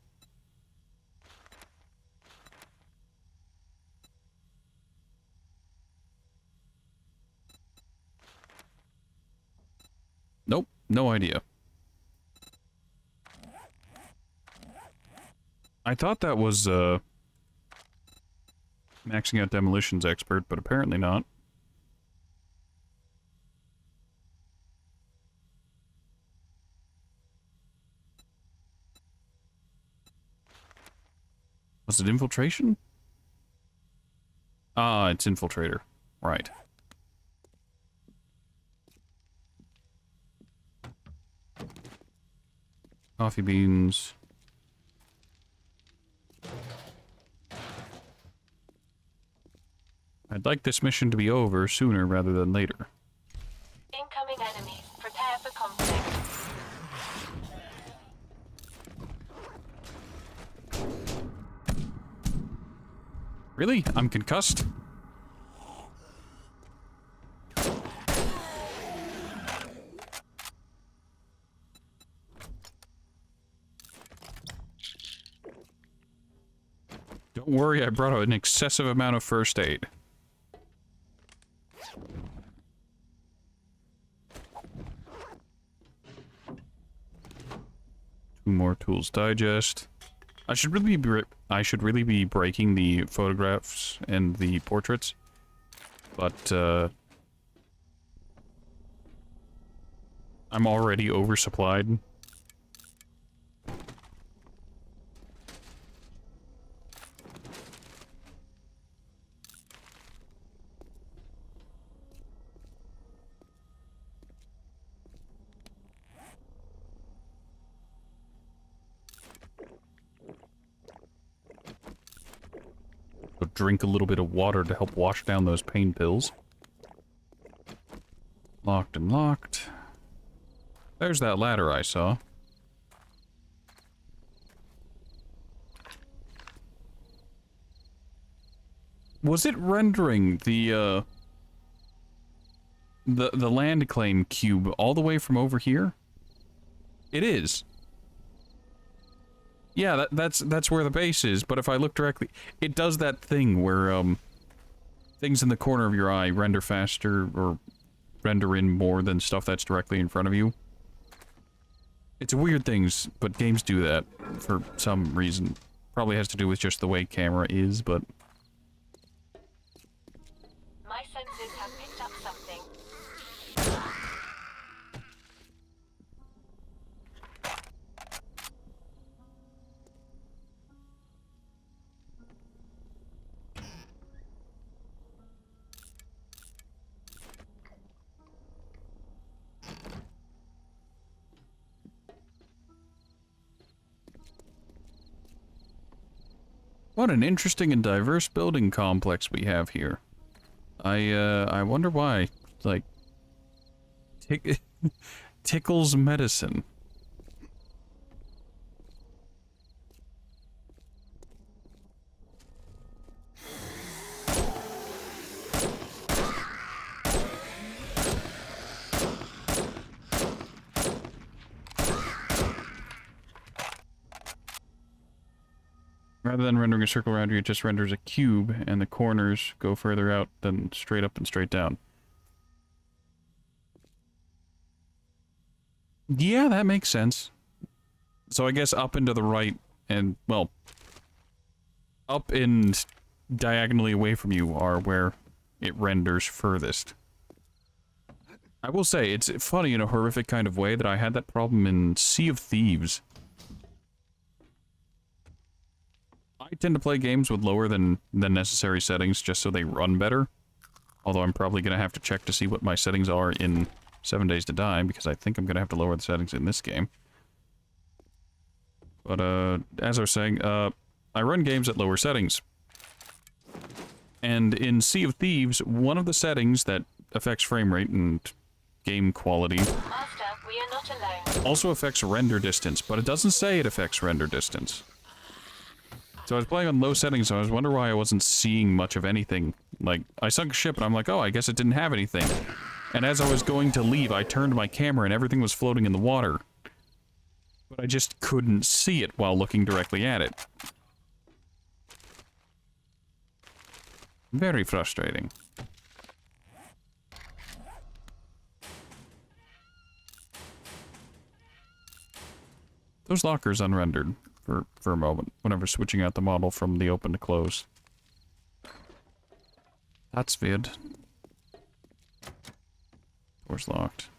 Nope, no idea. I thought that was, maxing out demolitions expert, but apparently not. Was it infiltration? Ah, it's infiltrator. Right. Coffee beans. I'd like this mission to be over sooner rather than later. Incoming enemies. Prepare for conflict. Really? I'm concussed? Don't worry, I brought an excessive amount of first aid. Two more Tools Digest. I should really be breaking the photographs and the portraits, but I'm already oversupplied. Go drink a little bit of water to help wash down those pain pills. Locked and locked. There's that ladder I saw. Was it rendering the land claim cube all the way from over here? It is. Yeah, that's where the base is, but if I look directly, it does that thing where things in the corner of your eye render faster or render in more than stuff that's directly in front of you. It's weird things, but games do that for some reason. Probably has to do with just the way camera is, but My senses have picked up something. what an interesting and diverse building complex we have here. I wonder why. Like, tickles medicine. Rather than rendering a circle around you, it just renders a cube, and the corners go further out than straight up and straight down. Yeah, that makes sense. So I guess up and to the right, and, well, up and diagonally away from you are where it renders furthest. I will say, it's funny in a horrific kind of way that I had that problem in Sea of Thieves. I tend to play games with lower than necessary settings just so they run better. Although I'm probably going to have to check to see what my settings are in 7 Days to Die, because I think I'm going to have to lower the settings in this game. But, as I was saying, I run games at lower settings. And in Sea of Thieves, one of the settings that affects frame rate and game quality Master, we are not alone. also affects render distance, but it doesn't say it affects render distance. So I was playing on low settings, so I was wondering why I wasn't seeing much of anything. Like, I sunk a ship, and I'm like, oh, I guess it didn't have anything. And as I was going to leave, I turned my camera, and everything was floating in the water. But I just couldn't see it while looking directly at it. Very frustrating. Those lockers unrendered for a moment, whenever switching out the model from the open to close. That's weird. Door's locked.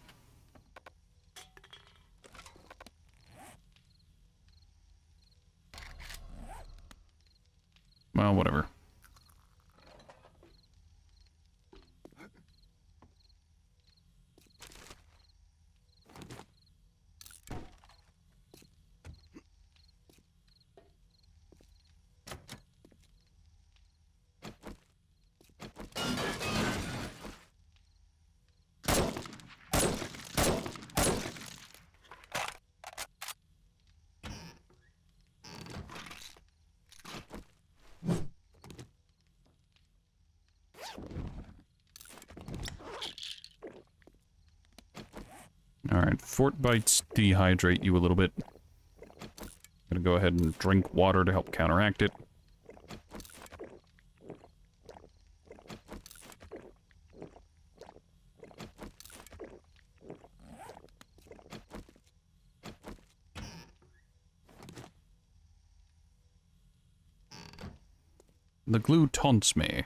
Well, whatever. Alright, fort bites dehydrate you a little bit. Gonna go ahead and drink water to help counteract it. The glue taunts me.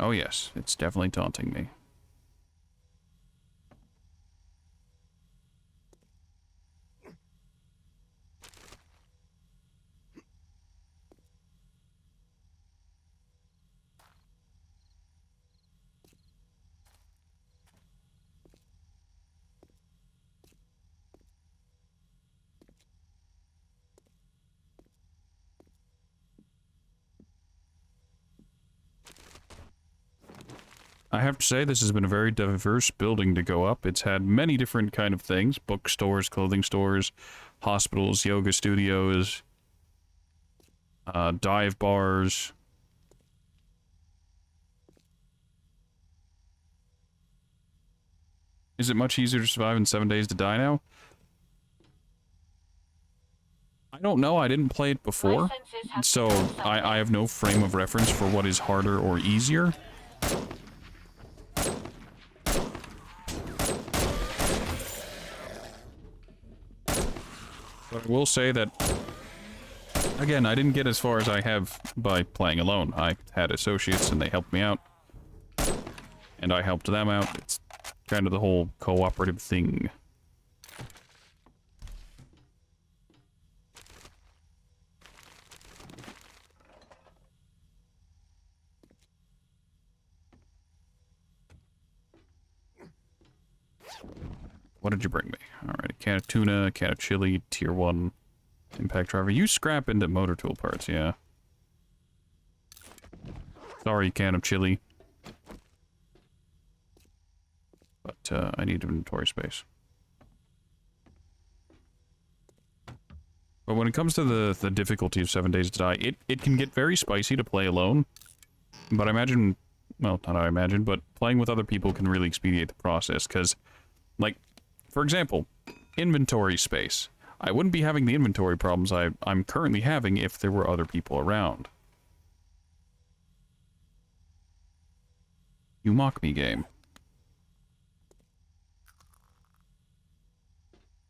Oh yes, it's definitely taunting me. I have to say, this has been a very diverse building to go up. It's had many different kind of things. Bookstores, clothing stores, hospitals, yoga studios, dive bars. Is it much easier to survive in 7 days to die now? I don't know, I didn't play it before, so I have no frame of reference for what is harder or easier. But I will say that, again, I didn't get as far as I have by playing alone. I had associates and they helped me out, and I helped them out. It's kind of the whole cooperative thing. What did you bring me? Alright, a can of tuna, a can of chili, tier 1 impact driver. You scrap into motor tool parts, yeah. Sorry, can of chili. But, I need inventory space. But when it comes to the difficulty of 7 Days to Die, it can get very spicy to play alone. But I imagine, well, not I imagine, but playing with other people can really expedite the process, because, like, for example, inventory space. I wouldn't be having the inventory problems I'm currently having if there were other people around. You mock me, game.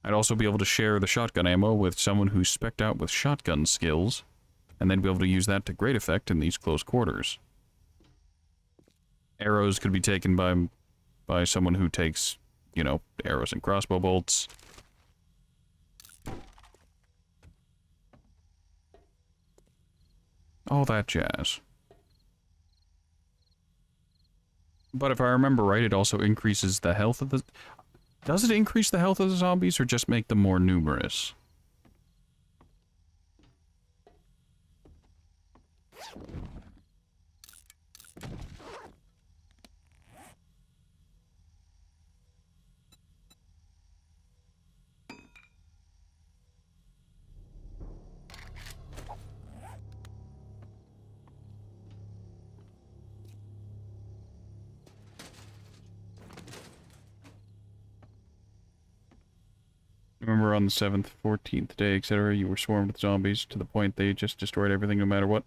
I'd also be able to share the shotgun ammo with someone who's spec'd out with shotgun skills, and then be able to use that to great effect in these close quarters. Arrows could be taken by someone who takes, you know, arrows and crossbow bolts. All that jazz. But if I remember right, it also increases the health of the... Does it increase the health of the zombies, or just make them more numerous? Remember on the 7th, 14th day, etc., you were swarmed with zombies to the point they just destroyed everything no matter what?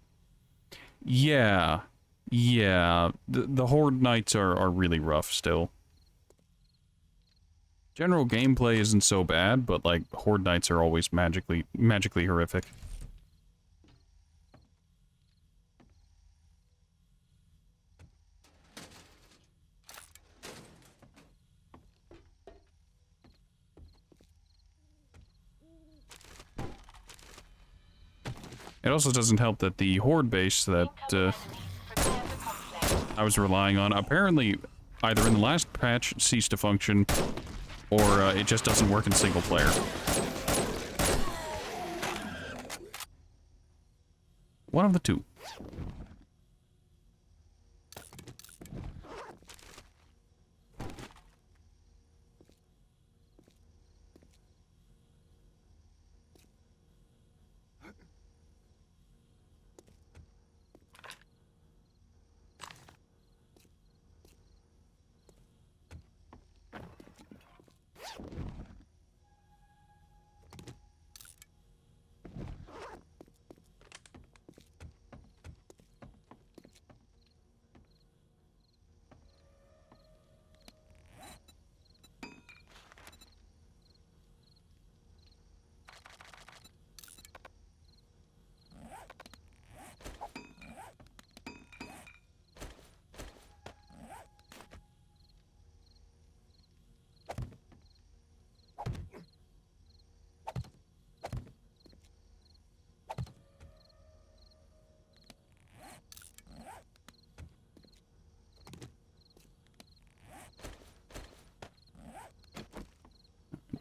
Yeah. Yeah. The Horde nights are really rough still. General gameplay isn't so bad, but, like, Horde nights are always magically horrific. It also doesn't help that the Horde base that I was relying on apparently either in the last patch ceased to function, or it just doesn't work in single player. One of the two.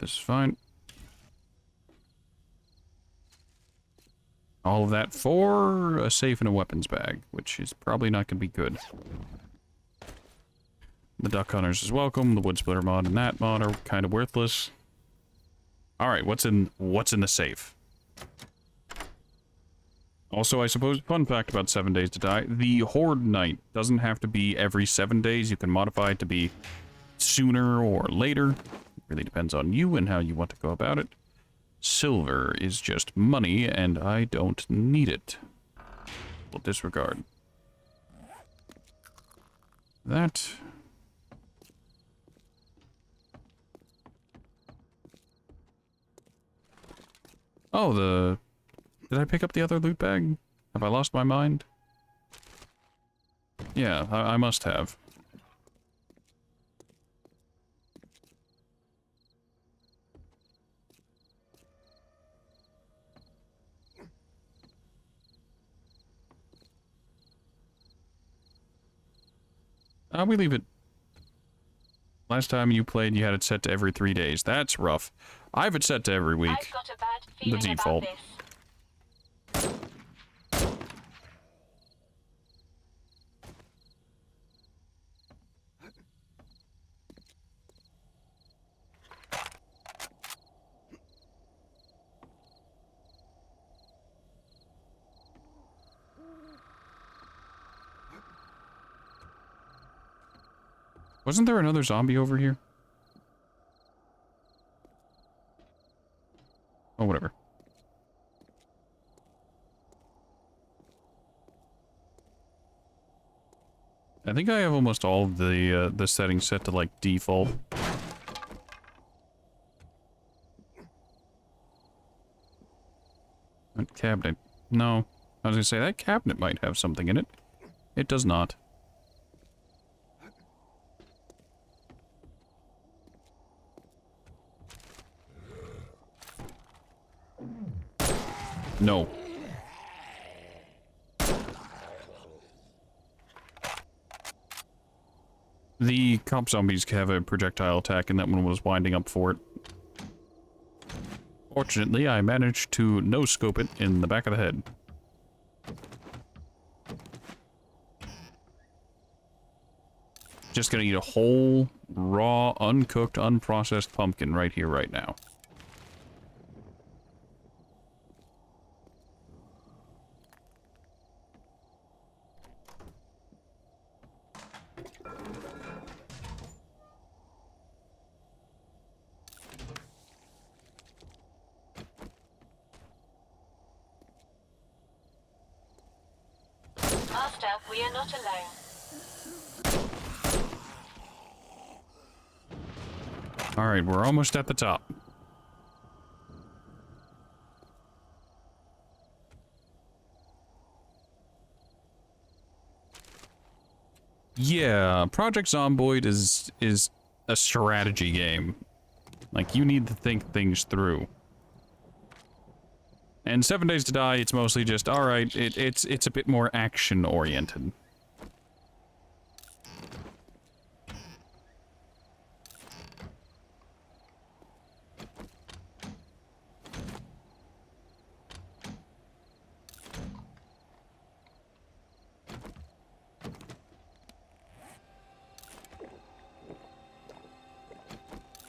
This is fine. All of that for a safe and a weapons bag, which is probably not going to be good. The duck hunters is welcome. The wood splitter mod and that mod are kind of worthless. All right, what's in the safe? Also, I suppose, fun fact about 7 Days to Die, the Horde night doesn't have to be every 7 days. You can modify it to be sooner or later. It really depends on you and how you want to go about it. Silver is just money, and I don't need it. We'll disregard that. Oh, did I pick up the other loot bag? Have I lost my mind? Yeah, I must have. We leave it. Last time you played, you had it set to every 3 days. That's rough. I have it set to every week. I've got a bad feeling The default. about this. Wasn't there another zombie over here? Oh, whatever. I think I have almost all of the settings set to, like, default. That cabinet. No. I was gonna say, that cabinet might have something in it. It does not. No. The cop zombies have a projectile attack, and that one was winding up for it. Fortunately, I managed to no-scope it in the back of the head. Just gonna eat a whole, raw, uncooked, unprocessed pumpkin right here, right now. Master, we are not alone. Alright, we're almost at the top. Yeah, Project Zomboid is a strategy game. Like, you need to think things through. And 7 Days to Die, it's mostly just, alright, it's a bit more action-oriented.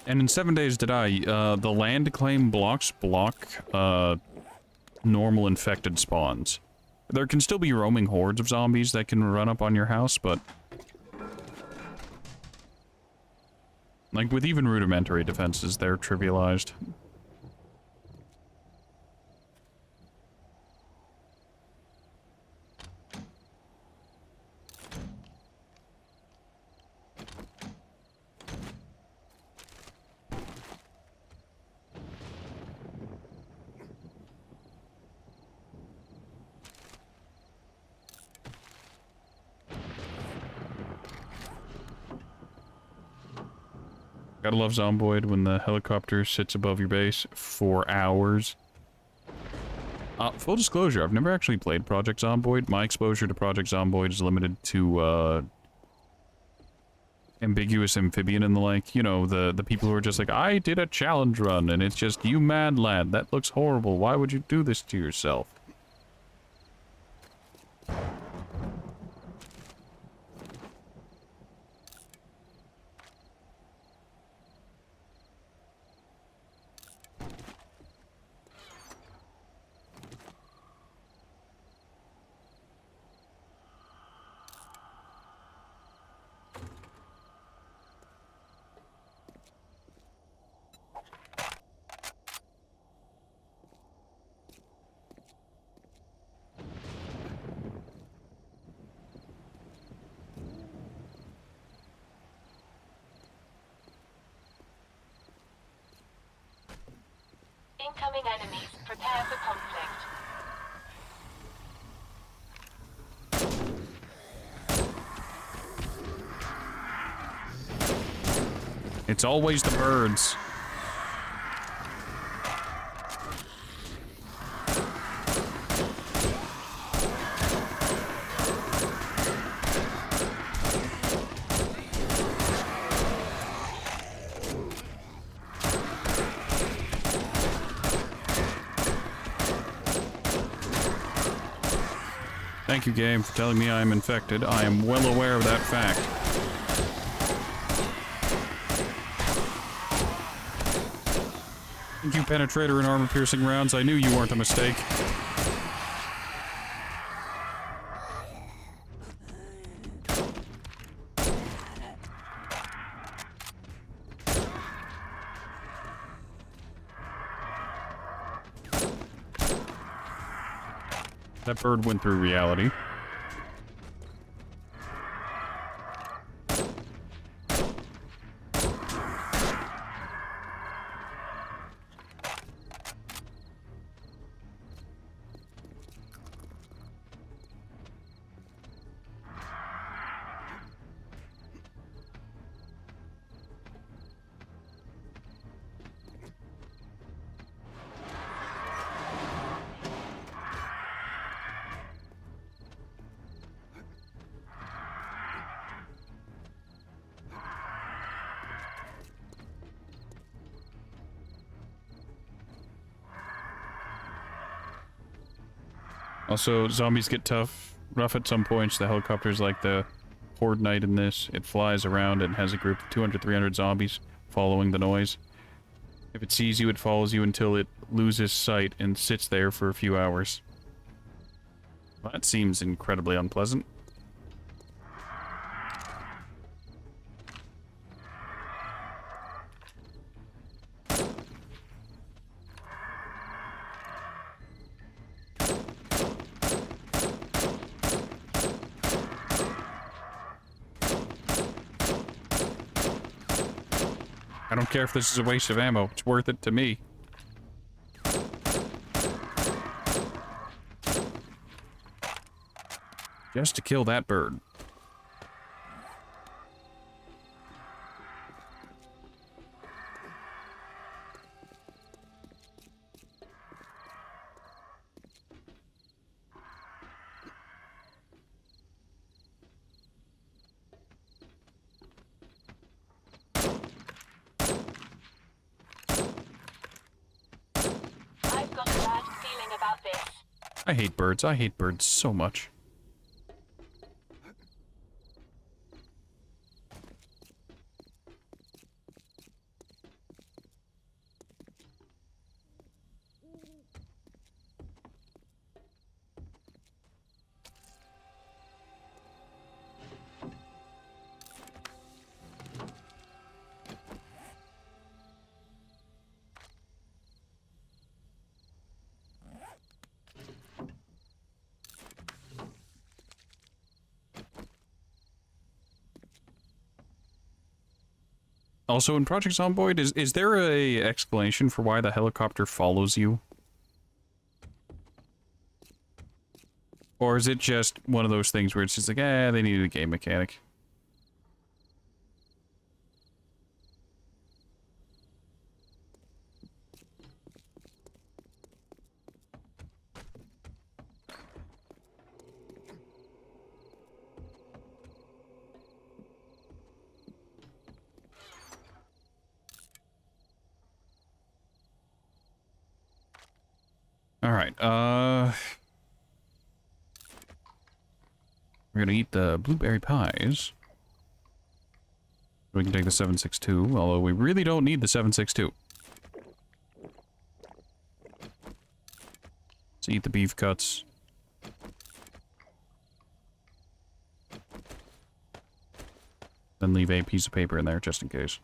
And in 7 Days to Die, the land claim blocks block, normal infected spawns. There can still be roaming hordes of zombies that can run up on your house, but... like, with even rudimentary defenses, they're trivialized. Gotta love Zomboid when the helicopter sits above your base for hours. Full disclosure, I've never actually played Project Zomboid. My exposure to Project Zomboid is limited to, ambiguous amphibian and the like. You know, the people who are just like, I did a challenge run, and it's just, you mad lad, that looks horrible. Why would you do this to yourself? enemies. Prepare for conflict. It's always the birds. Thank you, game, for telling me I am infected. I am well aware of that fact. Thank you, penetrator and armor-piercing rounds. I knew you weren't a mistake. That bird went through reality. Also, zombies get rough at some points. The helicopter's like the Horde Knight in this. It flies around and has a group of 200, 300 zombies following the noise. If it sees you, it follows you until it loses sight and sits there for a few hours. Well, that seems incredibly unpleasant. I don't care if this is a waste of ammo. It's worth it to me. Just to kill that bird. I've got a bad feeling about this. I hate birds. I hate birds so much. Also, in Project Zomboid, is there a explanation for why the helicopter follows you? Or is it just one of those things where it's just like, they needed a game mechanic? Alright, we're gonna eat the blueberry pies. We can take the 7.62, although we really don't need the 7.62. Let's eat the beef cuts. Then leave a piece of paper in there, just in case.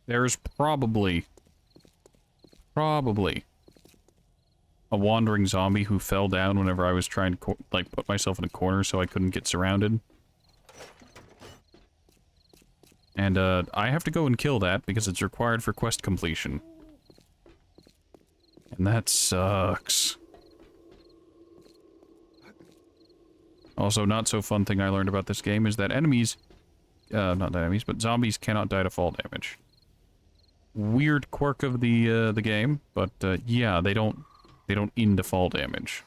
There's probably a wandering zombie who fell down whenever I was trying to, like, put myself in a corner so I couldn't get surrounded. And, I have to go and kill that because it's required for quest completion. And that sucks. Also, not so fun thing I learned about this game is that enemies, not enemies, but zombies cannot die to fall damage. Weird quirk of the game, but, yeah, they don't into fall damage.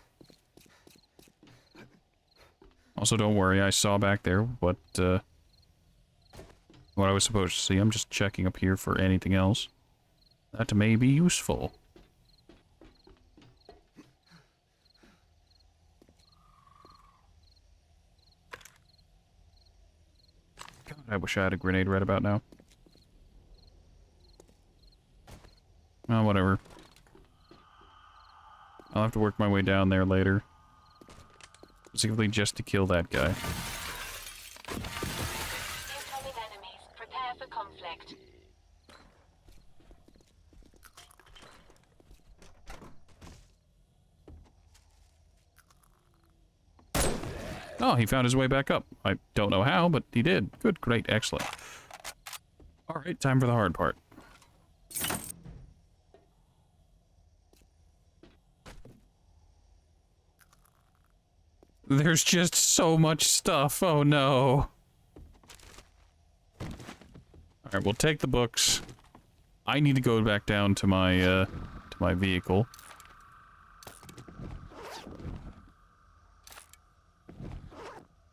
Also, don't worry, I saw back there what I was supposed to see. I'm just checking up here for anything else that may be useful. God, I wish I had a grenade right about now. Oh, whatever. I'll have to work my way down there later. Specifically just to kill that guy. Incoming enemies. Prepare for conflict. Oh, he found his way back up. I don't know how, but he did. Good, great, excellent. Alright, time for the hard part. There's just so much stuff. Oh no. Alright, we'll take the books. I need to go back down to my vehicle.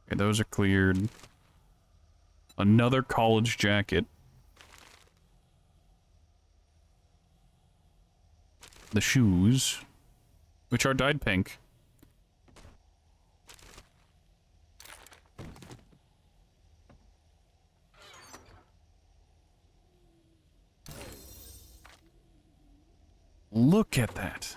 Okay, those are cleared. Another college jacket. The shoes, which are dyed pink. Look at that.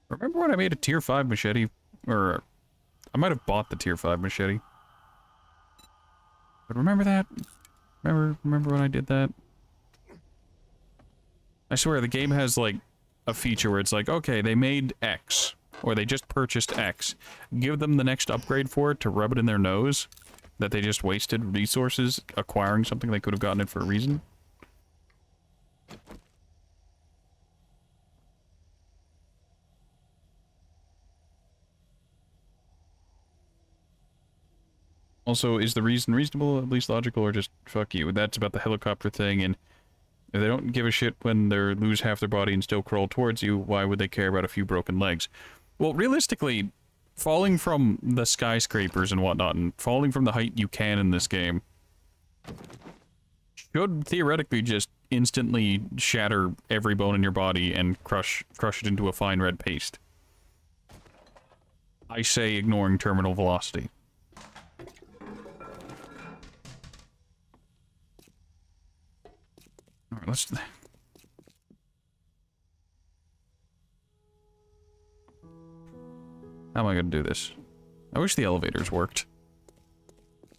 Remember when I made a tier 5 machete? Or, I might have bought the tier 5 machete. But remember that? Remember when I did that? I swear, the game has, like, a feature where it's like, okay, they made X, or they just purchased X. Give them the next upgrade for it to rub it in their nose, that they just wasted resources acquiring something they could have gotten it for a reason. Also, is the reason reasonable, at least logical, or just fuck you? That's about the helicopter thing, and if they don't give a shit when they lose half their body and still crawl towards you, why would they care about a few broken legs? Well, realistically, falling from the skyscrapers and whatnot, and falling from the height you can in this game, should theoretically just instantly shatter every bone in your body and crush it into a fine red paste. I say ignoring terminal velocity. Alright, let's... How am I gonna do this? I wish the elevators worked.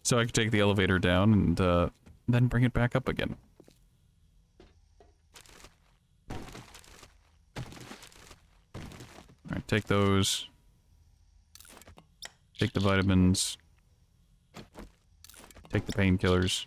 So I could take the elevator down and, then bring it back up again. Alright, take those. Take the vitamins. Take the painkillers.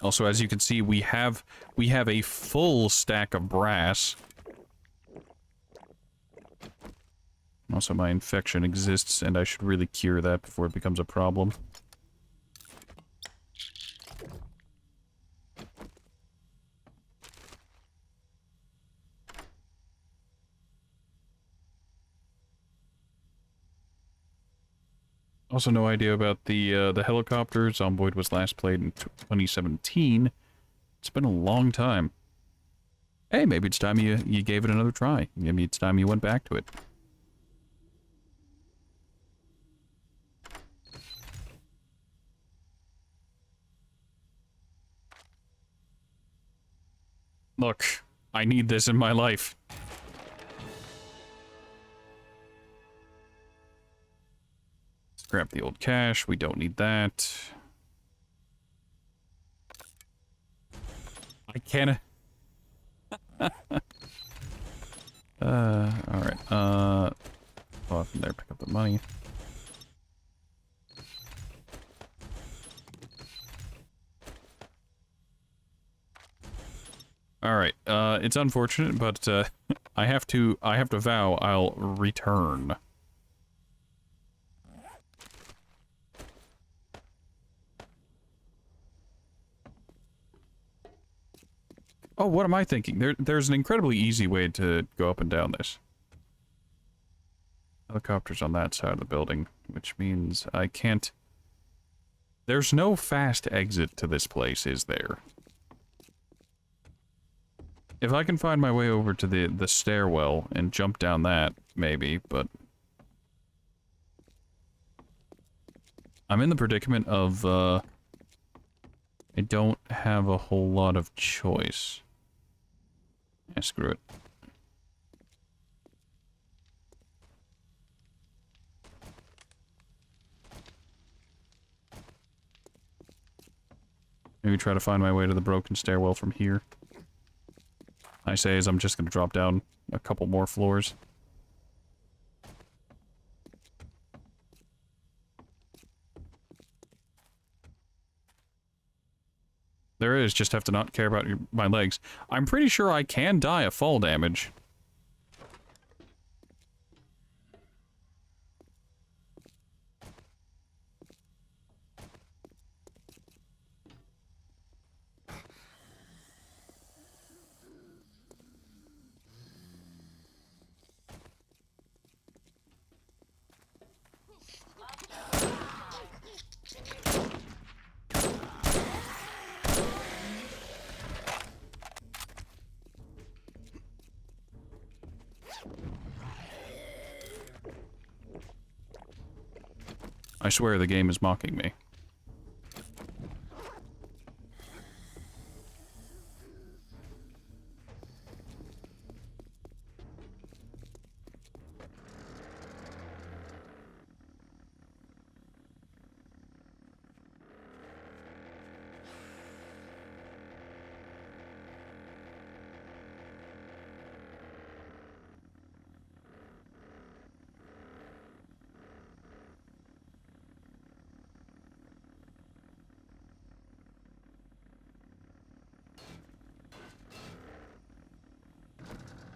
Also, as you can see, we have a full stack of brass. Also, my infection exists, and I should really cure that before it becomes a problem. Also, no idea about the helicopter. Zomboid was last played in 2017. It's been a long time. Hey, maybe it's time you gave it another try. Maybe it's time you went back to it. Look, I need this in my life. Scrap the old cash. We don't need that. I can't... alright. Go off from there, pick up the money. Alright, it's unfortunate, but, I have to vow I'll return. Oh, what am I thinking? There's an incredibly easy way to go up and down this. Helicopter's on that side of the building, which means I can't... There's no fast exit to this place, is there? If I can find my way over to the stairwell and jump down that, maybe, but... I'm in the predicament of, I don't have a whole lot of choice. Yeah, screw it. Maybe try to find my way to the broken stairwell from here. I say as I'm just gonna drop down a couple more floors. There is, just have to not care about my legs. I'm pretty sure I can die of fall damage. I swear the game is mocking me.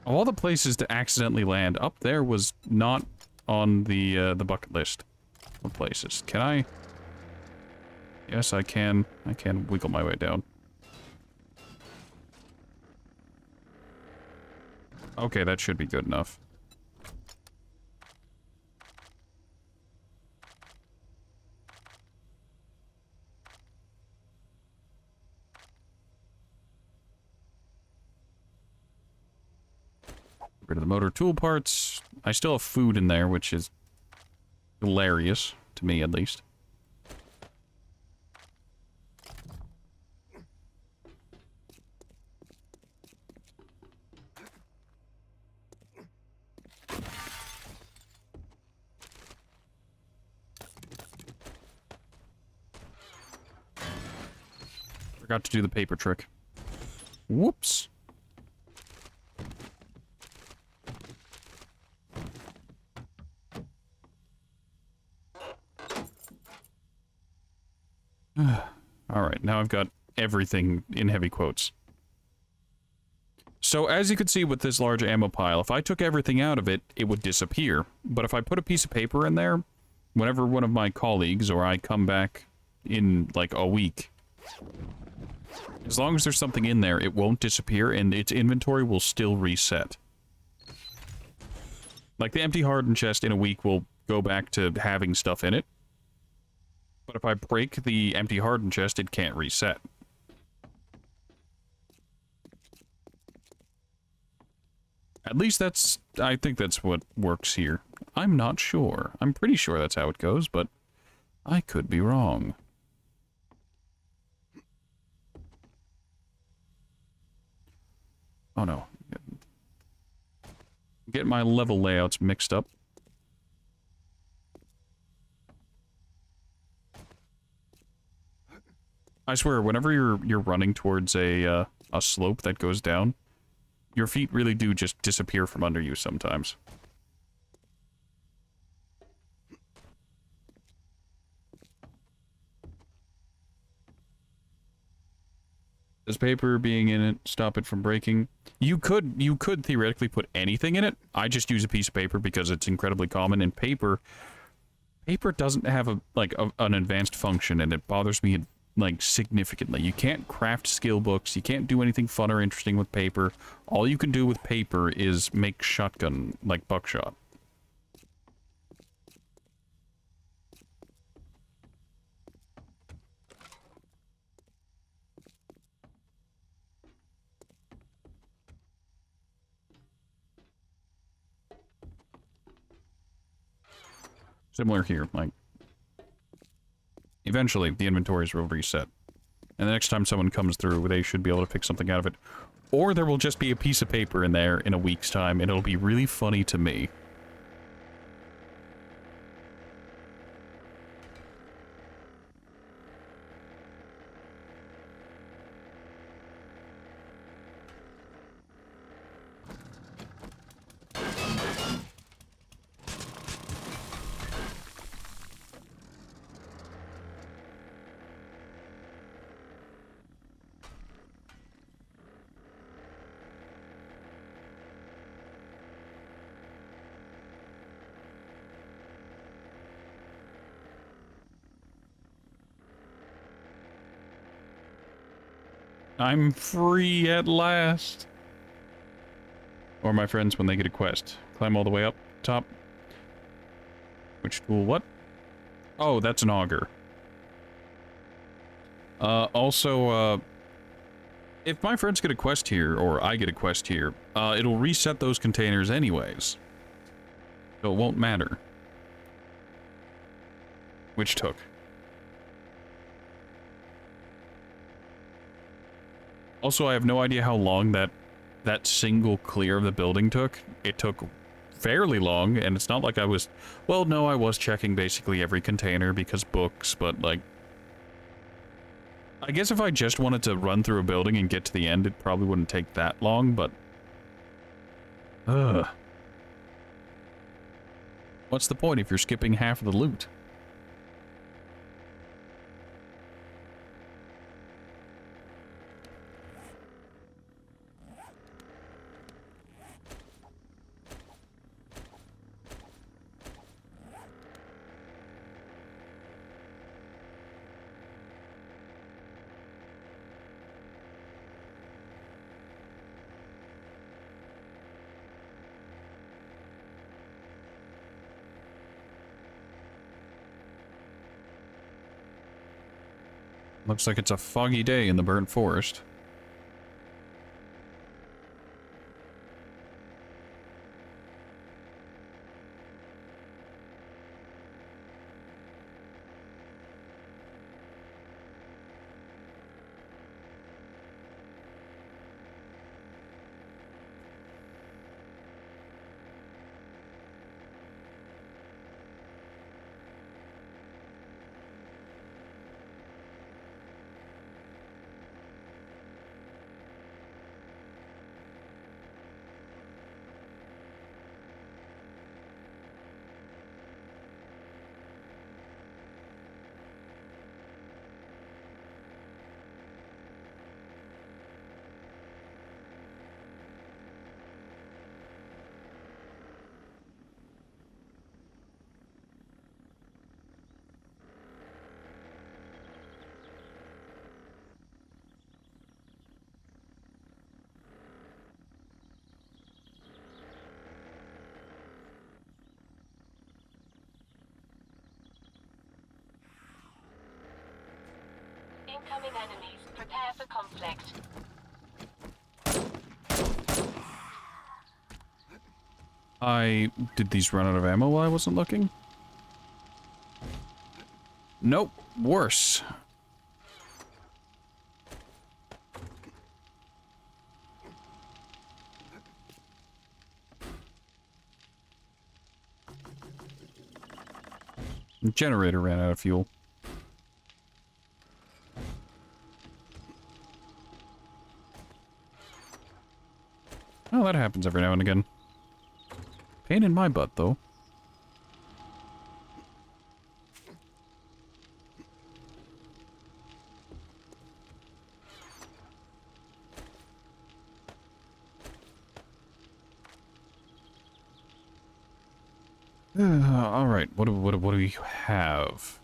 Of all the places to accidentally land, up there was not on the bucket list of places. Can I? Yes, I can. I can wiggle my way down. Okay, that should be good enough. Rid of the motor tool parts. I still have food in there, which is hilarious, to me at least. Forgot to do the paper trick. Whoops. Alright, now I've got everything in heavy quotes. So, as you can see with this large ammo pile, if I took everything out of it, it would disappear. But if I put a piece of paper in there, whenever one of my colleagues or I come back in, like, a week, as long as there's something in there, it won't disappear and its inventory will still reset. Like, the empty hardened chest in a week will go back to having stuff in it. But if I break the empty hardened chest, it can't reset. At least that's... I think that's what works here. I'm not sure. I'm pretty sure that's how it goes, but I could be wrong. Oh no. Get my level layouts mixed up. I swear, whenever you're running towards a slope that goes down, your feet really do just disappear from under you sometimes. Does paper being in it stop it from breaking? You could theoretically put anything in it. I just use a piece of paper because it's incredibly common, and paper doesn't have an advanced function, and it bothers me like significantly. You can't craft skill books, you can't do anything fun or interesting with paper. All you can do with paper is make shotgun like buckshot. Similar here, like, eventually the inventories will reset. And the next time someone comes through, they should be able to pick something out of it. Or there will just be a piece of paper in there in a week's time, and it'll be really funny to me. I'm free at last. Or my friends when they get a quest. Climb all the way up top. Which tool? What? Oh, that's an auger. Also, if my friends get a quest here, or I get a quest here, it'll reset those containers anyways. So it won't matter. Which took. Also, I have no idea how long that single clear of the building took. It took fairly long, and it's not like I was... Well, no, I was checking basically every container because books, but, like... I guess if I just wanted to run through a building and get to the end, it probably wouldn't take that long, but... Ugh. What's the point if you're skipping half of the loot? Looks like it's a foggy day in the burnt forest. Incoming enemies. Prepare for conflict. Did these run out of ammo while I wasn't looking? Nope. Worse. The generator ran out of fuel. Oh, that happens every now and again. Pain in my butt, though. Alright, what do we have?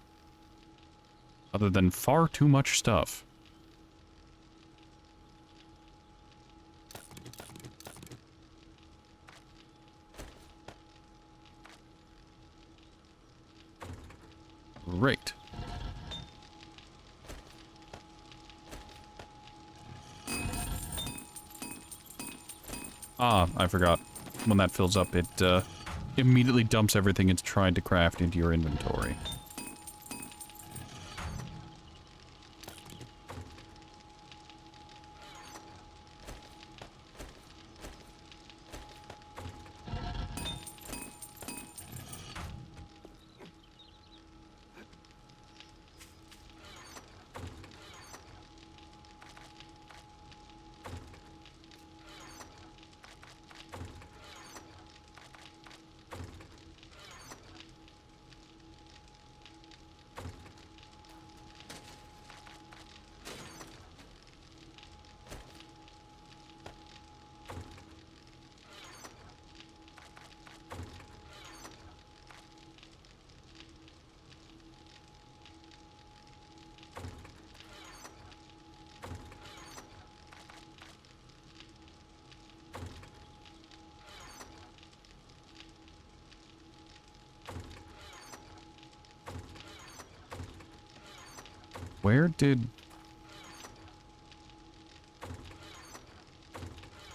Other than far too much stuff. Great. Ah, I forgot. When that fills up, it immediately dumps everything it's trying to craft into your inventory. Where did...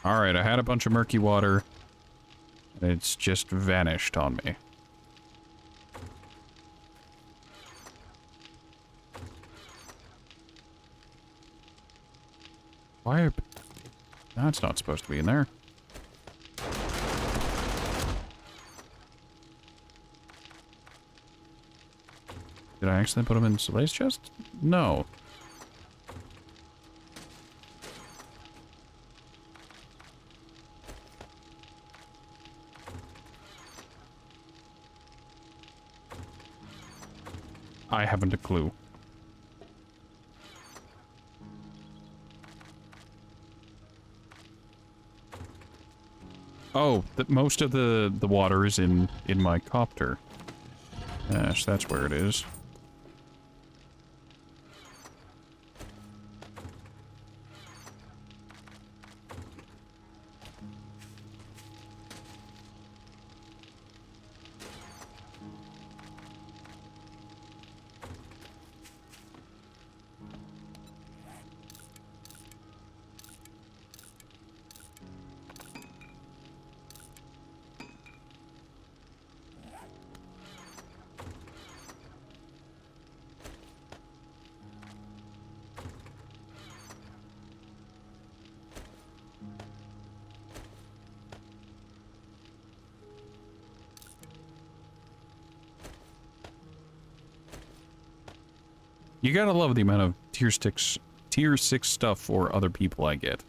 Alright, I had a bunch of murky water. And it's just vanished on me. Why are... That's not supposed to be in there. Did I accidentally put them in Soleil's chest? No. I haven't a clue. Oh, most of the water is in my copter. Yes, that's where it is. You gotta love the amount of tier 6 stuff for other people I get.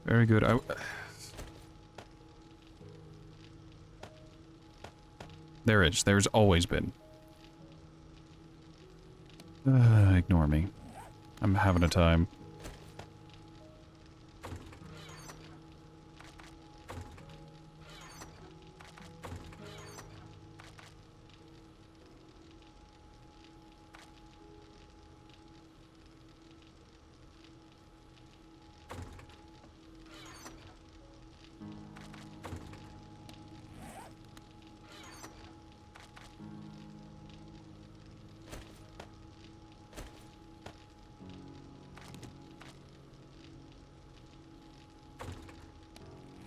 Very good. There is. There's always been. Ignore me. I'm having a time.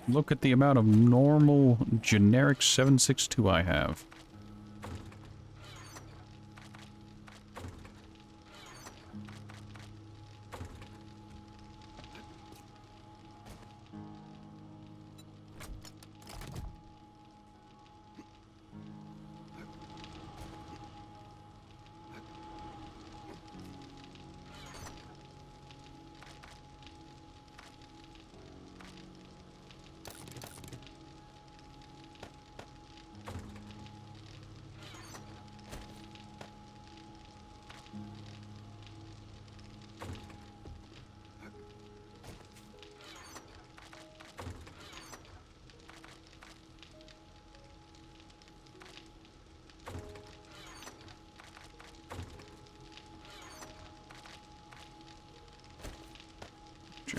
Look at the amount of normal, generic 7.62 I have.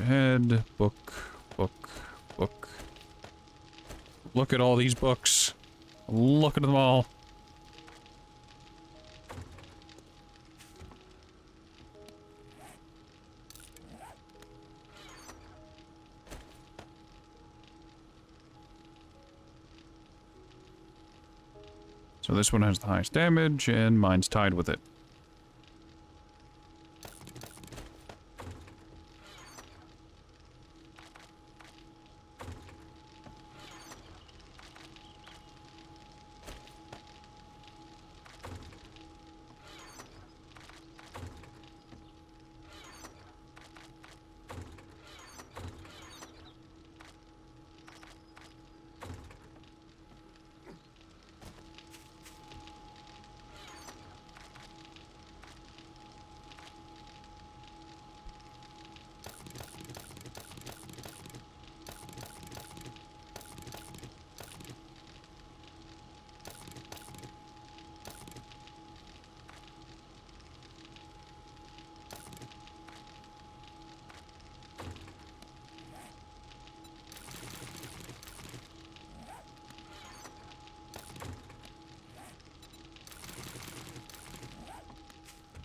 Head, book, book, book. Look at all these books. Look at them all. So this one has the highest damage, and mine's tied with it.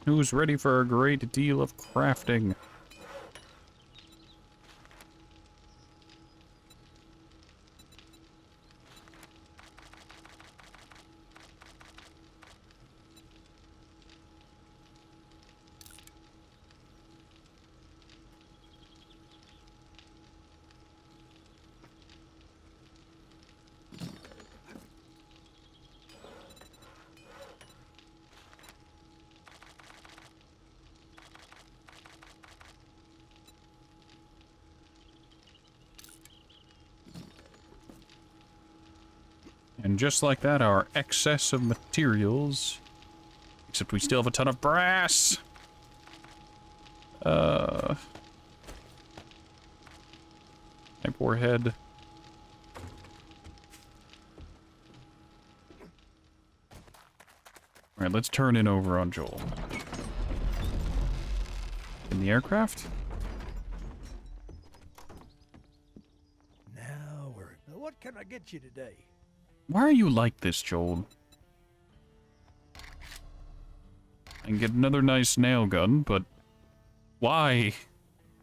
Who's ready for a great deal of crafting? And just like that, our excess of materials... Except we still have a ton of brass! My poor head. Alright, let's turn in over on Joel. In the aircraft? Now what can I get you today? Why are you like this, Joel? I can get another nice nail gun, but... Why?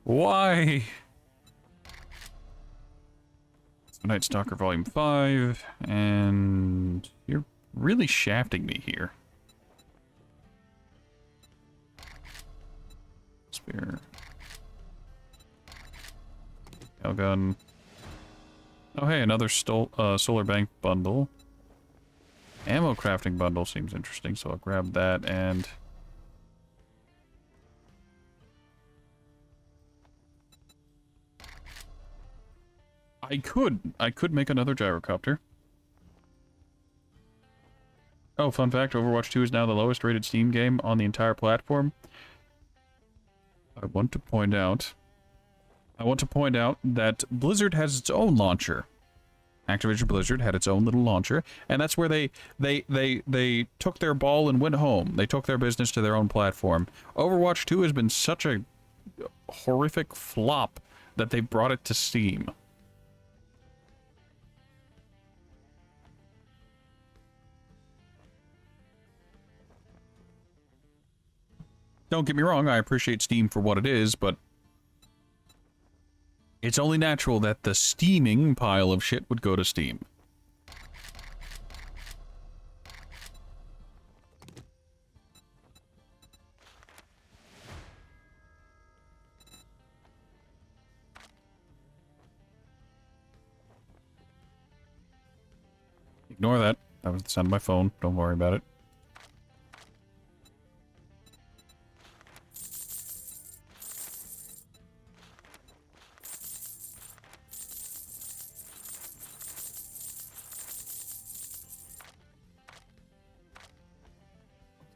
Why? Night Stalker Volume 5, and... You're really shafting me here. Spear. Nail gun. Oh hey, another solar bank bundle. Ammo crafting bundle seems interesting, so I'll grab that and... I could make another gyrocopter. Oh, fun fact, Overwatch 2 is now the lowest rated Steam game on the entire platform. I want to point out that Blizzard has its own launcher. Activision Blizzard had its own little launcher, and that's where they took their ball and went home. They took their business to their own platform. Overwatch 2 has been such a horrific flop that they brought it to Steam. Don't get me wrong, I appreciate Steam for what it is, but It's only natural that the steaming pile of shit would go to Steam. Ignore that. That was the sound of my phone. Don't worry about it.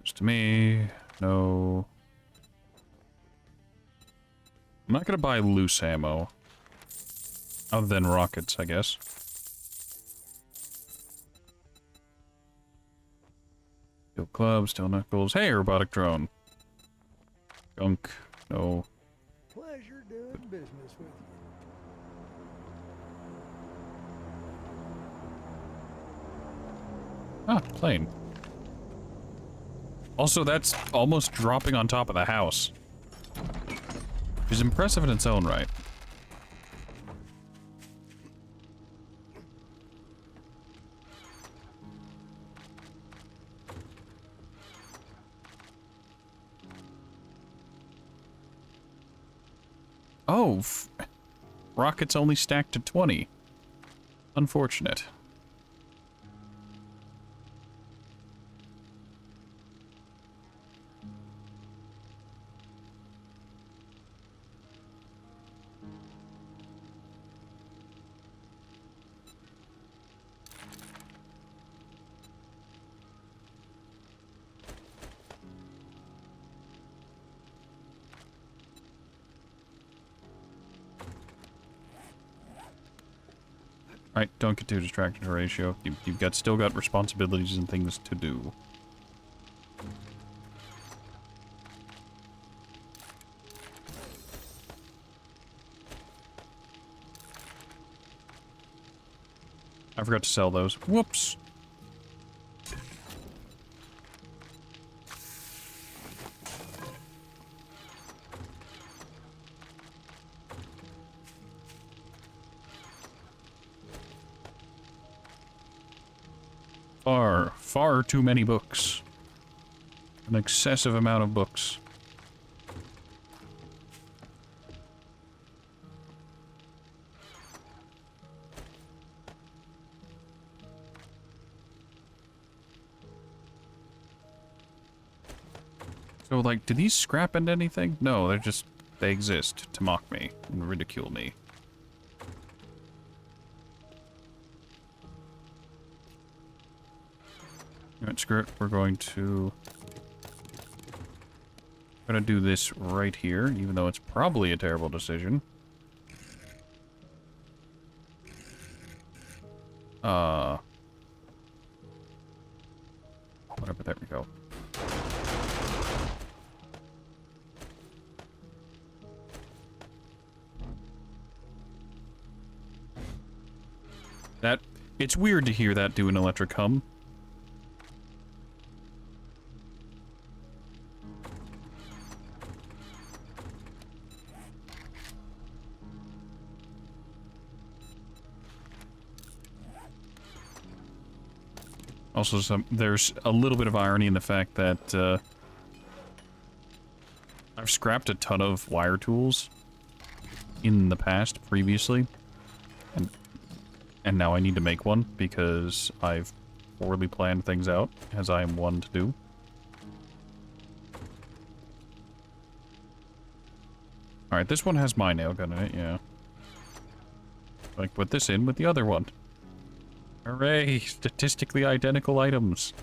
Just to me. No. I'm not gonna buy loose ammo. Other than rockets, I guess. Steel clubs, steel knuckles. Hey, robotic drone. Gunk. No. Pleasure doing business with you. Ah, plane. Also, that's almost dropping on top of the house. Which is impressive in its own right. Oh, rockets only stacked to 20. Unfortunate. Alright, don't get too distracted, Horatio. You've still got responsibilities and things to do. I forgot to sell those. Whoops! Far too many books. An excessive amount of books. So, like, do these scrap into anything? No, they exist to mock me and ridicule me. Alright, screw it. We're gonna do this right here, even though it's probably a terrible decision. Whatever, there we go. It's weird to hear that do an electric hum. Also, there's a little bit of irony in the fact that I've scrapped a ton of wire tools in the past, previously, and now I need to make one because I've poorly planned things out, as I am one to do. Alright, this one has my nail gun in it, yeah. I can put this in with the other one. Hooray! Statistically identical items.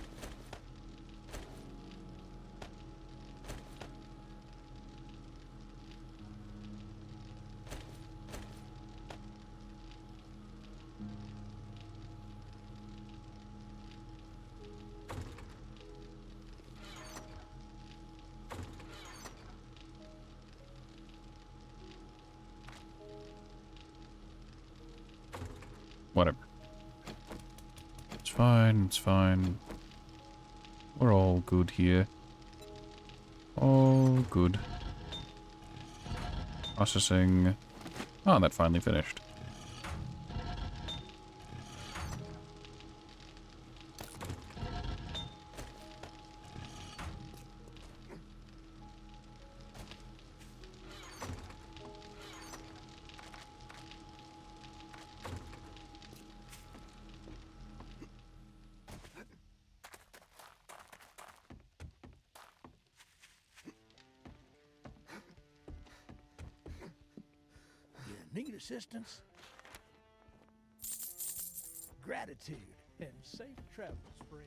Whatever. It's fine, it's fine. We're all good here. All good. Processing. Oh, that finally finished. You need assistance? Gratitude and safe travels, friend.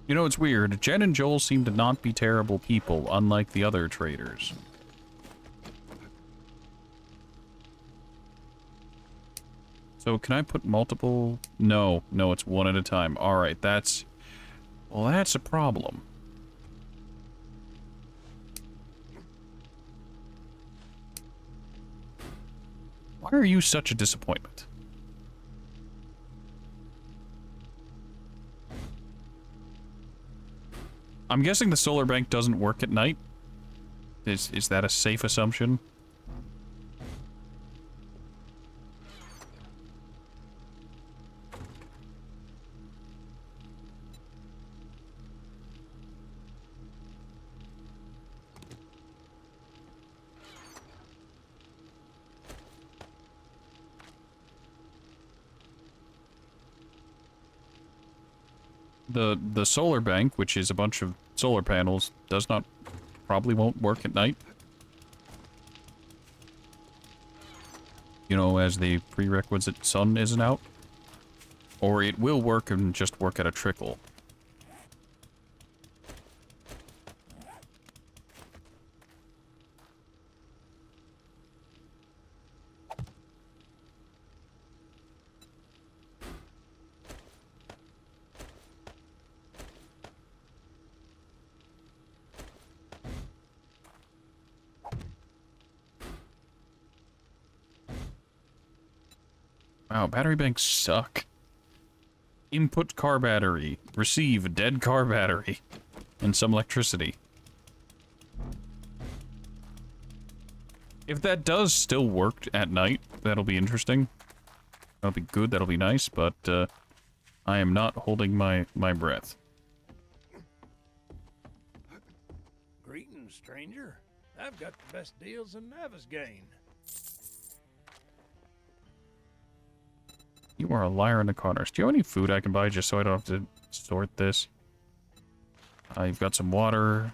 You know, it's weird. Jen and Joel seem to not be terrible people, unlike the other traders. So, can I put multiple? No, it's one at a time. Alright, that's... Well, that's a problem. Why are you such a disappointment? I'm guessing the solar bank doesn't work at night? Is that a safe assumption? The solar bank, which is a bunch of solar panels, probably won't work at night. You know, as the prerequisite sun isn't out. Or it will work and just work at a trickle. Wow, battery banks suck. Input car battery. Receive dead car battery. And some electricity. If that does still work at night, that'll be interesting. That'll be good, that'll be nice, but I am not holding my breath. Greetings, stranger. I've got the best deals in Navisgain. You are a liar in the corners. Do you have any food I can buy just so I don't have to sort this? You've got some water.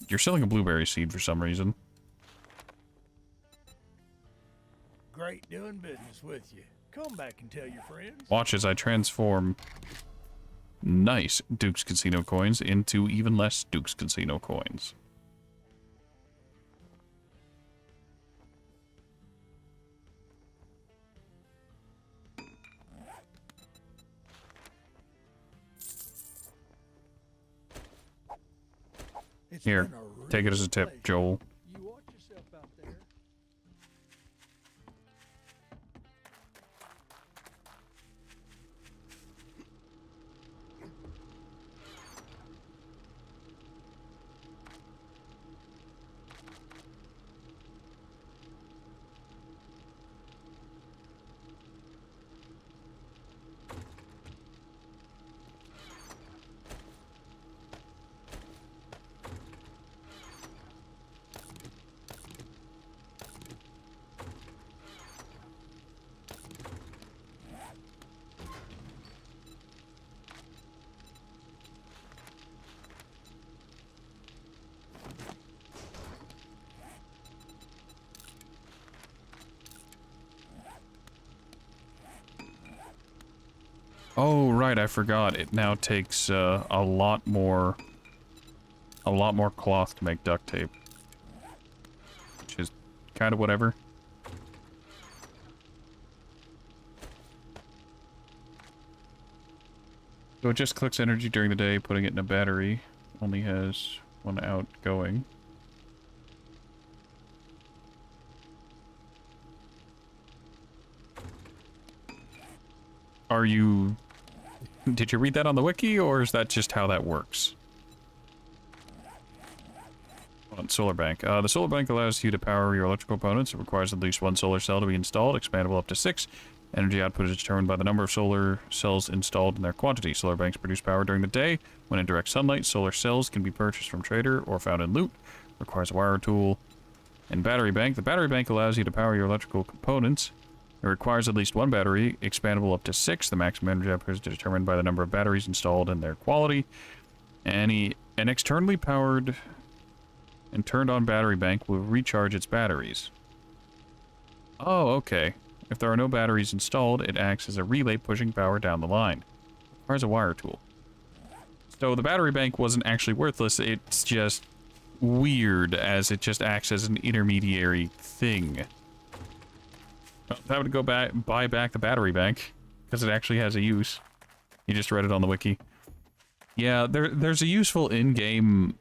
You're selling a blueberry seed for some reason. Great doing business with you. Come back and tell your friends. Watch as I transform nice Duke's Casino coins into even less Duke's Casino coins. It's Here, been a take it real as a tip, pleasure. Joel. You watch yourself out there. Oh, right, I forgot. It now takes a lot more cloth to make duct tape. Which is kind of whatever. So it just collects energy during the day, putting it in a battery. Only has one outgoing. Are you Did you read that on the wiki, or is that just how that works? On solar bank. The solar bank allows you to power your electrical components. It requires at least one solar cell to be installed, expandable up to 6. Energy output is determined by the number of solar cells installed and their quantity. Solar banks produce power during the day. When in direct sunlight, solar cells can be purchased from trader or found in loot. Requires a wire tool. And battery bank. The battery bank allows you to power your electrical components. It requires at least one battery, expandable up to 6. The maximum energy output is determined by the number of batteries installed and their quality. An externally powered and turned on battery bank will recharge its batteries. Oh, okay. If there are no batteries installed, it acts as a relay pushing power down the line. Requires a wire tool. So the battery bank wasn't actually worthless, it's just weird as it just acts as an intermediary thing. Well, I would go back, buy back the battery bank, because it actually has a use. You just read it on the wiki. Yeah, there's a useful in-game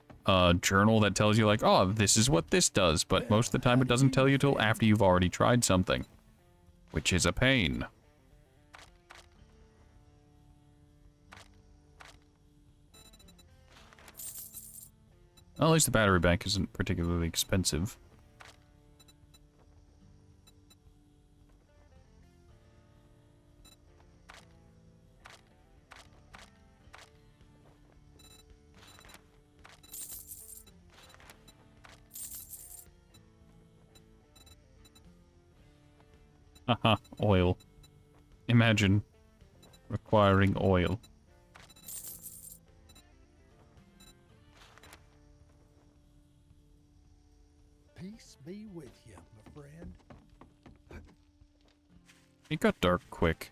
journal that tells you, like, oh, this is what this does, but most of the time it doesn't tell you till after you've already tried something, which is a pain. Well, at least the battery bank isn't particularly expensive. Haha, oil. Imagine requiring oil. Peace be with you, my friend. It got dark quick.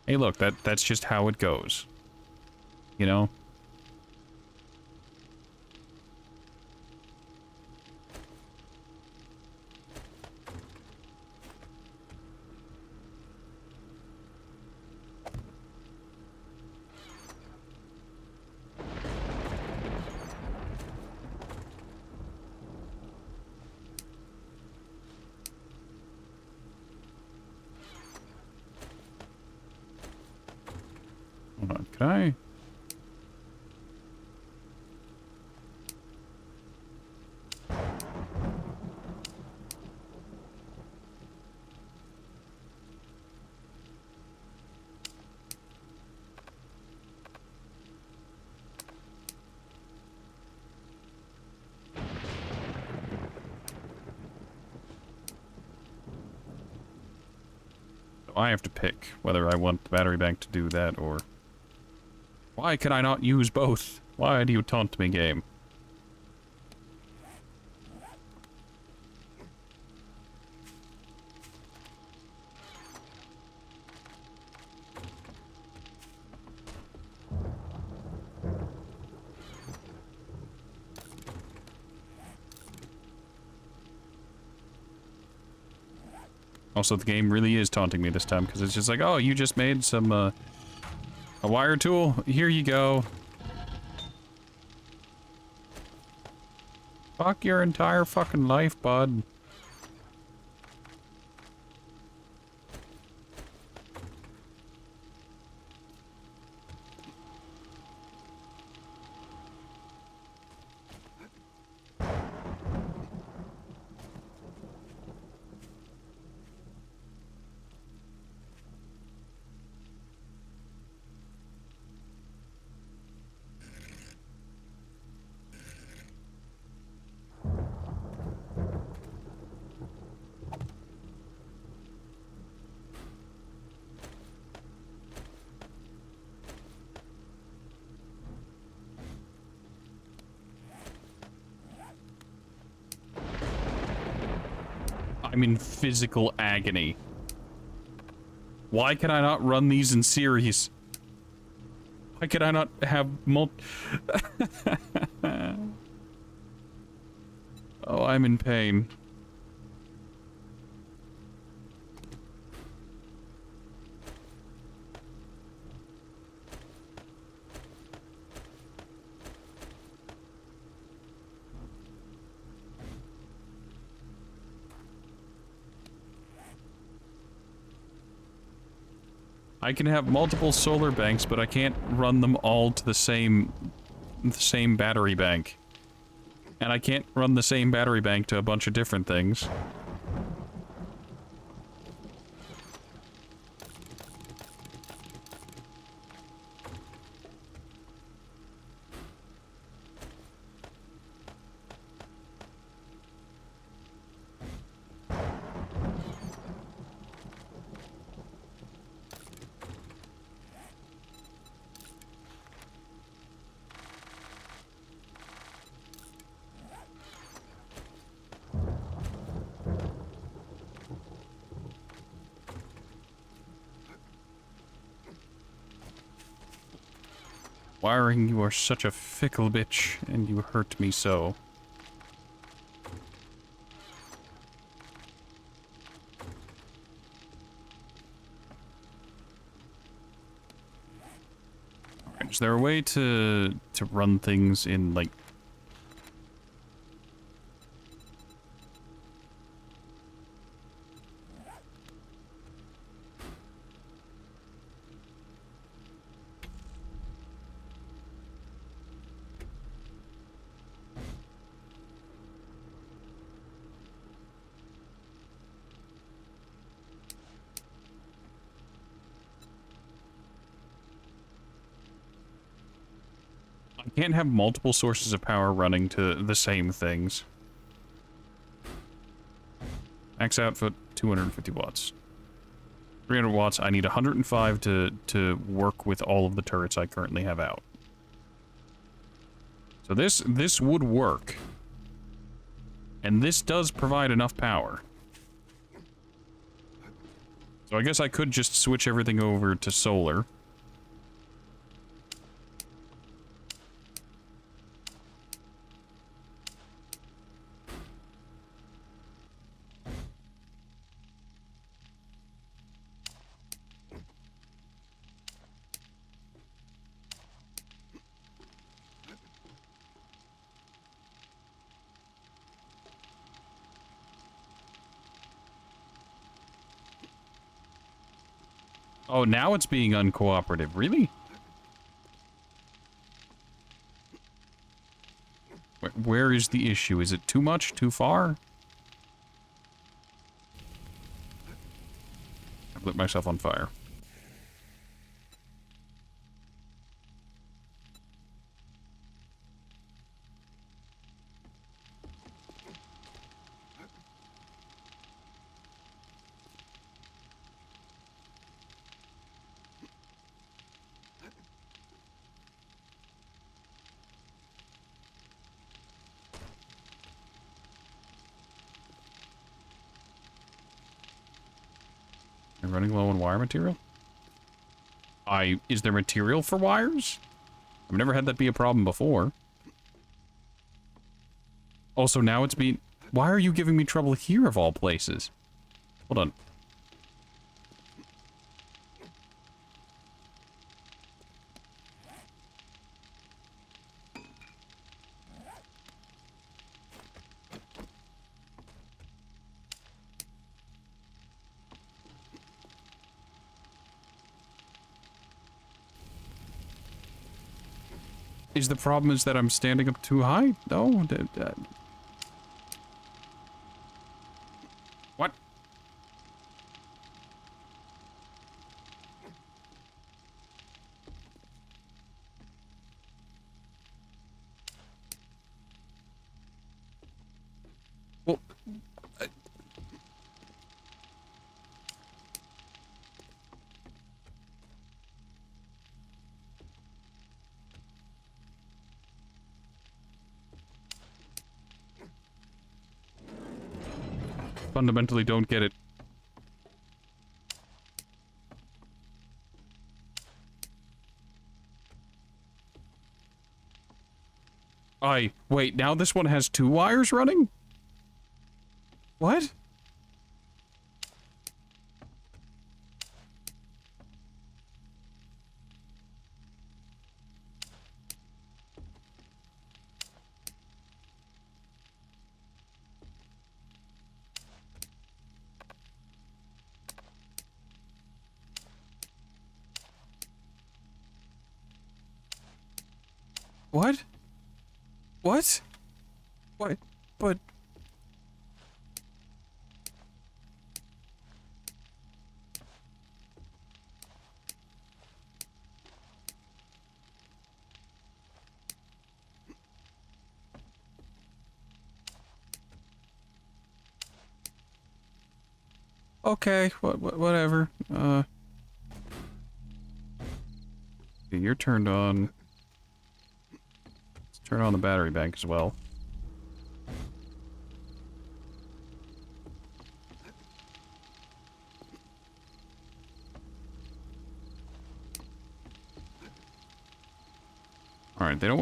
Hey, look, that's just how it goes. You know? Hold on, can I? I have to pick whether I want the battery bank to do that or... Why can I not use both? Why do you taunt me, game? Also, the game really is taunting me this time, because it's just like, oh, you just made some, a wire tool? Here you go. Fuck your entire fucking life, bud. I'm in physical agony. Why can I not run these in series? Why can I not have Oh, I'm in pain. I can have multiple solar banks, but I can't run them all to the same battery bank. And I can't run the same battery bank to a bunch of different things. Wiring, you are such a fickle bitch, and you hurt me so. Is there a way to run things in, like... I can't have multiple sources of power running to the same things. Max output, 250 watts. 300 watts, I need 105 to work with all of the turrets I currently have out. So this would work. And this does provide enough power. So I guess I could just switch everything over to solar. Oh, now it's being uncooperative. Really? Where is the issue? Is it too much? Too far? I've lit myself on fire. You're running low on wire material? Is there material for wires? I've never had that be a problem before. Also, now it's being... Why are you giving me trouble here, of all places? Hold on. Is the problem is that I'm standing up too high? No? What? Well... fundamentally don't get it. Wait, now this one has 2 wires running? What? What? What? What? But... Okay, whatever. You're turned on. Let's turn on the battery bank as well. Alright, they don't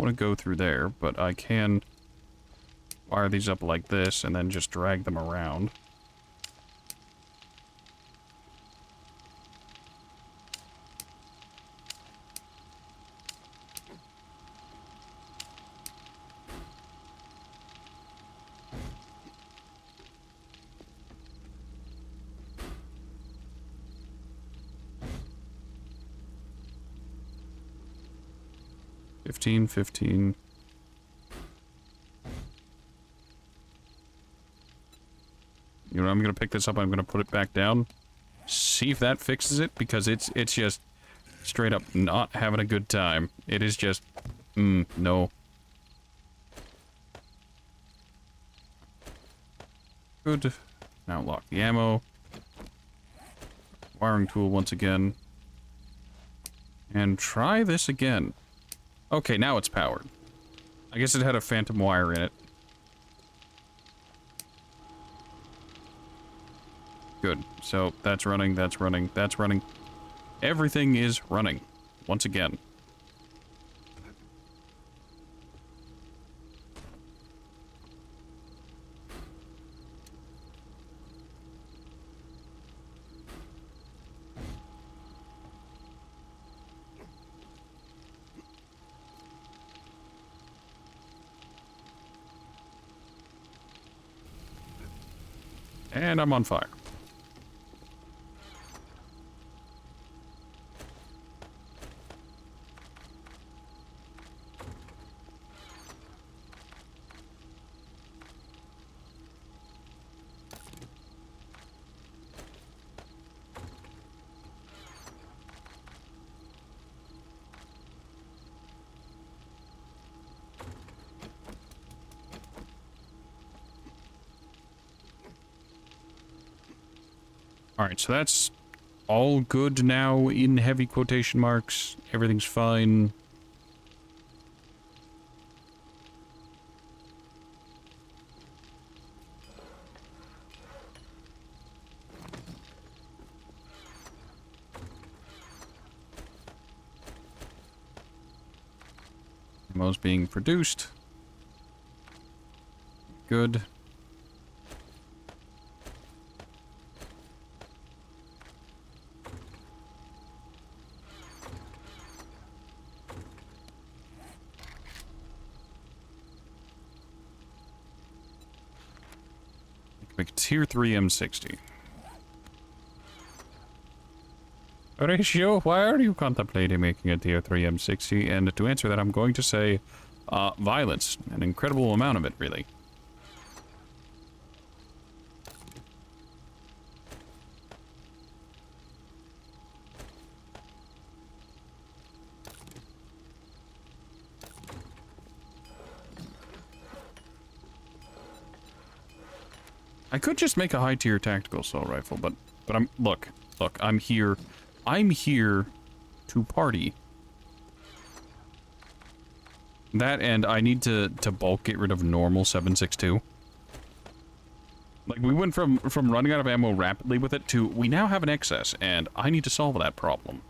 wanna go through there, but I can wire these up like this and then just drag them around. $15. You know, I'm gonna pick this up, I'm gonna put it back down. See if that fixes it, because it's just straight up not having a good time. It is just, no. Good. Now lock the ammo. Wiring tool once again. And try this again. Okay, now it's powered. I guess it had a phantom wire in it. Good. So, that's running, that's running, that's running. Everything is running. Once again. And I'm on fire. Alright, so that's all good now in heavy quotation marks. Everything's fine. Ammo's being produced. Good. Make a tier 3 M60. Horatio, why are you contemplating making a tier 3 M60? And to answer that, I'm going to say, violence. An incredible amount of it, really. I could just make a high-tier tactical assault rifle, but look, I'm here to party. That, and I need to bulk get rid of normal 7.62. Like, we went from running out of ammo rapidly with it to, we now have an excess, and I need to solve that problem.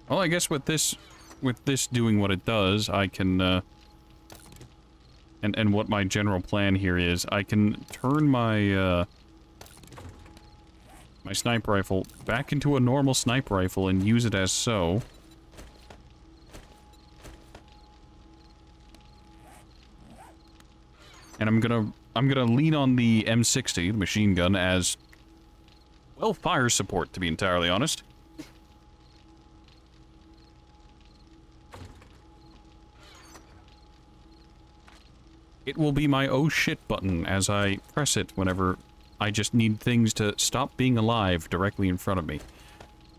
Well, I guess with this doing what it does, I can, and what my general plan here is, I can turn my, my sniper rifle back into a normal sniper rifle and use it as so. And I'm gonna lean on the M60, the machine gun, as, well, fire support, to be entirely honest. It will be my oh shit button as I press it whenever I just need things to stop being alive directly in front of me.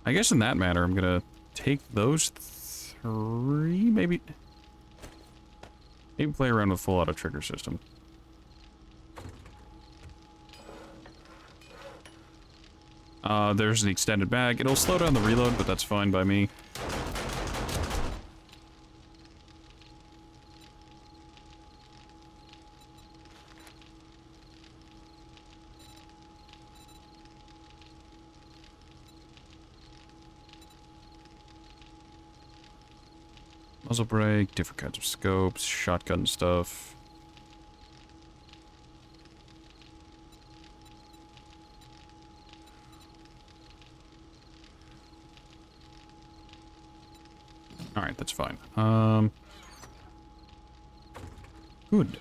I guess in that matter, I'm gonna take those three, maybe play around with full auto trigger system. There's the extended mag. It'll slow down the reload, but that's fine by me. Muzzle brake, different kinds of scopes, shotgun stuff. Alright, that's fine. Good.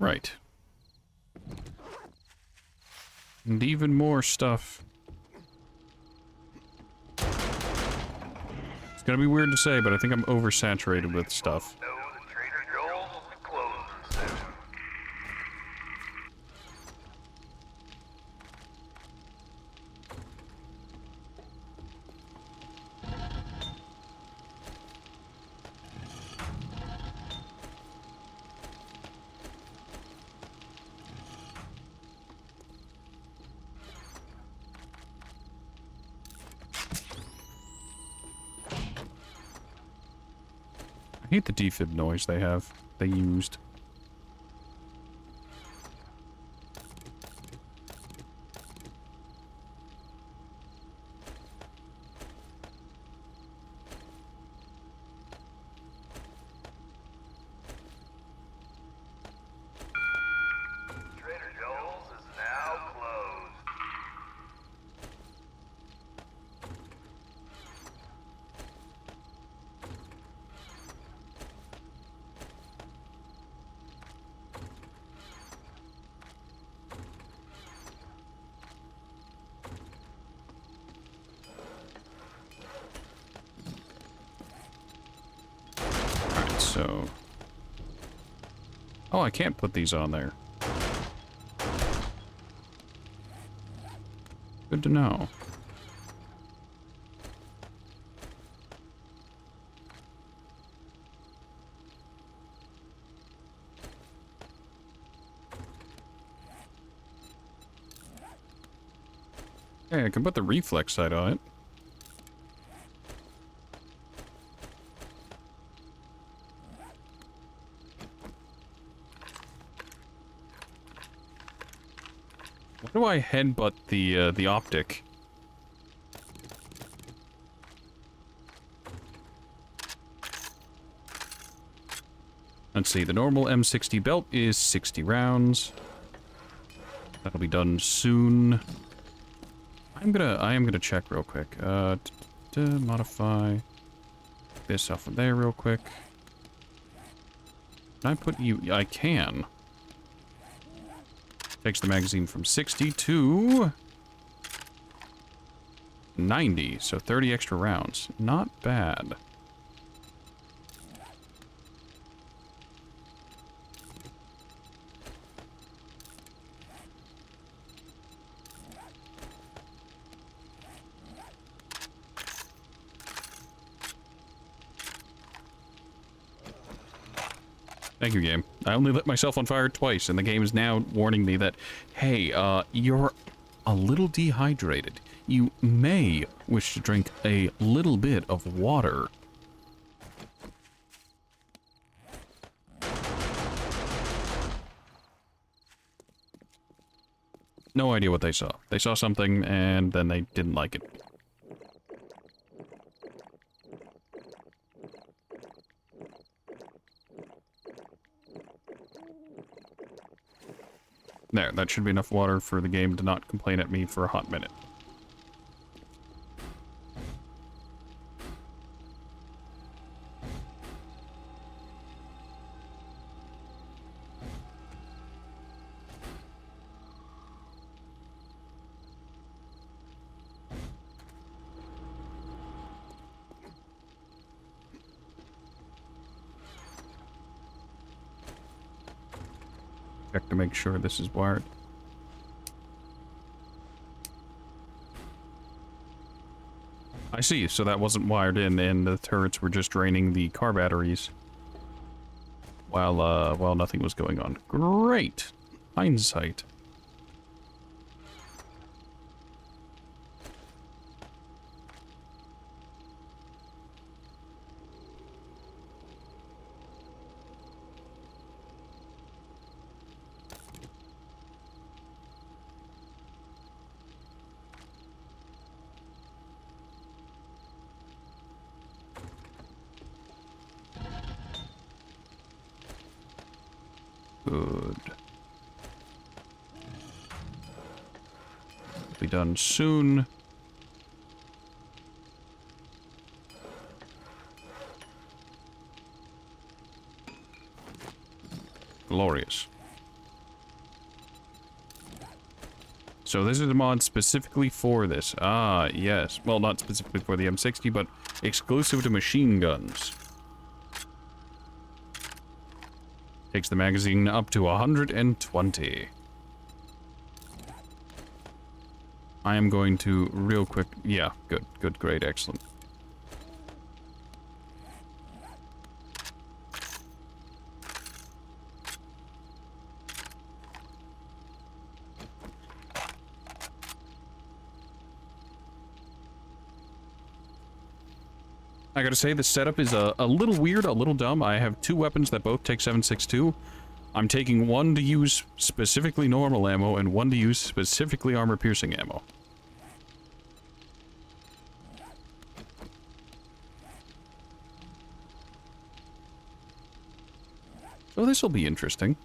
Right. And even more stuff. It's gonna be weird to say, but I think I'm oversaturated with stuff. No, the Trader Joel's will be closing soon. I hate the defib noise they used. Trader Joel's is now closed. Alright, so... Oh, I can't put these on there. Good to know. Hey, I can put the reflex sight on it. Why do I headbutt the optic? Let's see, the normal M60 belt is 60 rounds. That'll be done soon. I am gonna check real quick. Modify this off of there real quick. Can I put you? I can. Takes the magazine from 60 to 90, so 30 extra rounds. Not bad. Thank you, game. I only lit myself on fire twice, and the game is now warning me that, hey, you're a little dehydrated. You may wish to drink a little bit of water. No idea what they saw. They saw something, and then they didn't like it. There, that should be enough water for the game to not complain at me for a hot minute. Check to make sure this is wired. I see, so that wasn't wired in, and the turrets were just draining the car batteries while nothing was going on. Great! Hindsight. Good. Be done soon. Glorious. So this is a mod specifically for this. Ah, yes. Well, not specifically for the M60, but exclusive to machine guns. Takes the magazine up to 120. I am going to real quick... Yeah, good, good, great, excellent. I gotta say, the setup is a little weird, a little dumb. I have two weapons that both take 7.62. I'm taking one to use specifically normal ammo, and one to use specifically armor-piercing ammo. So this will be interesting.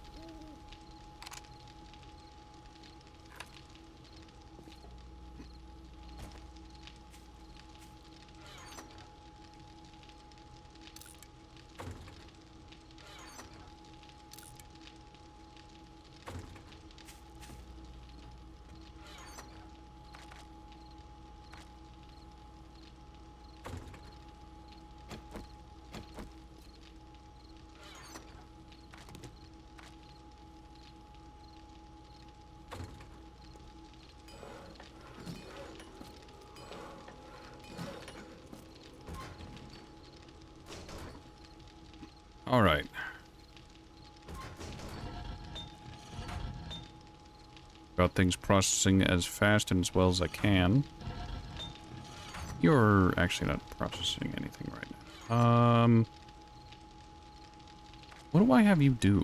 All right. Got things processing as fast and as well as I can. You're actually not processing anything right now. What do I have you do?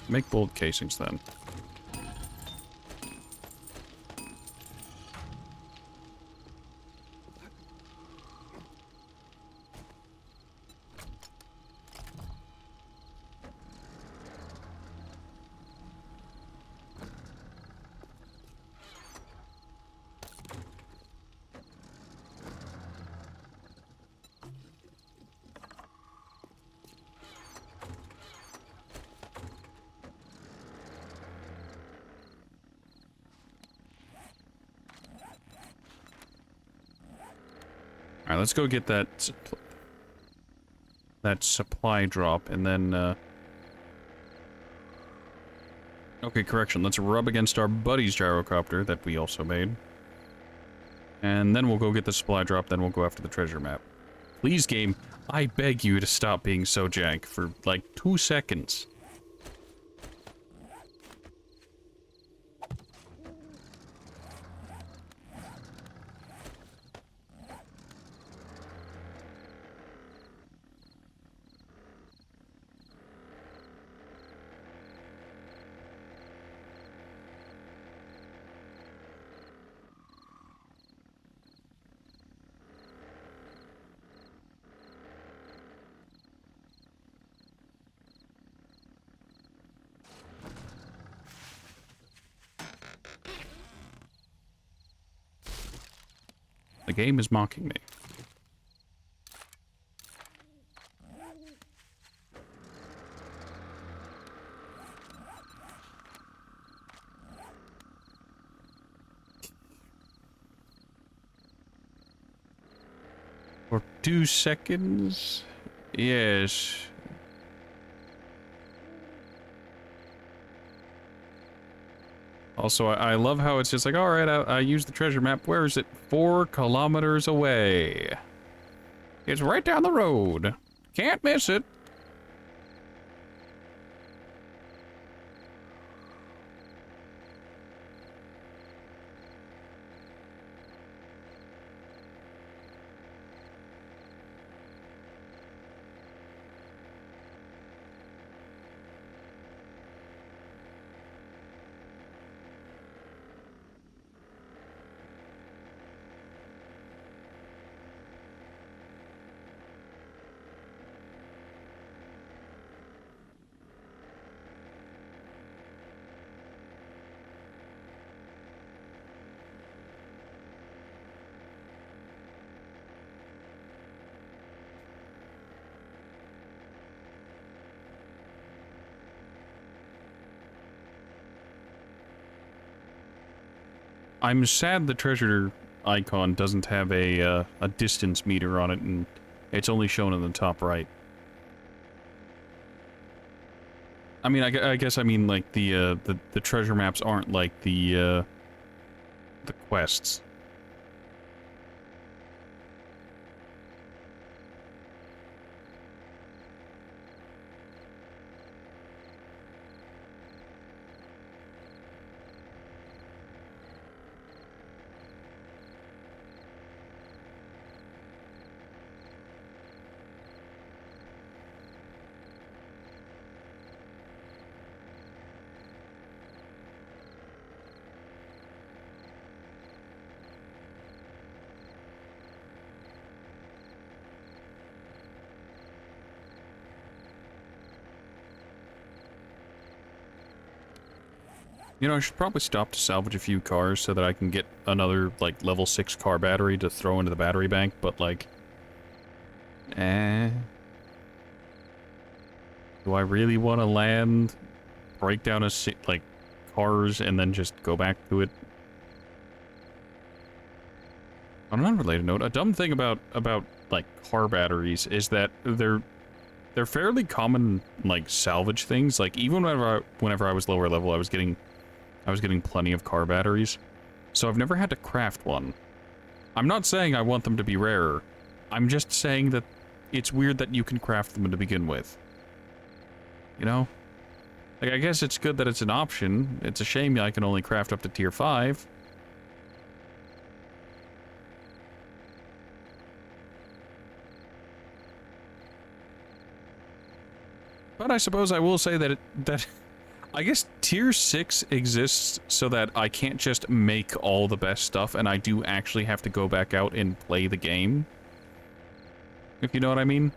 Make bullet casings then. Alright, let's go get that supply drop, and then, okay, correction. Let's rub against our buddy's gyrocopter that we also made. And then we'll go get the supply drop, then we'll go after the treasure map. Please, game, I beg you to stop being so jank for, like, 2 seconds. The game is mocking me. For 2 seconds? Yes. Also, I love how it's just like, alright, I used the treasure map. Where is it? 4 kilometers away. It's right down the road. Can't miss it. I'm sad the treasure icon doesn't have a distance meter on it, and it's only shown in the top right. I mean, I guess I mean like the treasure maps aren't like the quests. You know, I should probably stop to salvage a few cars so that I can get another, like, level 6 car battery to throw into the battery bank, but, like... Do I really want to land, break down like, cars, and then just go back to it? On an unrelated note, a dumb thing about like, car batteries is that they're fairly common, like, salvage things. Like, even whenever I was lower level, I was getting plenty of car batteries, so I've never had to craft one. I'm not saying I want them to be rarer. I'm just saying that it's weird that you can craft them to begin with. You know? Like, I guess it's good that it's an option. It's a shame I can only craft up to tier 5. But I suppose I will say that I guess tier 6 exists so that I can't just make all the best stuff, and I do actually have to go back out and play the game. If you know what I mean?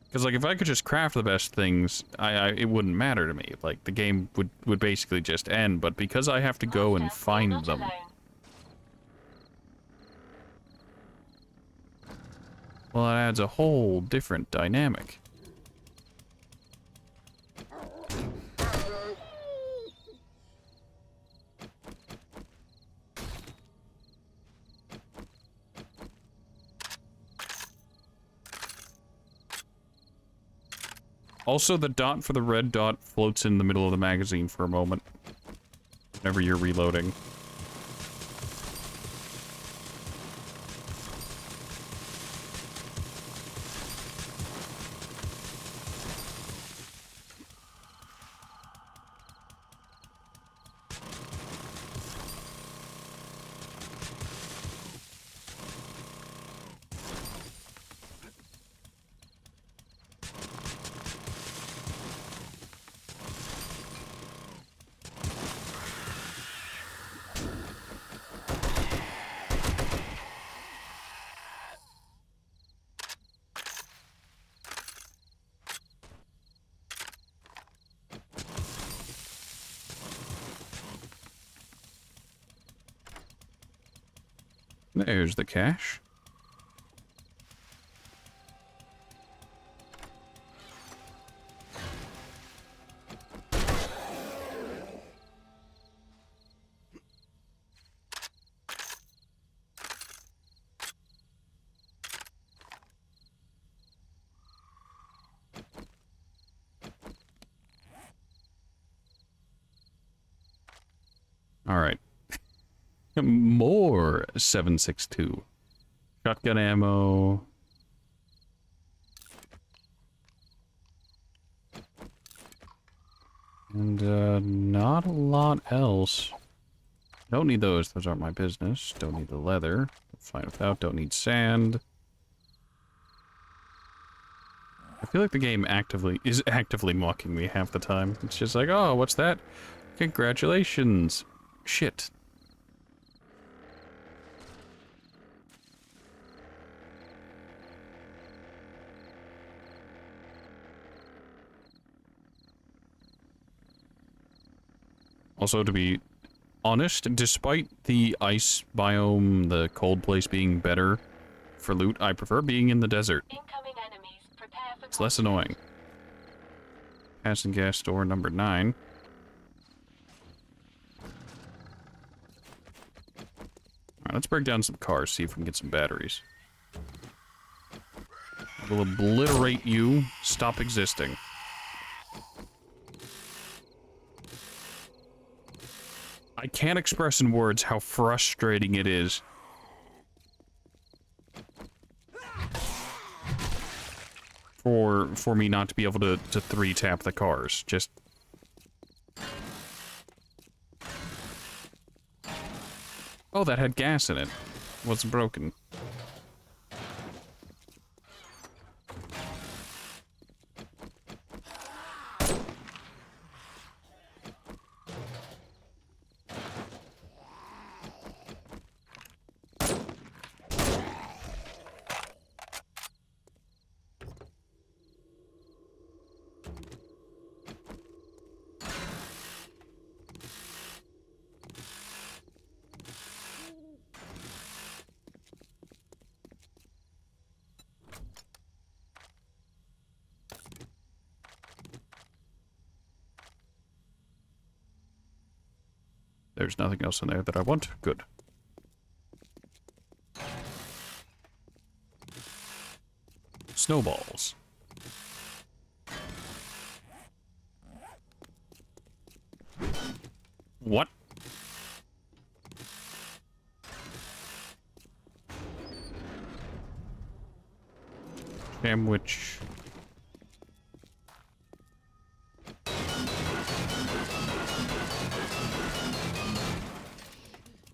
Because, like, if I could just craft the best things, it wouldn't matter to me. Like, the game would basically just end, but because I have to go and find them... Well, it adds a whole different dynamic. Also, the dot for the red dot floats in the middle of the magazine for a moment. Whenever you're reloading. There's the cache. Alright. More 7.62. Shotgun ammo. And, not a lot else. Don't need those. Those aren't my business. Don't need the leather. Fine without. Don't need sand. I feel like the game is actively mocking me half the time. It's just like, oh, what's that? Congratulations. Shit. Also, to be honest, despite the ice biome, the cold place being better for loot, I prefer being in the desert. Incoming enemies. Prepare for It's less annoying. Passing gas store number 9. Alright, let's break down some cars, see if we can get some batteries. I will obliterate you. Stop existing. I can't express in words how frustrating it is. For me not to be able to 3-tap the cars. Just... Oh, that had gas in it. Wasn't broken. There's nothing else in there that I want. Good. Snowballs. What? Sandwich.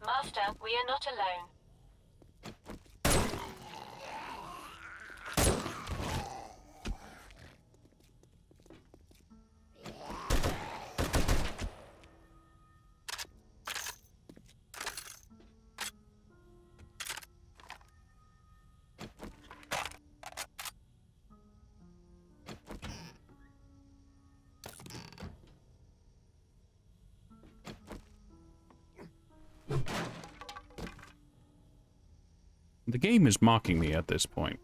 Master, we are not alone. The game is mocking me at this point.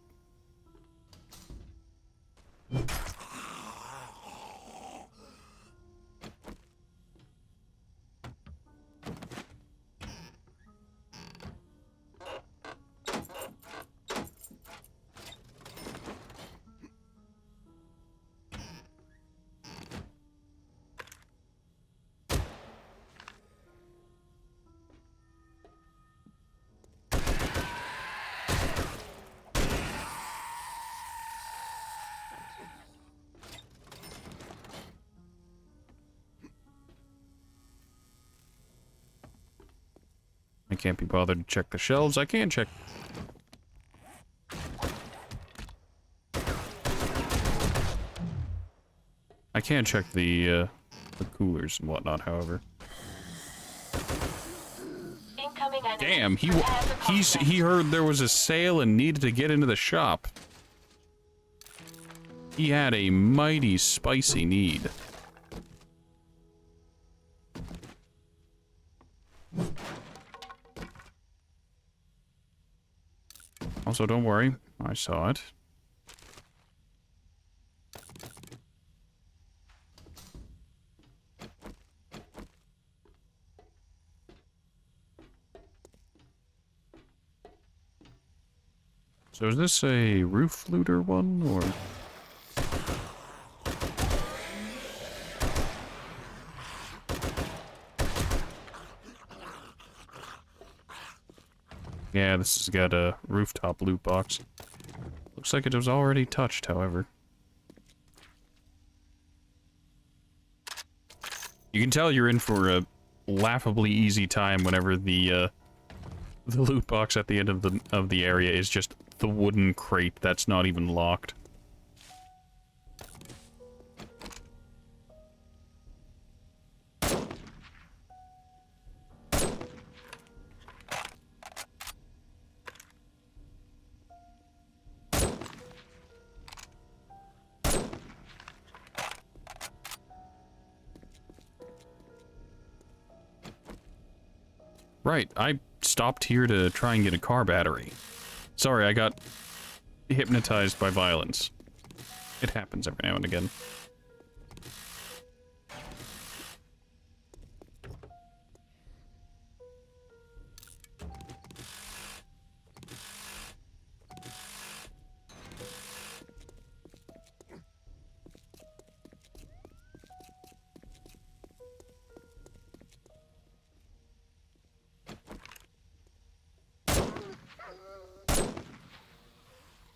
I can't be bothered to check the shelves. I can check... I can check the coolers and whatnot, however. Incoming enemy. Damn, Prepare for conflict. he heard there was a sale and needed to get into the shop. He had a mighty spicy need. Also, don't worry, I saw it. So is this a roof looter one, or...? Yeah, this has got a rooftop loot box. Looks like it was already touched, however. You can tell you're in for a laughably easy time whenever the loot box at the end of the area is just the wooden crate that's not even locked. Right, I stopped here to try and get a car battery. Sorry, I got hypnotized by violence. It happens every now and again.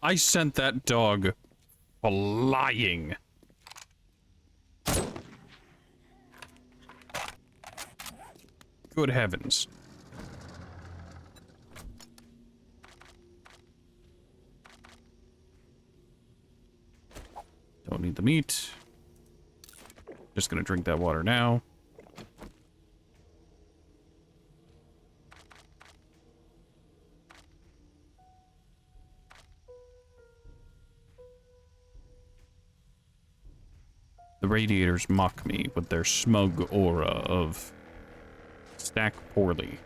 I sent that dog flying. Good heavens. Don't need the meat. Just gonna drink that water now. The radiators mock me with their smug aura of stack poorly.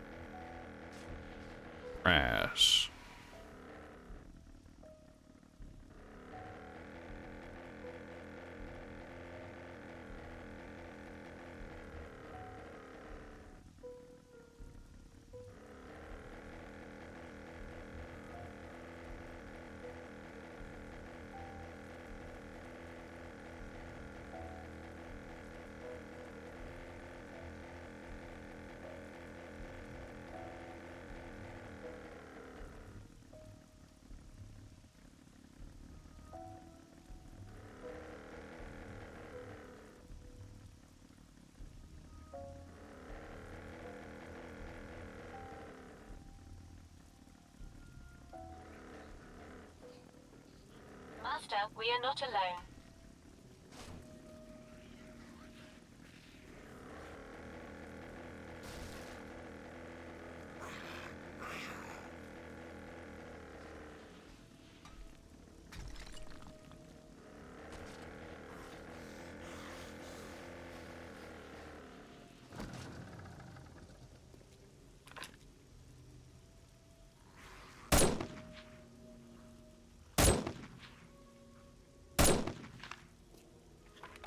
Brass. Master, we are not alone.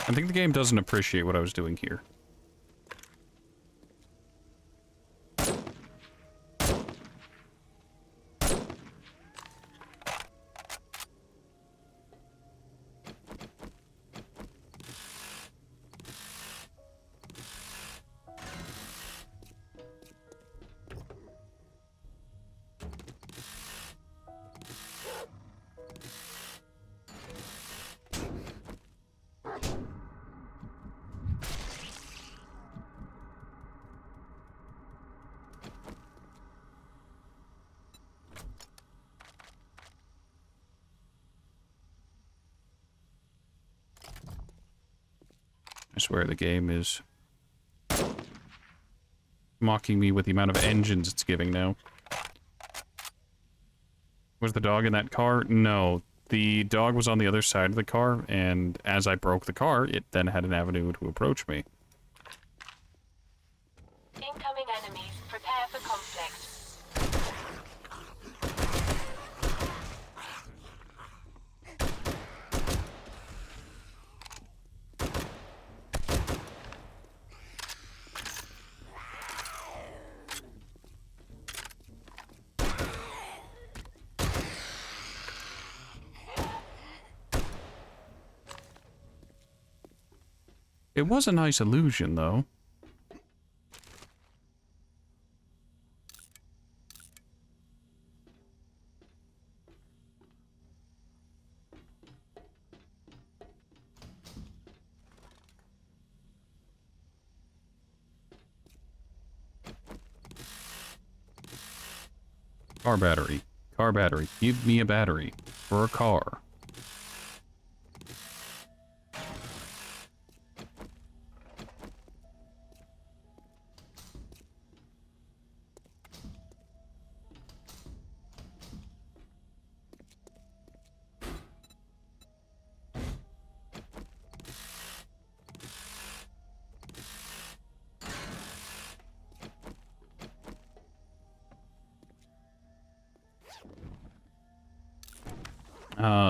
I think the game doesn't appreciate what I was doing here. swear the game is mocking me with the amount of engines it's giving now. Was the dog in that car? No. The dog was on the other side of the car, and as I broke the car, it then had an avenue to approach me. Incoming enemies. Prepare for conflict. It was a nice illusion, though. Car battery. Car battery. Give me a battery. For a car.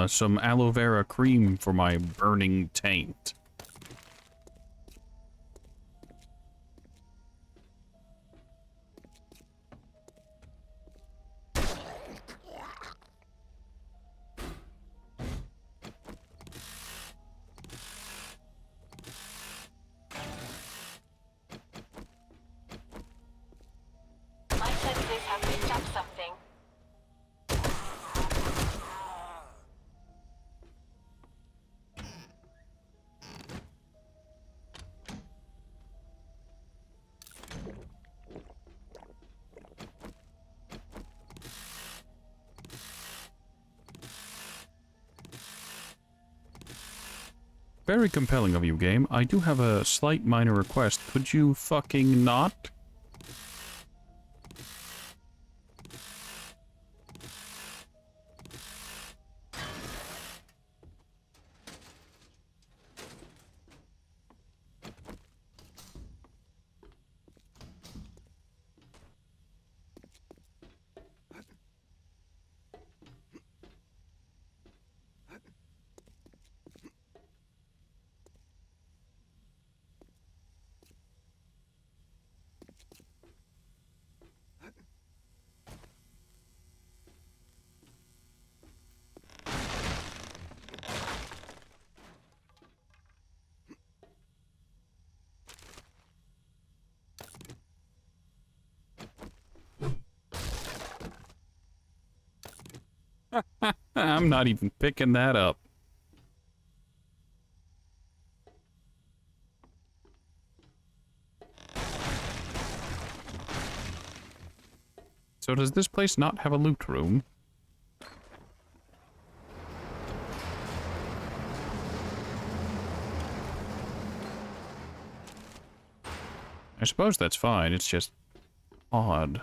Some aloe vera cream for my burning taint. My senses have picked up something. Very compelling of you, game. I do have a slight minor request. Could you fucking not? I'm not even picking that up. So does this place not have a loot room? I suppose that's fine, it's just odd.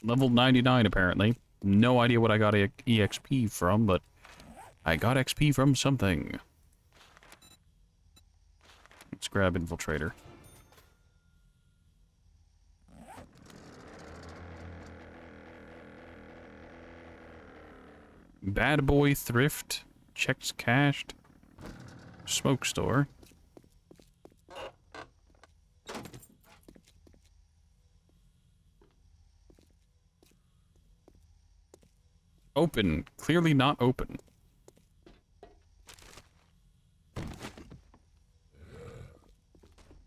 Level 99, apparently. No idea what I got EXP from, but I got XP from something. Let's grab Infiltrator. Bad Boy Thrift. Checks cashed. Smoke store. Open. Clearly not open.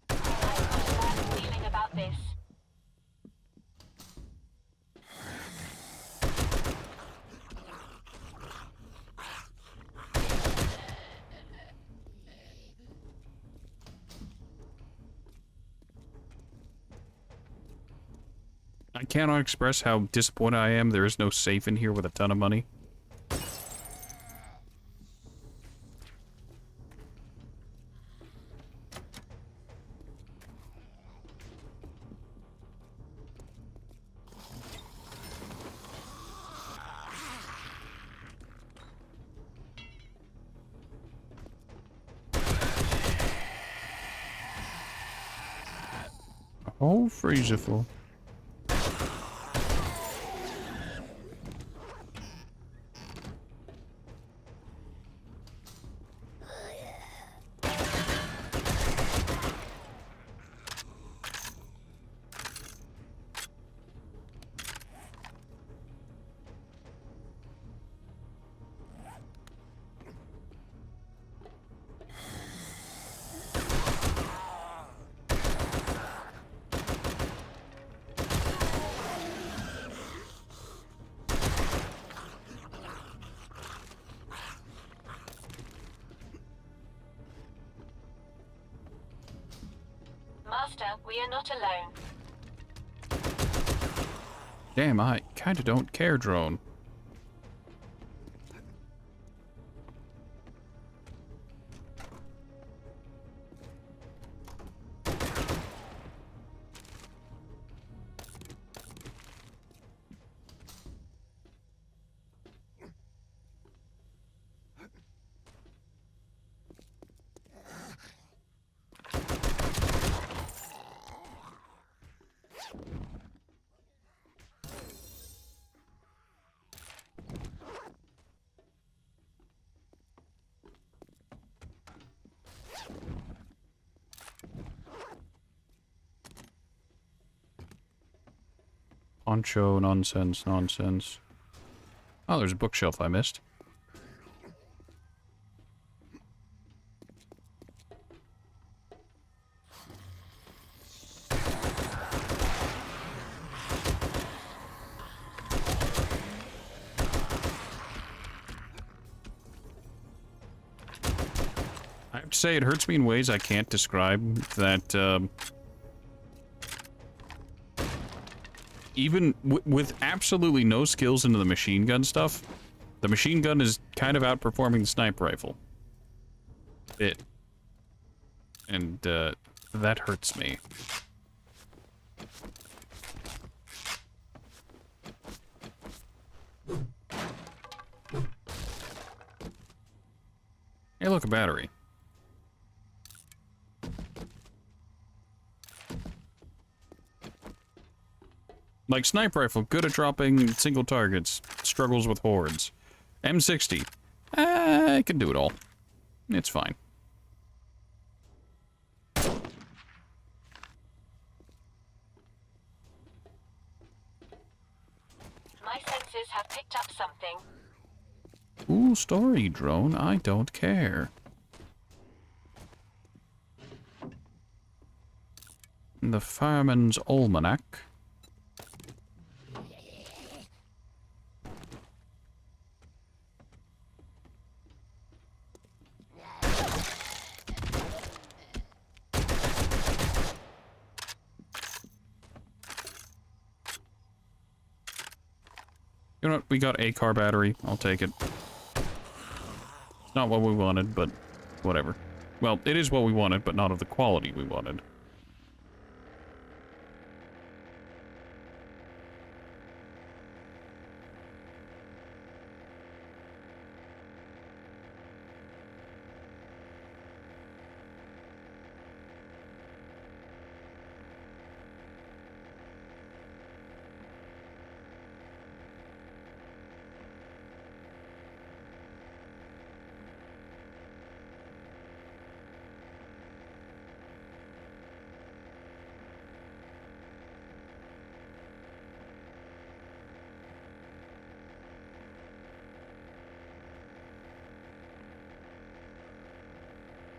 I've got a bad feeling about this. I cannot express how disappointed I am there is no safe in here with a ton of money. Oh, freezer full. Master, we are not alone. Damn, I kinda don't care, drone. Poncho, nonsense, nonsense. Oh, there's a bookshelf I missed. I have to say, it hurts me in ways I can't describe that, even with absolutely no skills into the machine gun stuff, the machine gun is kind of outperforming the sniper rifle. And, that hurts me. Hey, look, a battery. Like, sniper rifle, good at dropping single targets, struggles with hordes. M60, I can do it all. It's fine. My senses have picked up something. Cool story, drone. I don't care. The Fireman's Almanac. You know what? We got a car battery. I'll take it. It's not what we wanted, but whatever. Well, it is what we wanted, but not of the quality we wanted.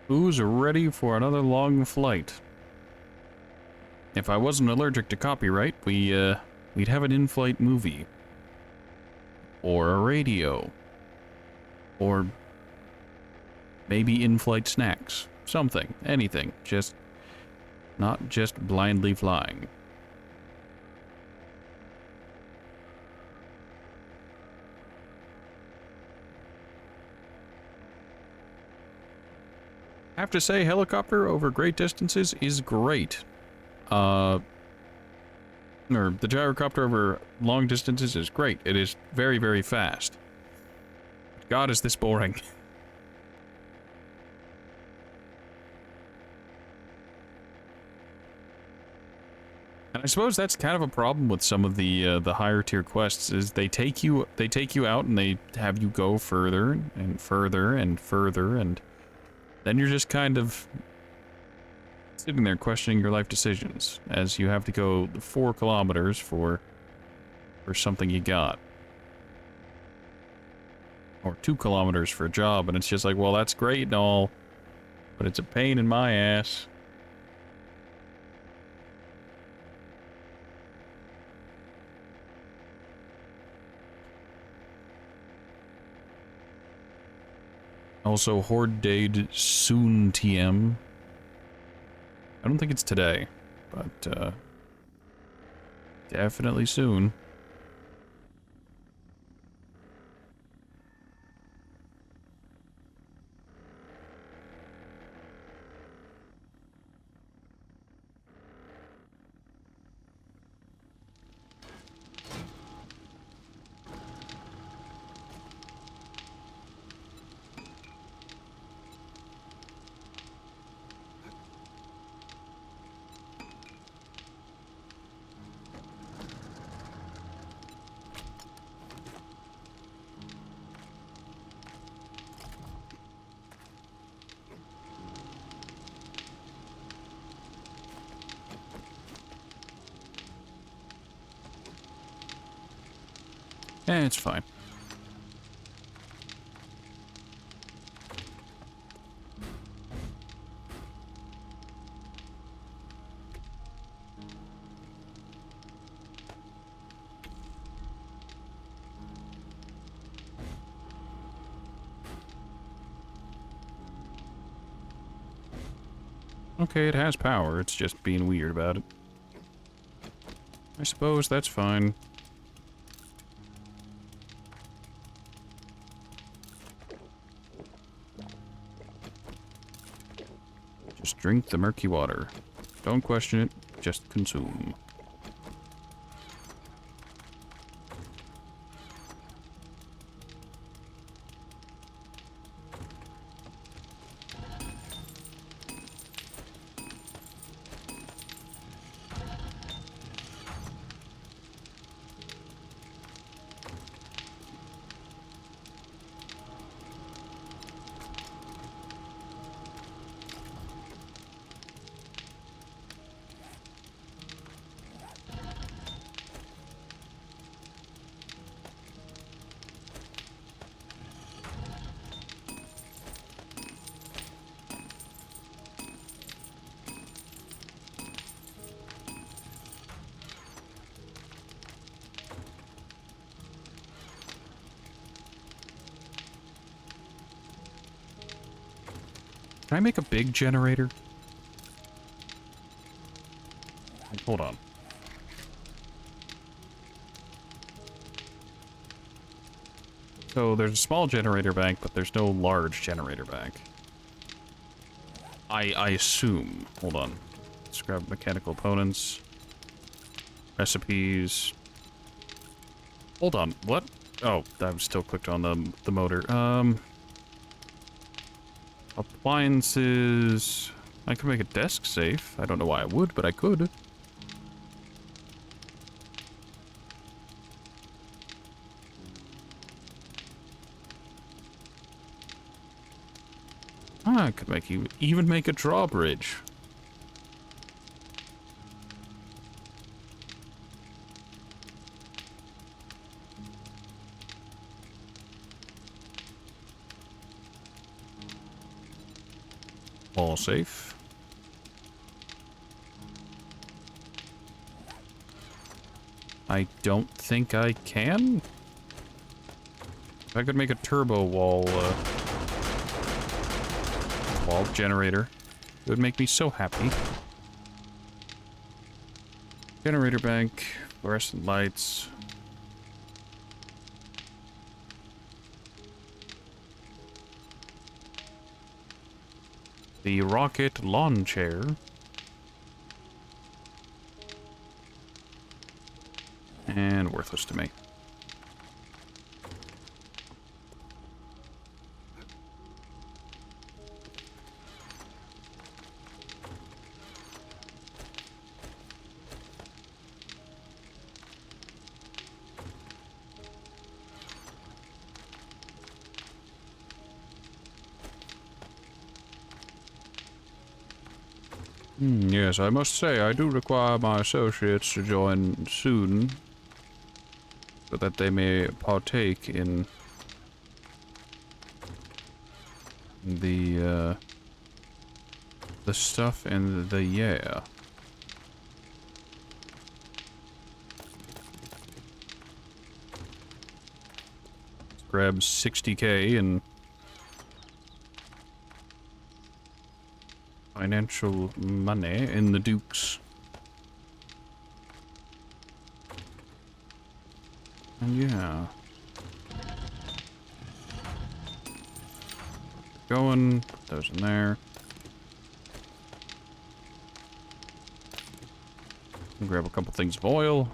Who's ready for another long flight? If I wasn't allergic to copyright, we'd have an in-flight movie. Or a radio. Or maybe in-flight snacks. Something. Anything. Just not just blindly flying. have to say, helicopter over great distances is great. Or the gyrocopter over long distances is great. It is very, very fast. God, is this boring. And I suppose that's kind of a problem with some of the higher tier quests, is they take you out and they have you go further and further and further, and then you're just kind of sitting there questioning your life decisions, as you have to go 4 kilometers for something you got. Or 2 kilometers for a job, and it's just like, well, that's great and all, but it's a pain in my ass. Also, Horde Dade soon TM. I don't think it's today, but definitely soon. It's fine. Okay, it has power, it's just being weird about it. I suppose that's fine. Just drink the murky water. Don't question it, just consume. Can I make a big generator? Hold on. So there's a small generator bank, but there's no large generator bank. I assume. Hold on. Let's grab mechanical opponents. Recipes. Hold on. What? Oh, I've still clicked on the motor. Appliances. I could make a desk safe. I don't know why I would, but I could. I could make even make a drawbridge. All safe. I don't think I can. If I could make a turbo wall generator, it would make me so happy. Generator bank, fluorescent lights. the rocket lawn chair. And worthless to me. Yes, I must say, I do require my associates to join soon, so that they may partake in the stuff and the yeah. Grab 60K and financial money in the Dukes. And yeah. Going, put those in there. Grab a couple things of oil.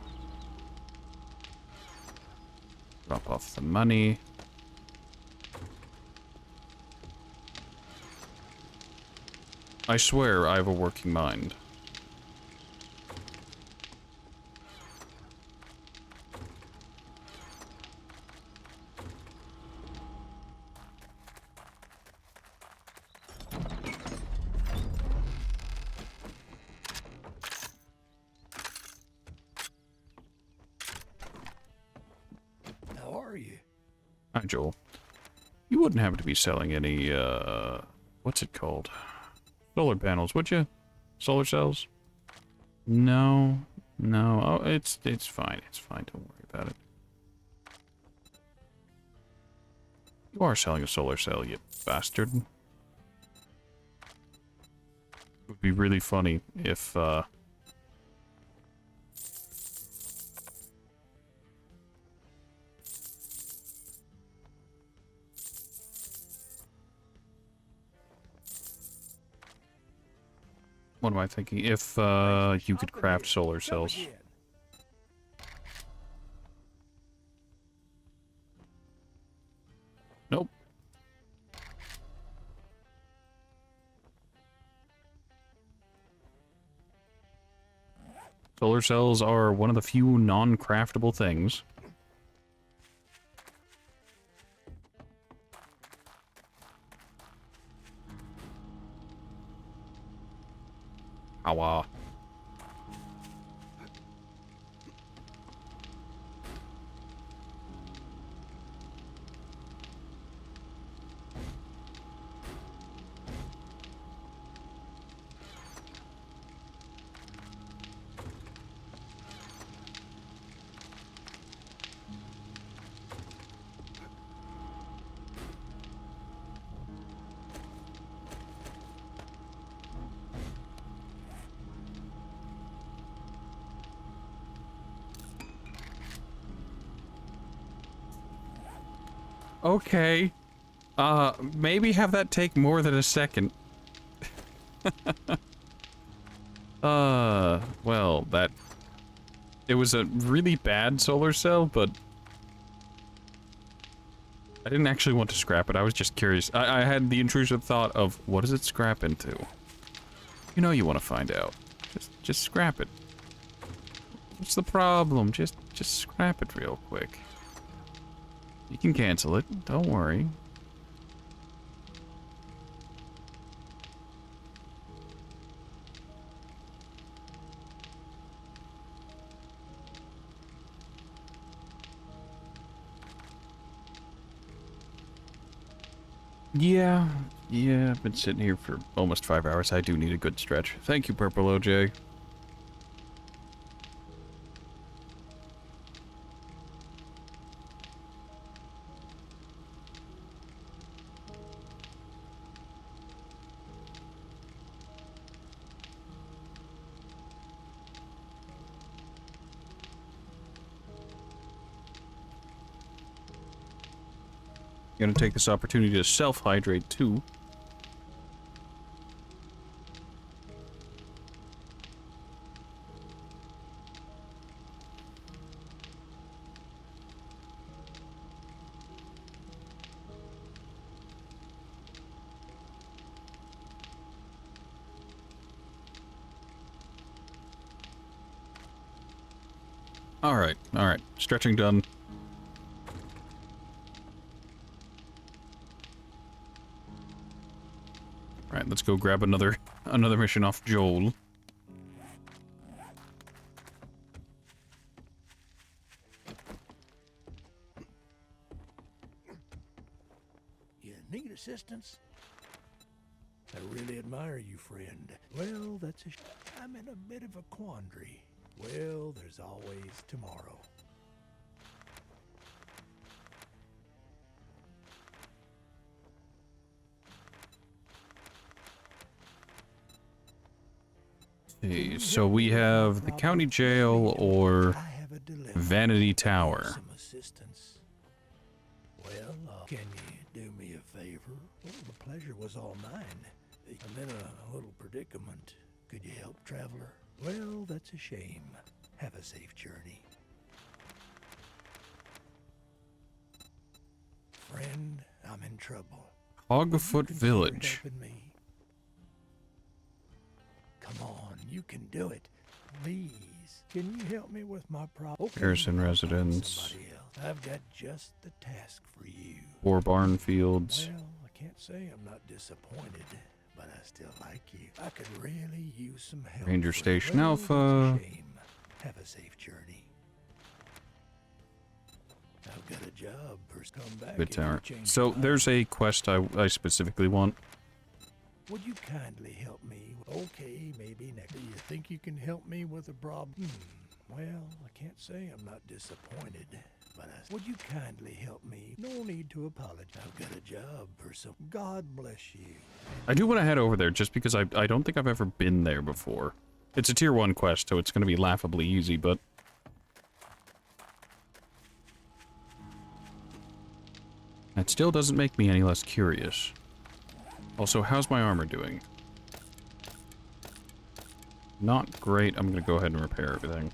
Drop off the money. I swear I have a working mind. How are you? Hi, Joel. You wouldn't happen to be selling any, what's it called? Solar panels, would you? Solar cells? No. No. Oh, it's fine. It's fine. Don't worry about it. You are selling a solar cell, you bastard. It would be really funny if, what am I thinking? If, you could craft solar cells. Come again. Nope. Solar cells are one of the few non-craftable things. Awa. Okay. Maybe have that take more than a second. Well, that... It was a really bad solar cell, but... I didn't actually want to scrap it, I was just curious. I had the intrusive thought of, what does it scrap into? You know you want to find out. Just scrap it. What's the problem? Just scrap it real quick. You can cancel it, don't worry. Yeah, I've been sitting here for almost 5 hours. I do need a good stretch. Thank you, Purple OJ. Gonna take this opportunity to self-hydrate too. Alright, alright. Stretching done. Alright, let's go grab another mission off Joel. You need assistance? I really admire you, friend. Well, I'm in a bit of a quandary. Well, there's always tomorrow. Okay, so we have the county jail or I have a dilemma. Vanity Tower. Some assistance. Well, can you do me a favor? Well, the pleasure was all mine. I'm in a little predicament. Could you help, traveler? Well, that's a shame. Have a safe journey. Friend, I'm in trouble. Hogfoot Consider Village. helping me? Come on, you can do it. Please. Can you help me with my problem? Okay, Harrison I'll find Residence. somebody else. I've got just the task for you. 4 barn fields. Well, I can't say I'm not disappointed, but I still like you. I could really use some help. Ranger friend. Station Well, Alpha. that's a shame. Have a safe journey. I've got a job. First come back. Good if you tower. change So your mind. there's a quest I specifically want. Would you kindly help me? Okay, maybe next. Do you think you can help me with a problem? Well, I can't say I'm not disappointed, but would you kindly help me? No need to apologize. I've got a job for some. God bless you. I do want to head over there just because I don't think I've ever been there before. It's a tier 1 quest, so it's going to be laughably easy, but... that still doesn't make me any less curious. Also, how's my armor doing? Not great. I'm going to go ahead and repair everything.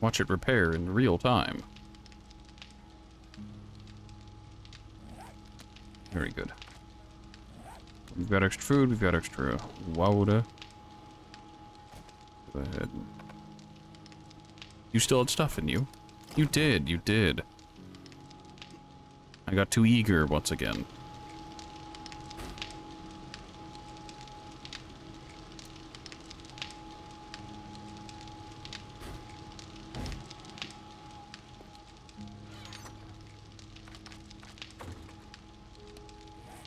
Watch it repair in real time. Very good. We've got extra food, we've got extra water. Go ahead. You still had stuff in you? You did, you did. I got too eager once again.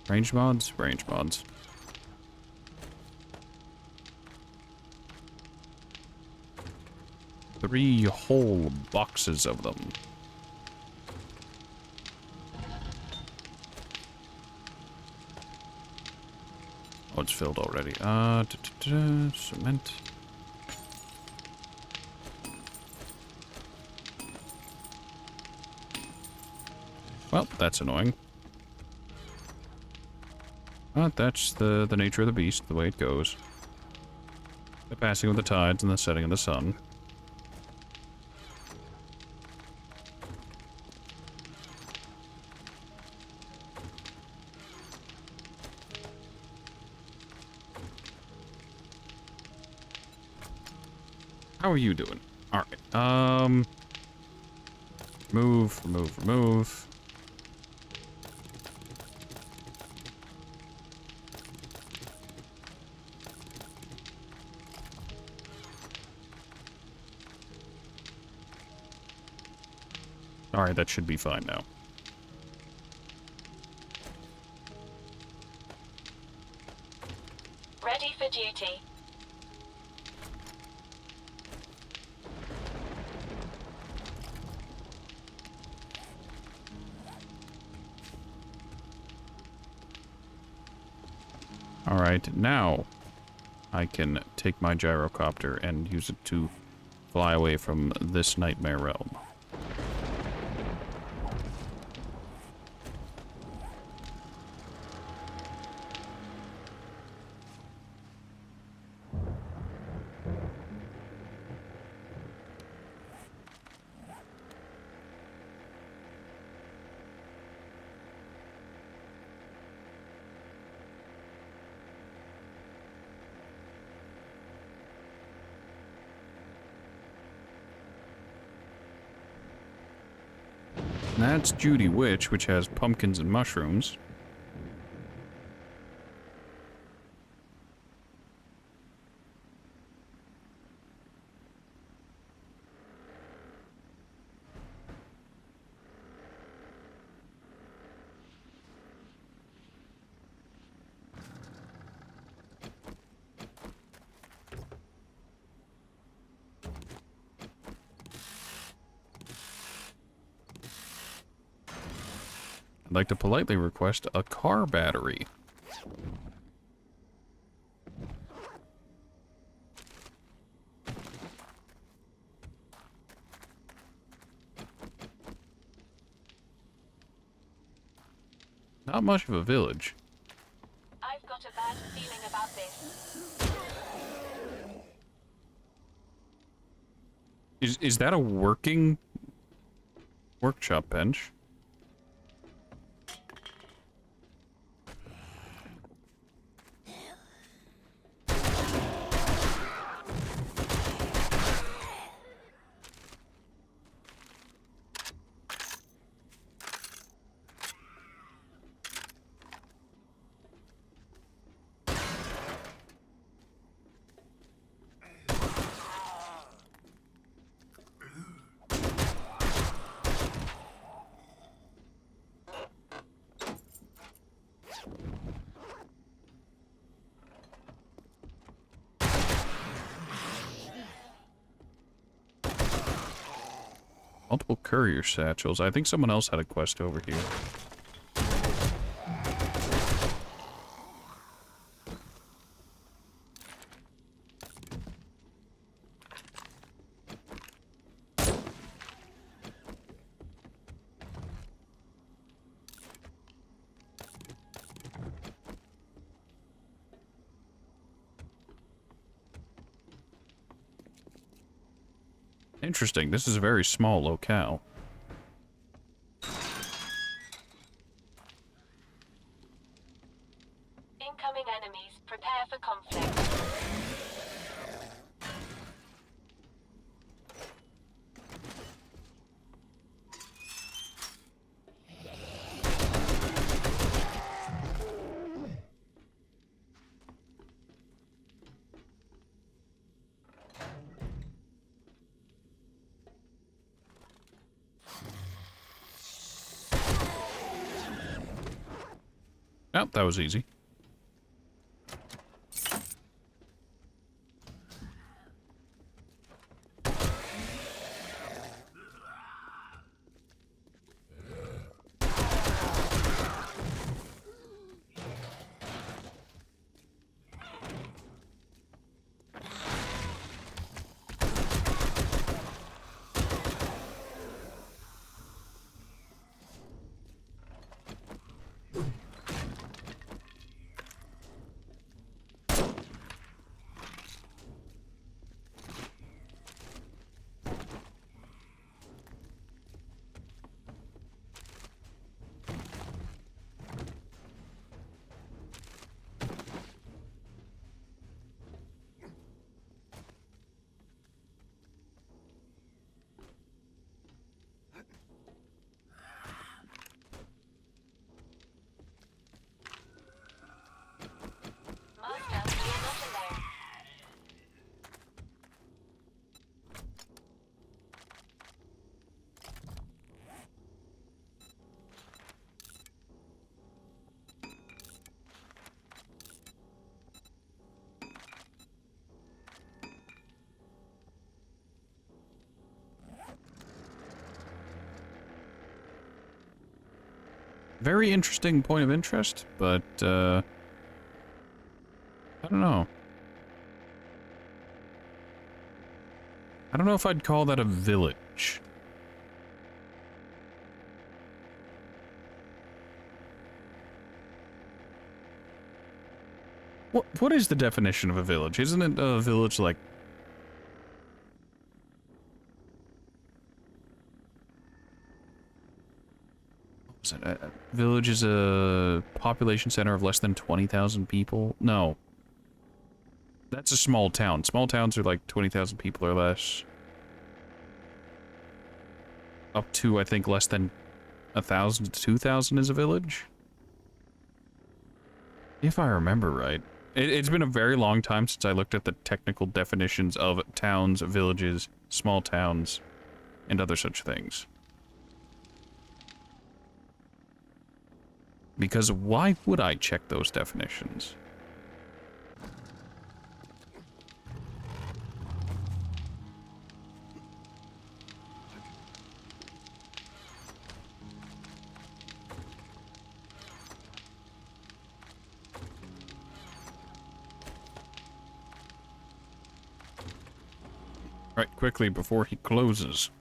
Range mods? Range mods. Three whole boxes of them. Oh, it's filled already. Cement. Well, that's annoying. But that's the nature of the beast, the way it goes. The passing of the tides and the setting of the sun. How are you doing? Alright, remove. Alright, that should be fine now. Ready for duty. Alright, now I can take my gyrocopter and use it to fly away from this nightmare realm. That's Judy Witch, which has pumpkins and mushrooms. I'd like to politely request a car battery. Not much of a village. I've got a bad feeling about this. Is that a working workshop bench? Multiple courier satchels. I think someone else had a quest over here. Interesting. This is a very small locale. Incoming enemies. Prepare for conflict. Oh, that was easy. Master, we are not alone. Very interesting point of interest, but, I don't know. I don't know if I'd call that a village. What is the definition of a village? Isn't it a village like... What was it? A village is a population center of less than 20,000 people? No. That's a small town. Small towns are like 20,000 people or less. Up to, I think, less than 1,000 to 2,000 is a village? If I remember right. It's been a very long time since I looked at the technical definitions of towns, villages, small towns, and other such things. Because why would I check those definitions? Right, quickly before he closes.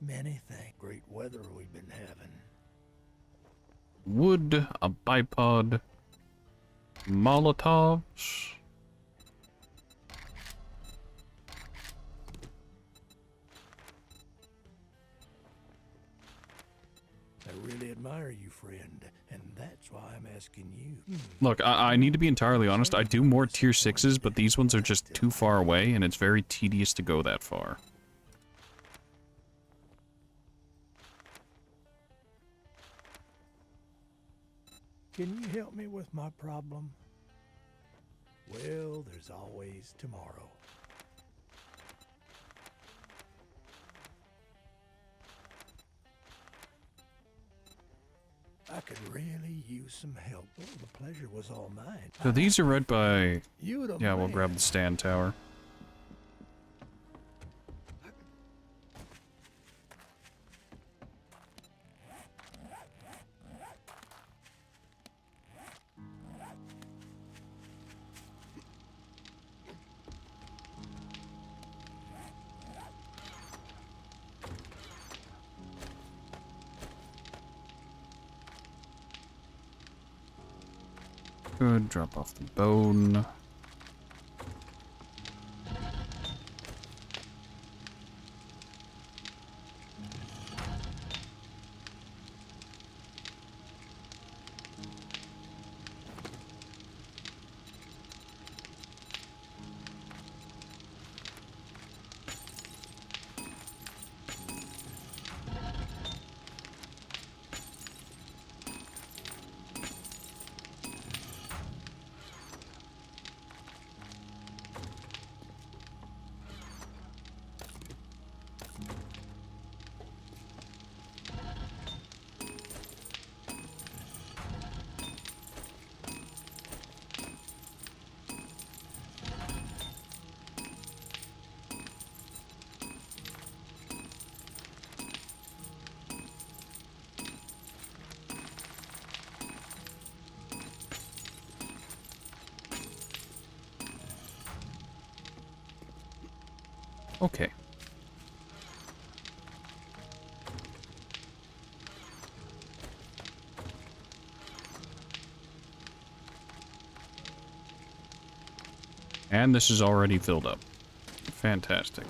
Many thanks. Great weather we've been having. Wood, a bipod, Molotovs. I really admire you, friend, and that's why I'm asking you. Look, I need to be entirely honest. I do more tier 6s, but these ones are just too far away, and it's very tedious to go that far. Can you help me with my problem? Well, there's always tomorrow. I could really use some help. Oh, the pleasure was all mine. So these are read by... You the Yeah, we'll man. grab the stand tower. Good, drop off the bone. Okay. And this is already filled up. Fantastic.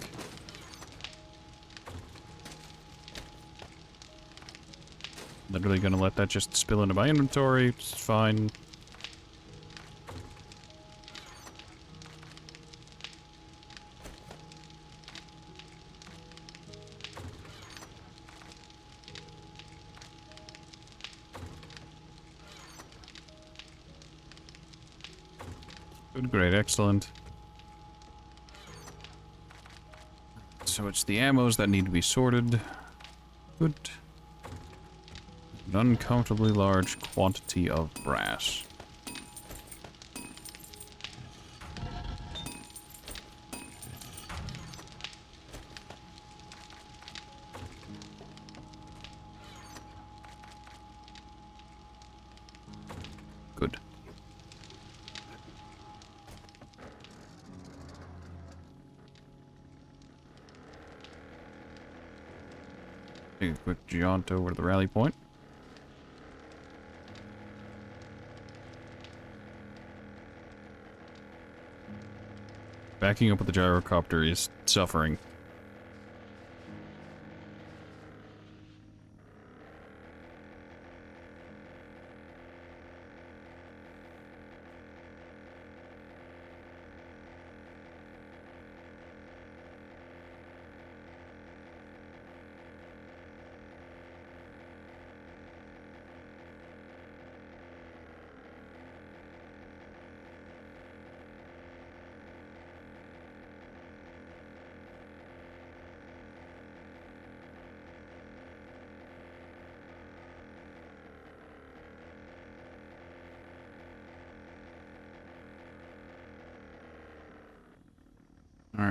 Literally gonna let that just spill into my inventory. It's fine. Good, great, excellent. So it's the ammos that need to be sorted. Good. An uncomfortably large quantity of brass. Good. Take a quick jaunt over to the rally point. Backing up with the gyrocopter is suffering.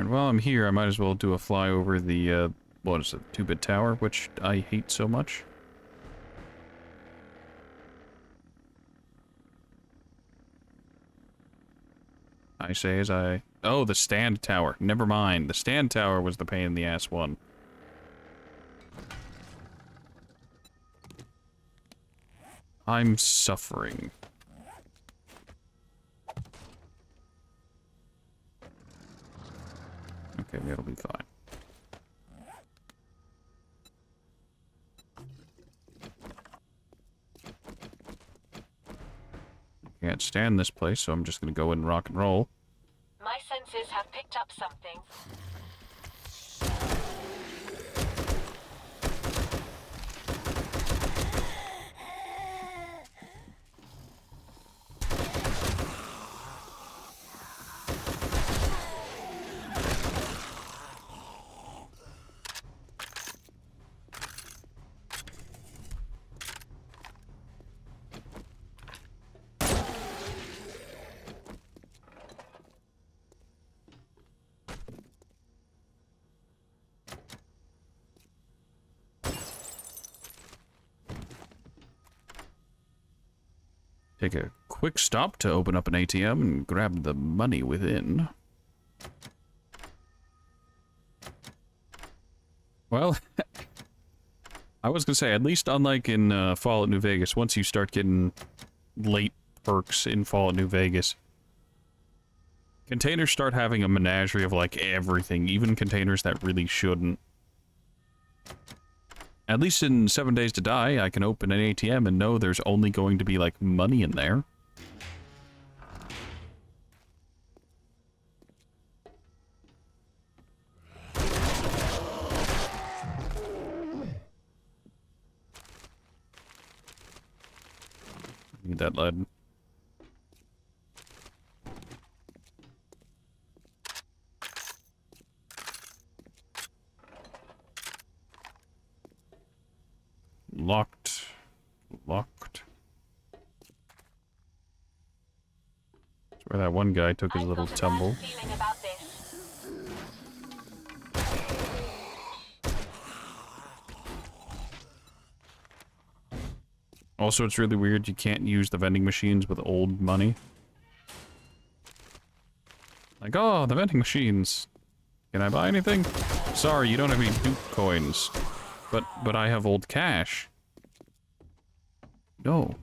Alright, while I'm here, I might as well do a fly over the, what is it, 2-bit tower, which I hate so much. I say as I... Oh, the stand tower. Never mind. The stand tower was the pain in the ass one. I'm suffering. Okay, that'll be fine. Can't stand this place, so I'm just gonna go and rock and roll. My senses have picked up something. Take a quick stop to open up an ATM and grab the money within. Well, I was gonna say, at least unlike in Fallout New Vegas, once you start getting late perks in Fallout New Vegas, containers start having a menagerie of, like, everything, even containers that really shouldn't. At least in 7 Days to Die, I can open an ATM and know there's only going to be, like, money in there. Need that lead. Locked. Locked. That's where that one guy took his little tumble. Feeling about this. Also, it's really weird you can't use the vending machines with old money. Like, oh, the vending machines. Can I buy anything? Sorry, you don't have any Duke coins. But I have old cash. No.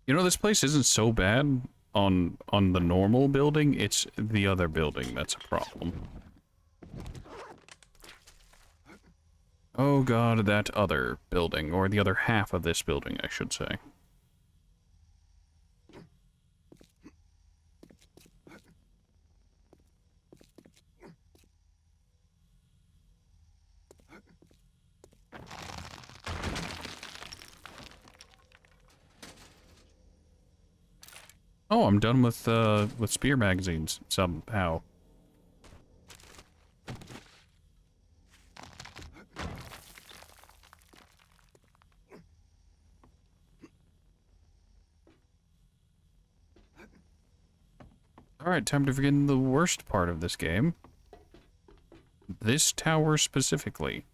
You know, this place isn't so bad on the normal building, it's the other building that's a problem. Oh god, that other building, or the other half of this building, I should say. Oh, I'm done with spear magazines somehow. Alright, time to begin the worst part of this game. This tower specifically.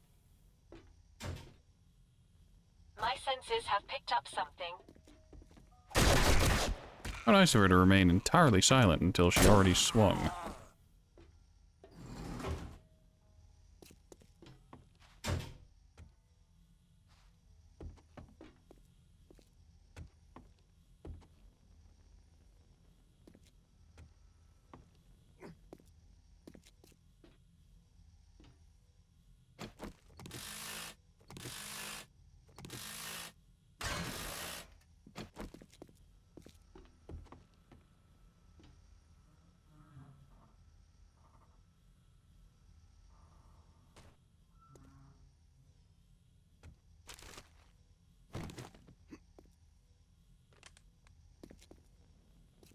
sensors have picked up something. How nice of her to remain entirely silent until she already swung.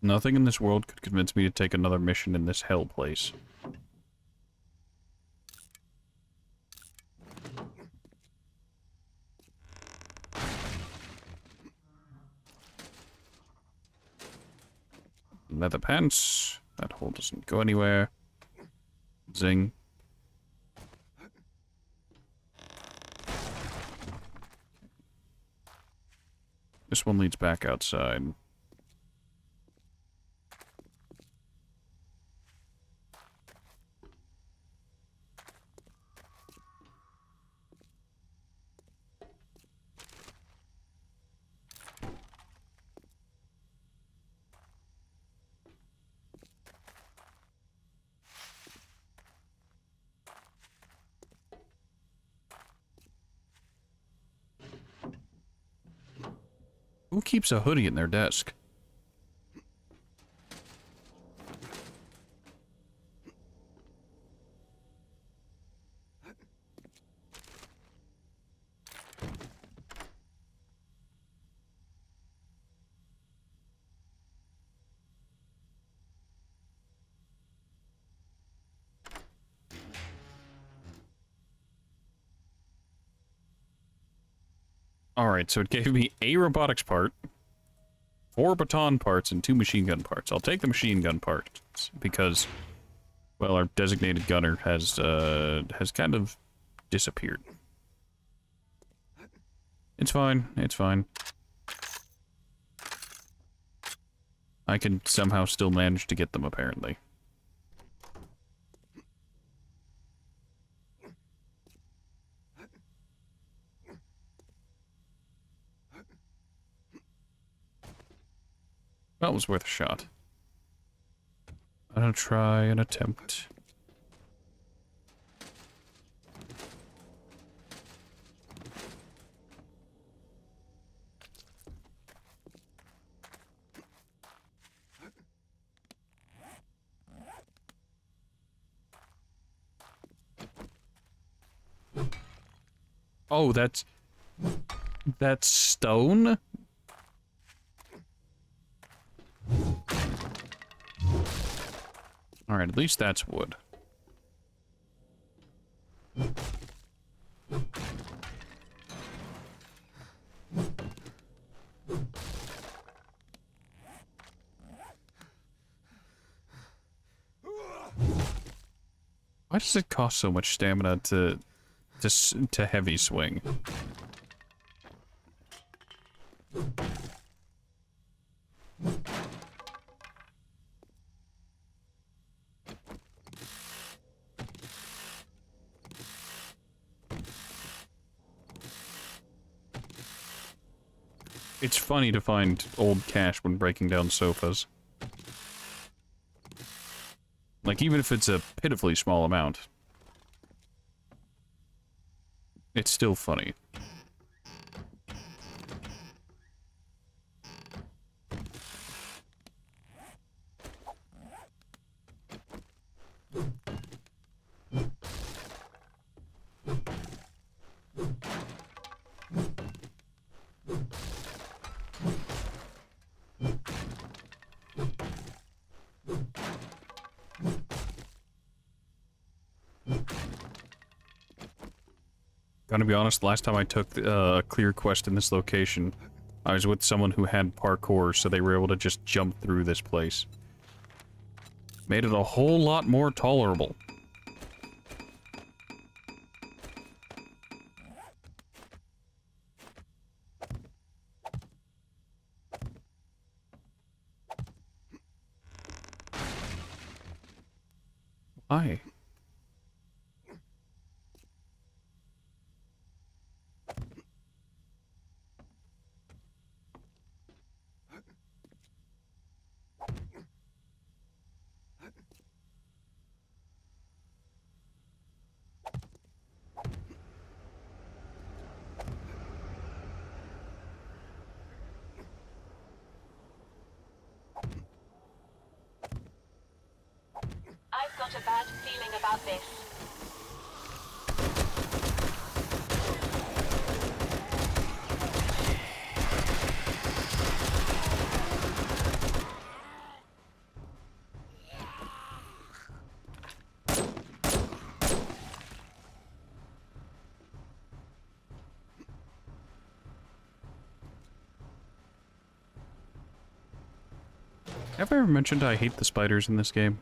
Nothing in this world could convince me to take another mission in this hell place. Leather pants. That hole doesn't go anywhere. Zing. This one leads back outside. Who keeps a hoodie in their desk? Alright, so it gave me a robotics part, 4 baton parts, and 2 machine gun parts. I'll take the machine gun parts, because, well, our designated gunner has kind of disappeared. It's fine, it's fine. I can somehow still manage to get them, apparently. That was worth a shot. I'll try an attempt. Oh, that's stone? Alright, at least that's wood. Why does it cost so much stamina to heavy swing? It's funny to find old cash when breaking down sofas. Like, even if it's a pitifully small amount, it's still funny. Gotta be honest, last time I took a clear quest in this location, I was with someone who had parkour, so they were able to just jump through this place. Made it a whole lot more tolerable. Hi. I've got a bad feeling about this. Have I ever mentioned I hate the spiders in this game?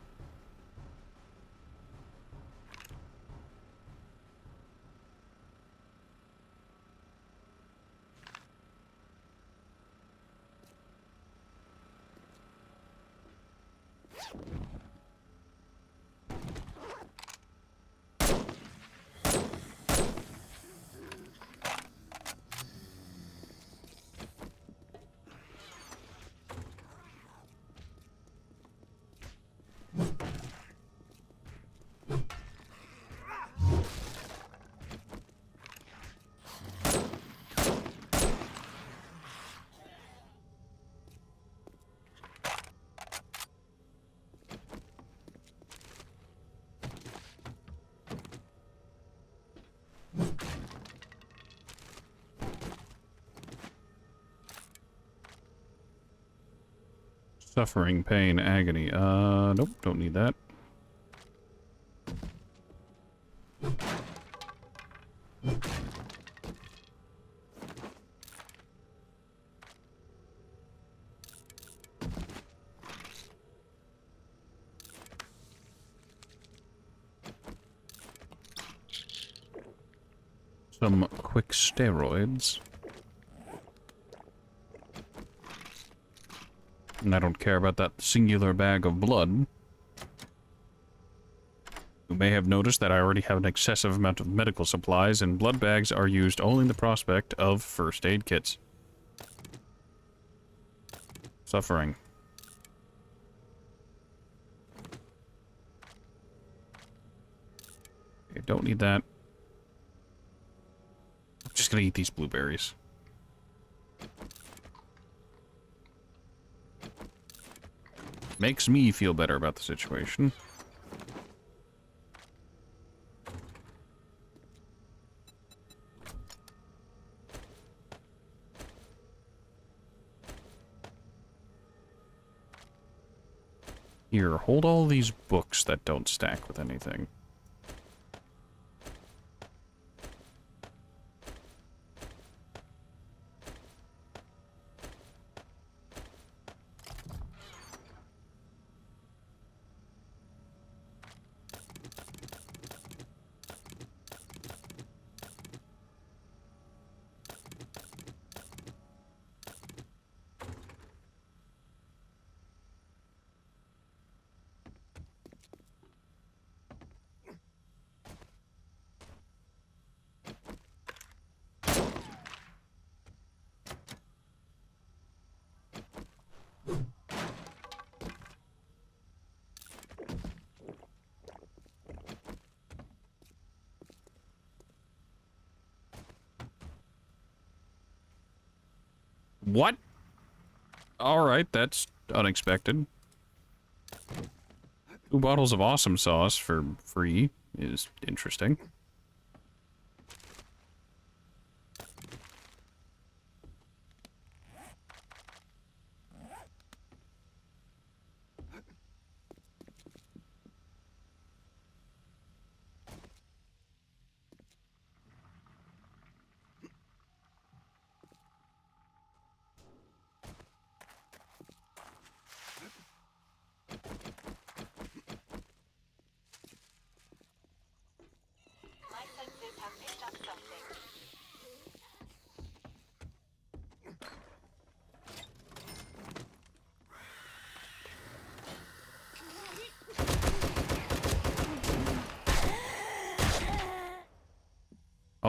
Suffering, pain, agony. Nope, don't need that. Some quick steroids. And I don't care about that singular bag of blood. You may have noticed that I already have an excessive amount of medical supplies, and blood bags are used only in the prospect of first aid kits. Suffering. Okay, don't need that. I'm just gonna eat these blueberries. Makes me feel better about the situation. Here, hold all these books that don't stack with anything. What? Alright, that's unexpected. 2 bottles of awesome sauce for free is interesting.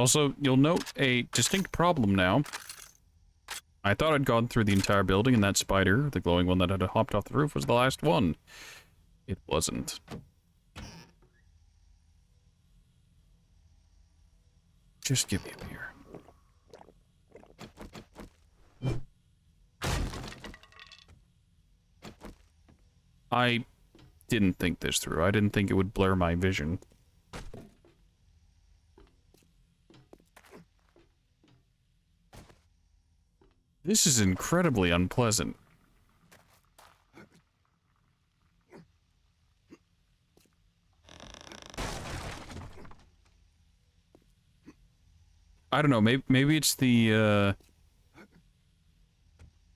Also, you'll note a distinct problem now. I thought I'd gone through the entire building, and that spider, the glowing one that had hopped off the roof, was the last one. It wasn't. Just give me a beer. I didn't think this through. I didn't think it would blur my vision. This is incredibly unpleasant. I don't know, maybe it's the,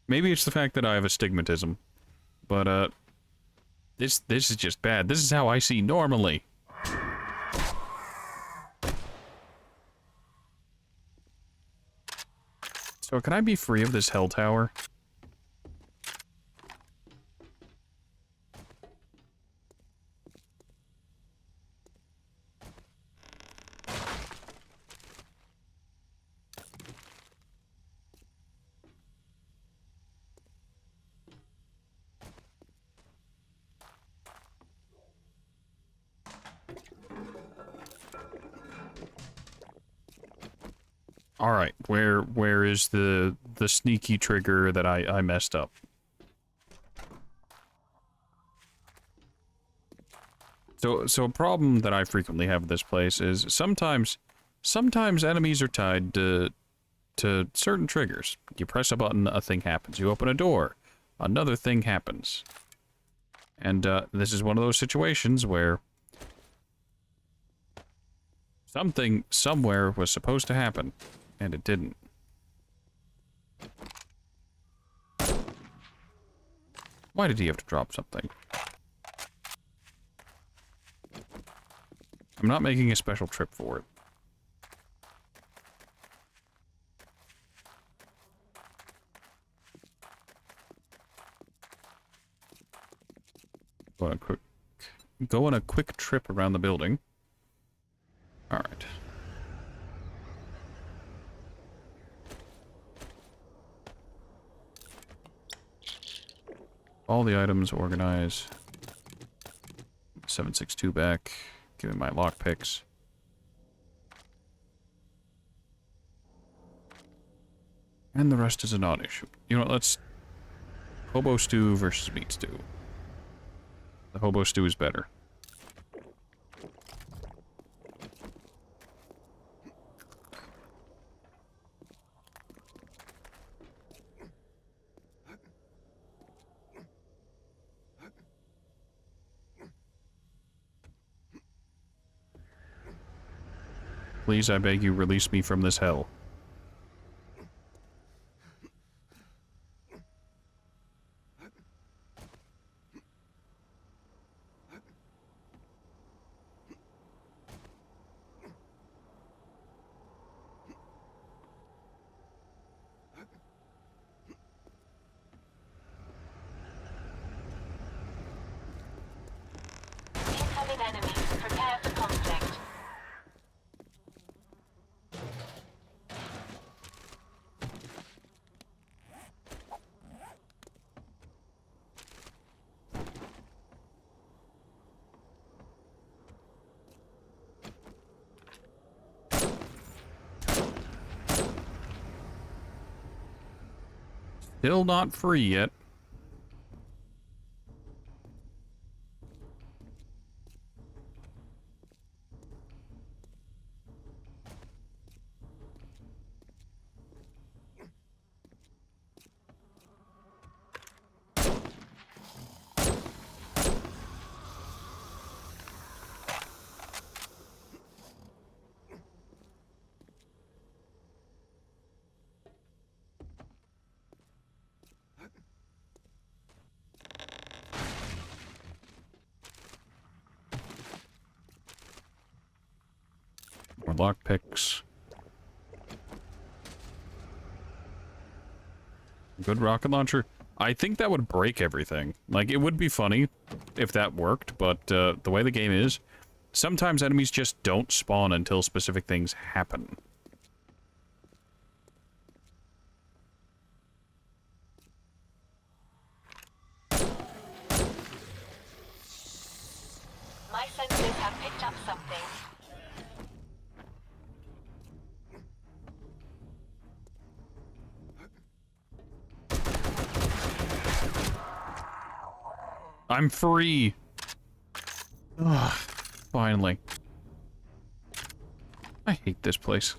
maybe it's the fact that I have astigmatism. But, this is just bad. This is how I see normally. So can I be free of this hell tower? Alright, where is the sneaky trigger that I messed up? So a problem that I frequently have with this place is sometimes enemies are tied to certain triggers. You press a button, a thing happens. You open a door, another thing happens. And this is one of those situations where something somewhere was supposed to happen. And it didn't. Why did he have to drop something? I'm not making a special trip for it. Go on a quick trip around the building. All right. All the items, organize. 762 back. Give me my lockpicks. And the rest is a non-issue. You know what, let's... Hobo stew versus meat stew. The hobo stew is better. Please, I beg you, release me from this hell. Incoming enemies. Prepare for conflict. Still not free yet. More lockpicks. Good rocket launcher. I think that would break everything. Like, it would be funny if that worked, but the way the game is, sometimes enemies just don't spawn until specific things happen. have picked up something. I'm free. Ugh, finally. I hate this place.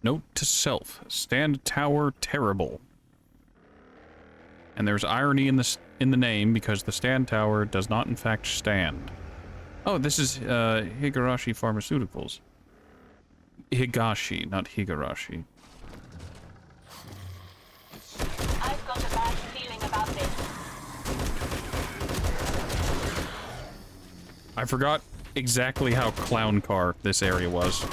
Note to self: stand tower terrible. And there's irony in the name because the stand tower does not in fact stand. Oh, this is Higurashi Pharmaceuticals. Higashi, not Higurashi. I've got a bad feeling about this. I forgot exactly how clown car this area was.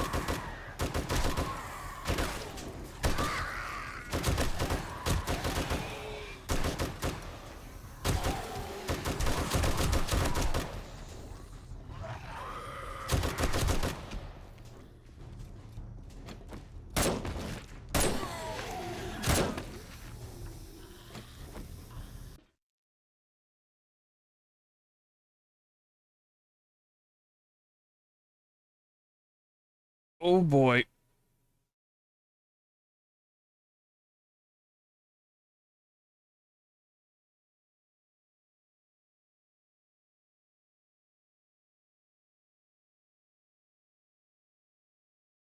Oh boy.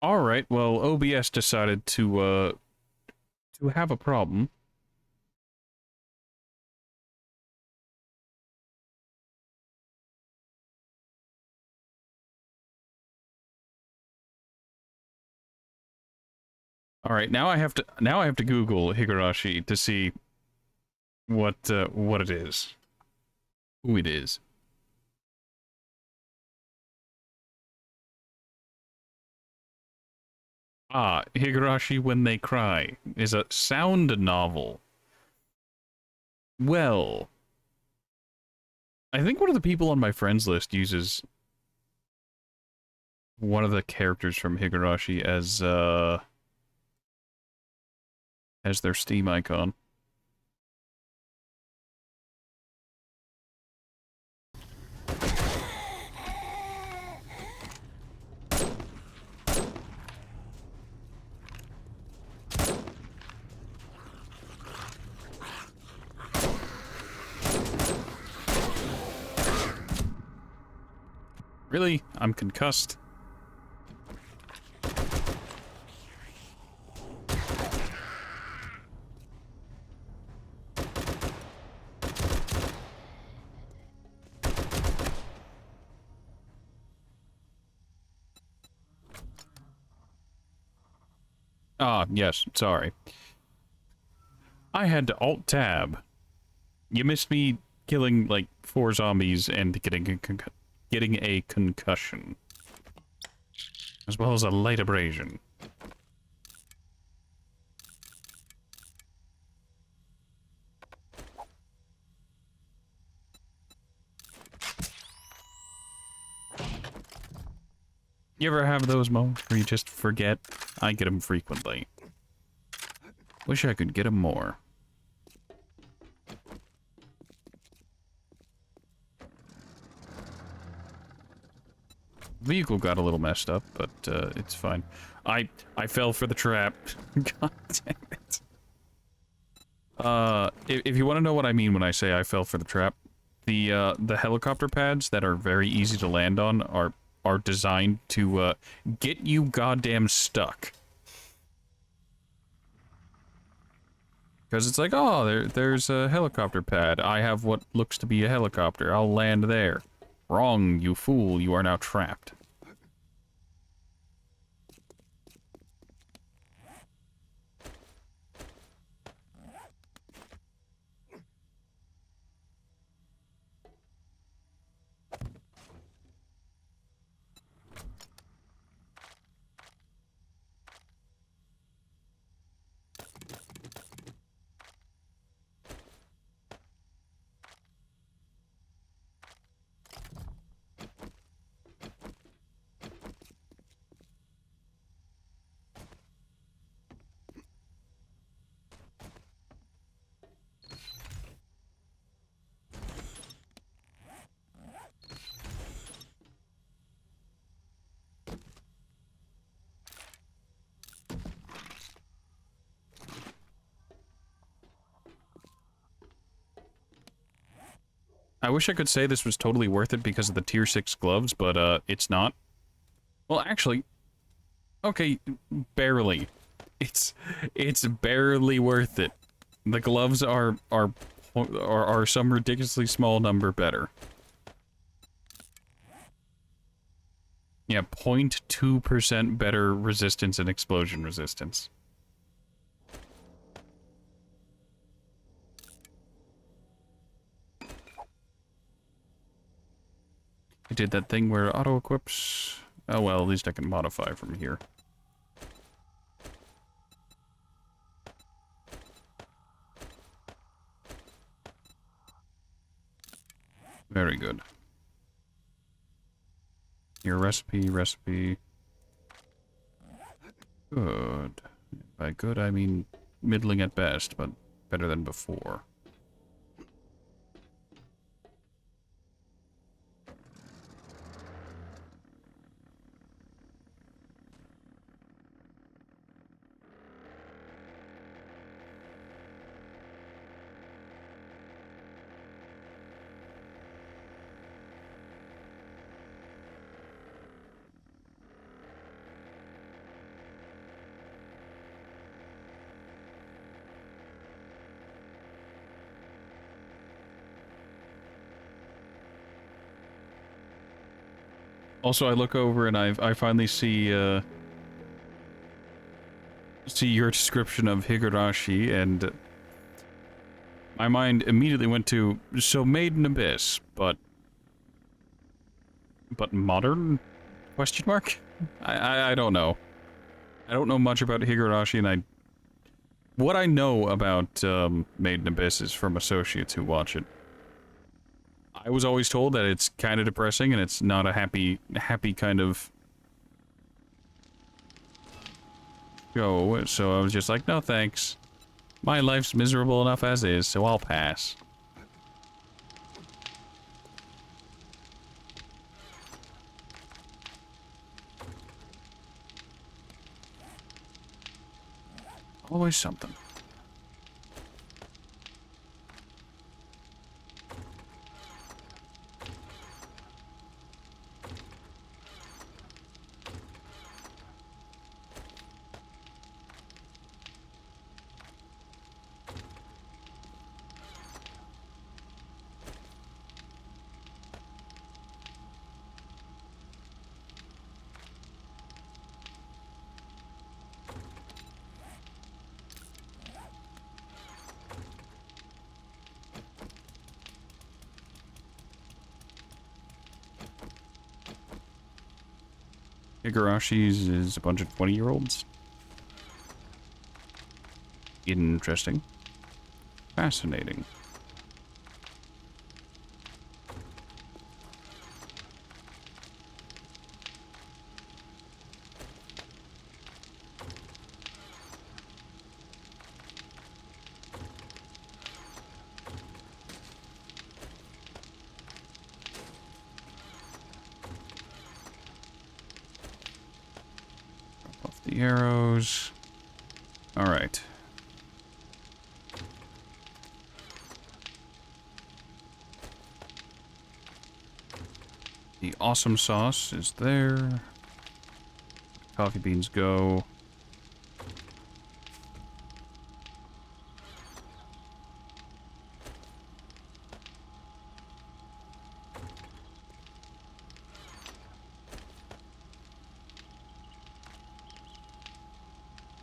Alright, well, OBS decided to have a problem. Alright, now I have to Google Higurashi to see what it is. Who it is. Ah, Higurashi When They Cry is a sound novel. Well, I think one of the people on my friends list uses one of the characters from Higurashi as their Steam icon. Really? I'm concussed. Ah, yes, sorry. I had to Alt-Tab. You missed me killing, like, 4 zombies and getting a concussion. As well as a light abrasion. You ever have those moments where you just forget? I get them frequently. Wish I could get them more. Vehicle got a little messed up, but it's fine. I fell for the trap. God damn it. If you want to know what I mean when I say I fell for the trap, the helicopter pads that are very easy to land on are designed to get you goddamn stuck. Because it's like, oh, there's a helicopter pad. I have what looks to be a helicopter. I'll land there. Wrong, you fool. You are now trapped. I wish I could say this was totally worth it because of the tier 6 gloves, but it's not. Well, actually, okay, barely. It's barely worth it. The gloves are some ridiculously small number better. Yeah, 0.2% better resistance and explosion resistance. I did that thing where auto-equips... Oh well, at least I can modify from here. Very good. Your recipe. Good. By good, I mean middling at best, but better than before. Also, I look over and I finally see your description of Higurashi, and my mind immediately went to, so Made in Abyss, but modern? Question mark? I don't know. I don't know much about Higurashi, and what I know about Made in Abyss is from associates who watch it. I was always told that it's kind of depressing and it's not a happy kind of show, so I was just like, no thanks. My life's miserable enough as is, so I'll pass. Always something. Higurashi's is a bunch of 20-year-olds. Interesting. Fascinating. Off the arrows. All right. The awesome sauce is there. Coffee beans go.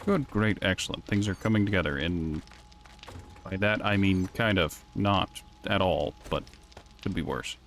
Good, great, excellent. Things are coming together, and by that I mean kind of. Not at all, but could be worse.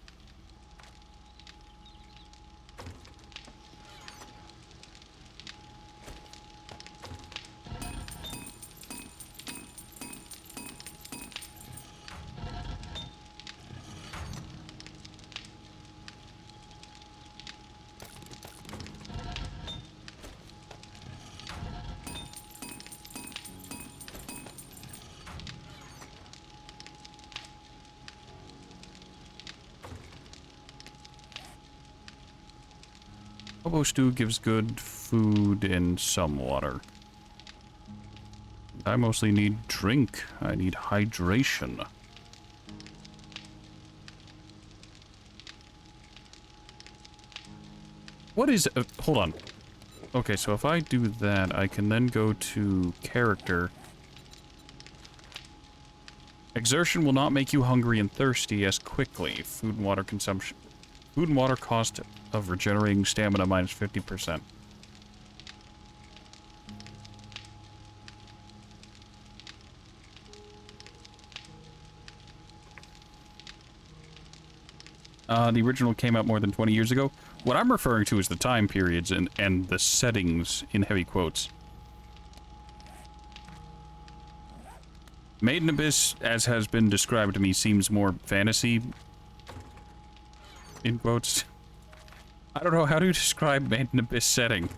Hobo stew gives good food and some water. I mostly need drink. I need hydration. What is... hold on. Okay, so if I do that, I can then go to character. Exertion will not make you hungry and thirsty as quickly. Food and water consumption. Food and water cost of regenerating stamina minus 50%. The original came out more than 20 years ago. What I'm referring to is the time periods and the settings in heavy quotes. Made in Abyss, as has been described to me, seems more fantasy. In quotes. I don't know, how do you describe Made in Abyss setting?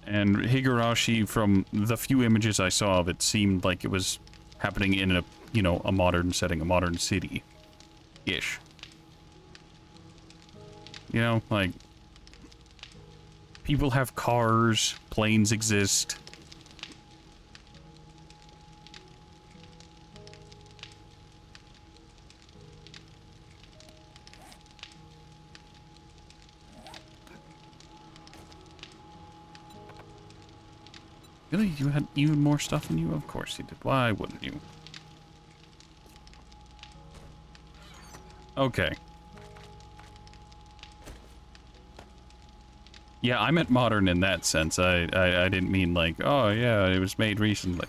And Higurashi, from the few images I saw of it, seemed like it was happening in a, you know, a modern setting, a modern city-ish. You know, like, people have cars, planes exist. Really? You had even more stuff than you? Of course you did. Why wouldn't you? Okay. Yeah, I meant modern in that sense. I didn't mean like, oh yeah, it was made recently.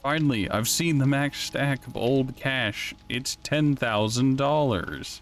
Finally, I've seen the max stack of old cash. It's $10,000.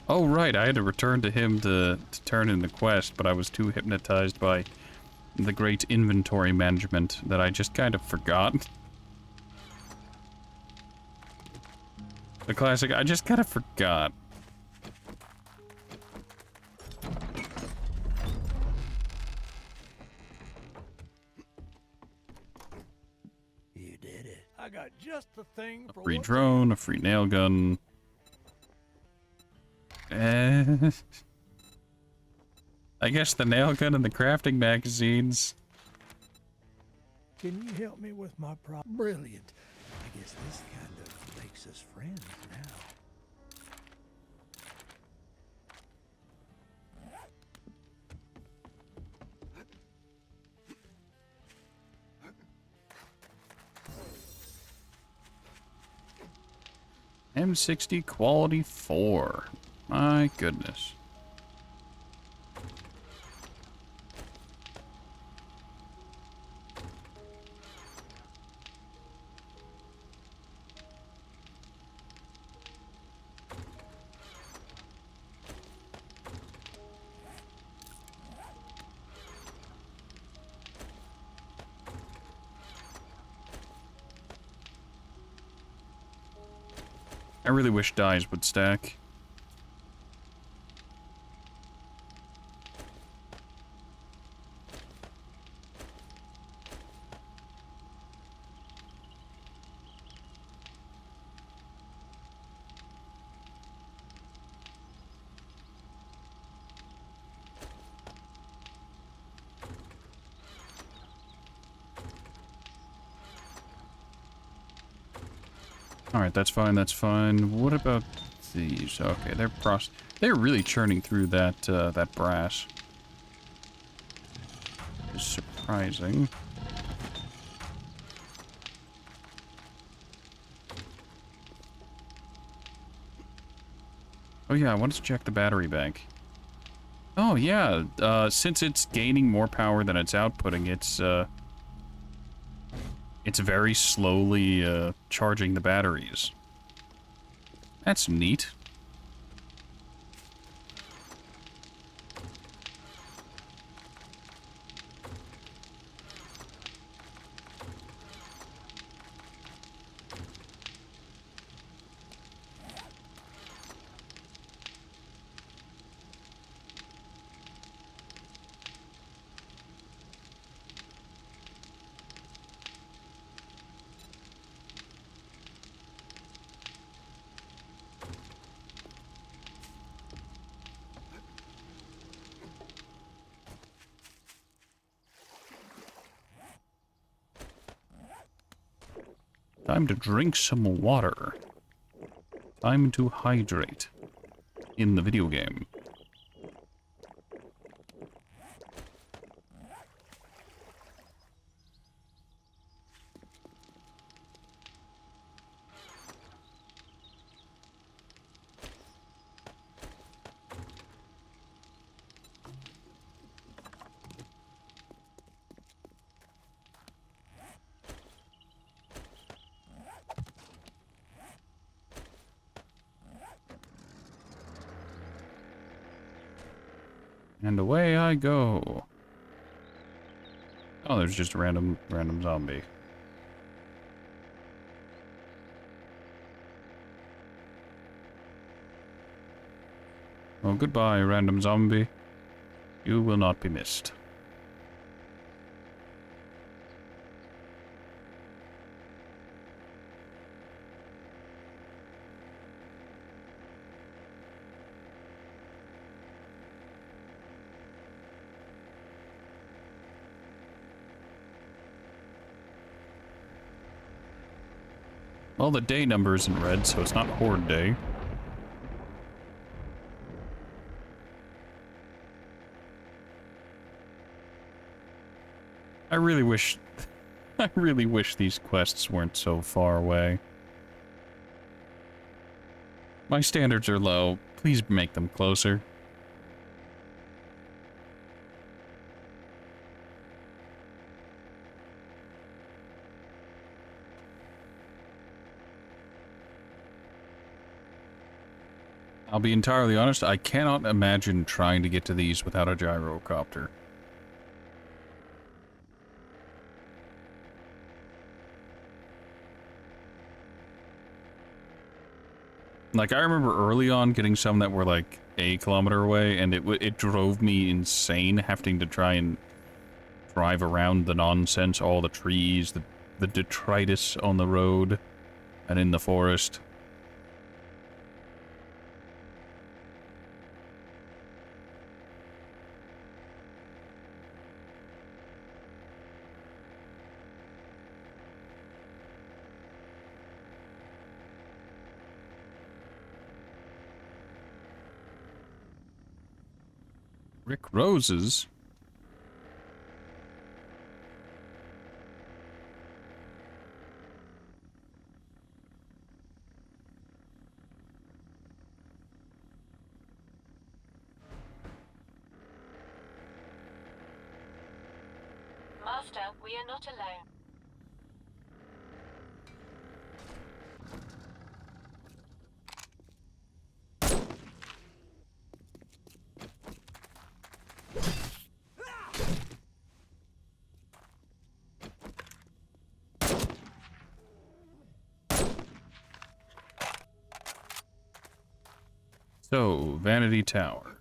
Oh, right, I had to return to him to turn in the quest, but I was too hypnotized by the great inventory management that I just kind of forgot. The classic, I just kind of forgot. You did it. I got just the thing for A free what drone, a free nail gun. I guess the nail gun and the crafting magazines. Can you help me with my problem? Brilliant. I guess this kind of makes us friends now. M60 quality 4. My goodness. I really wish dyes would stack. Alright, that's fine, that's fine. What about these? Okay, they're really churning through that, that brass. It's surprising. Oh yeah, I wanted to check the battery bank. Oh yeah, since it's gaining more power than it's outputting, it's very slowly, charging the batteries. That's neat. Time to drink some water. Time to hydrate. In the video game. And away I go. Oh, there's just a random zombie. Well, goodbye, random zombie. You will not be missed. Well, the day number isn't red, so it's not Horde Day. I really wish... I really wish these quests weren't so far away. My standards are low. Please make them closer. I'll be entirely honest, I cannot imagine trying to get to these without a gyrocopter. Like, I remember early on getting some that were like a kilometer away, and it drove me insane having to try and drive around the nonsense, all the trees, the detritus on the road and in the forest. Rick Roses? Master, we are not alone. So, Vanity Tower.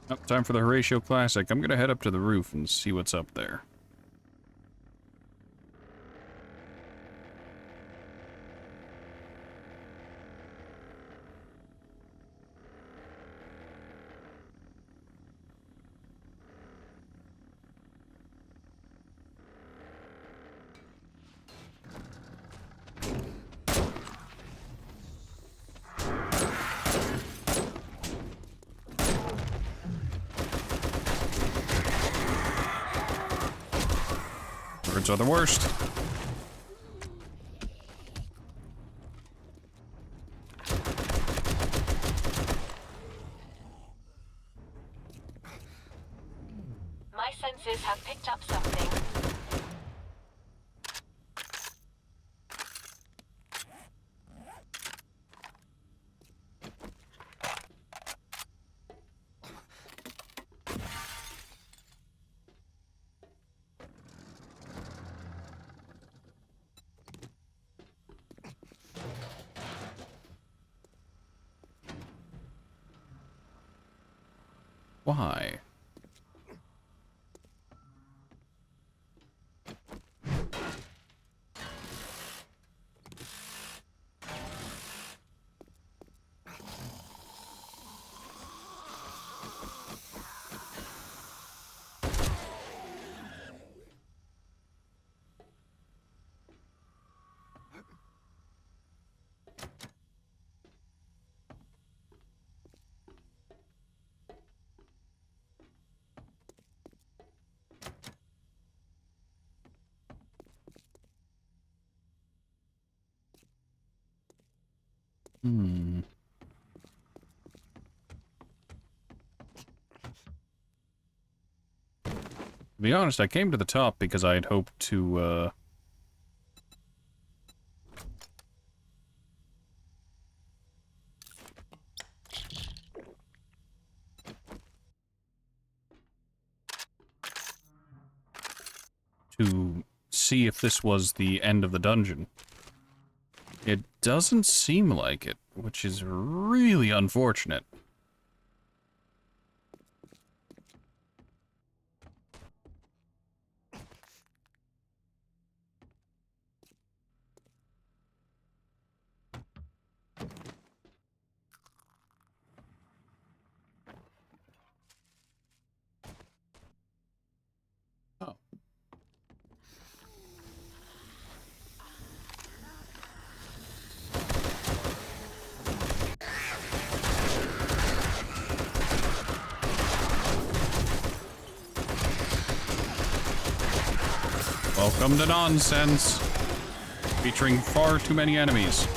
Oh, time for the Horatio Classic. I'm gonna head up to the roof and see what's up there. Birds are the worst. My senses have picked up something. Why? Hmm. To be honest, I came to the top because I had hoped to see if this was the end of the dungeon. It doesn't seem like it, which is really unfortunate. Oh. Welcome to nonsense. Featuring far too many enemies.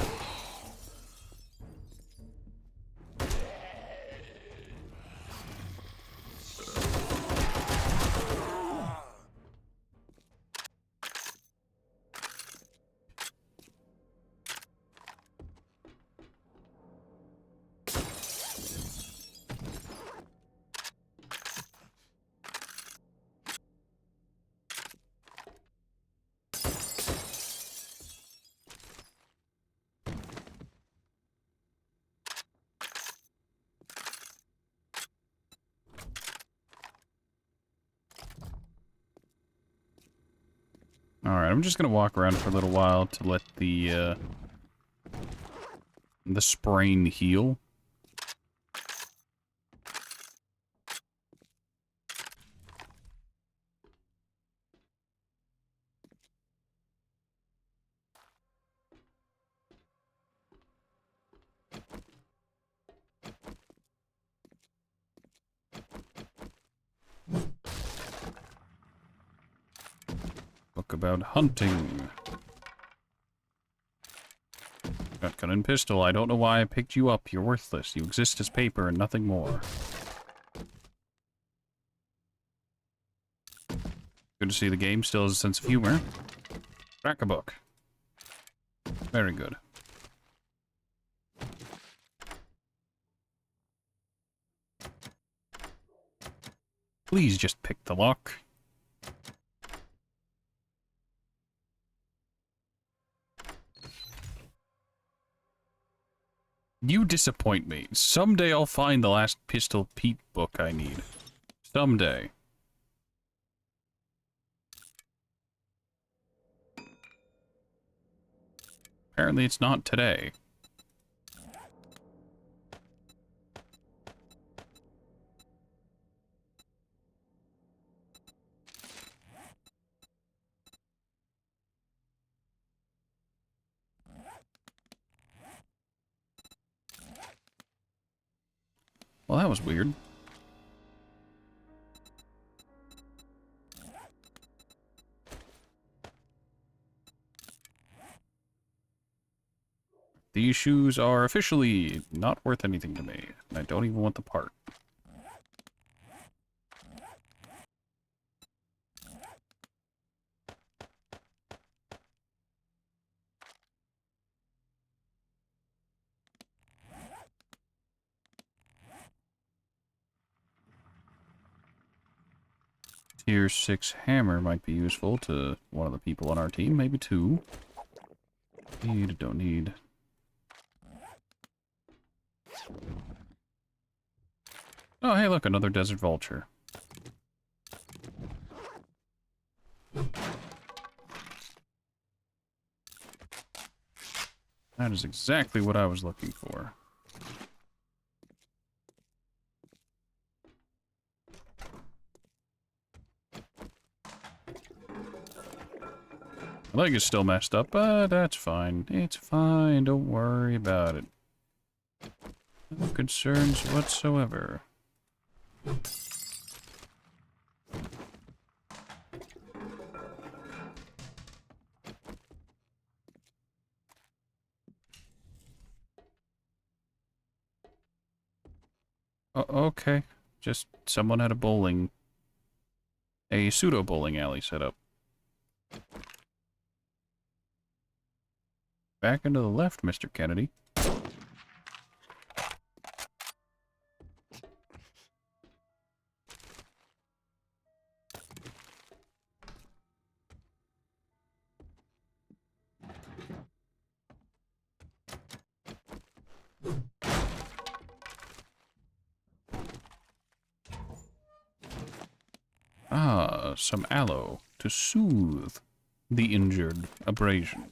Alright, I'm just gonna walk around for a little while to let the sprain heal. Book about hunting. Shotgun and pistol. I don't know why I picked you up. You're worthless. You exist as paper and nothing more. Good to see the game still has a sense of humor. Crack a book. Very good. Please just pick the lock. You disappoint me. Someday I'll find the last Pistol Pete book I need. Someday. Apparently it's not today. Well, that was weird. These shoes are officially not worth anything to me, and I don't even want the part. Tier 6 hammer might be useful to one of the people on our team, maybe two. Need, don't need. Oh, hey, look, another desert vulture. That is exactly what I was looking for. My leg is still messed up, but that's fine. It's fine, don't worry about it. No concerns whatsoever. Oh, okay. Just someone had a pseudo-bowling alley set up. Back into the left, Mr. Kennedy. Ah, some aloe to soothe the injured abrasion.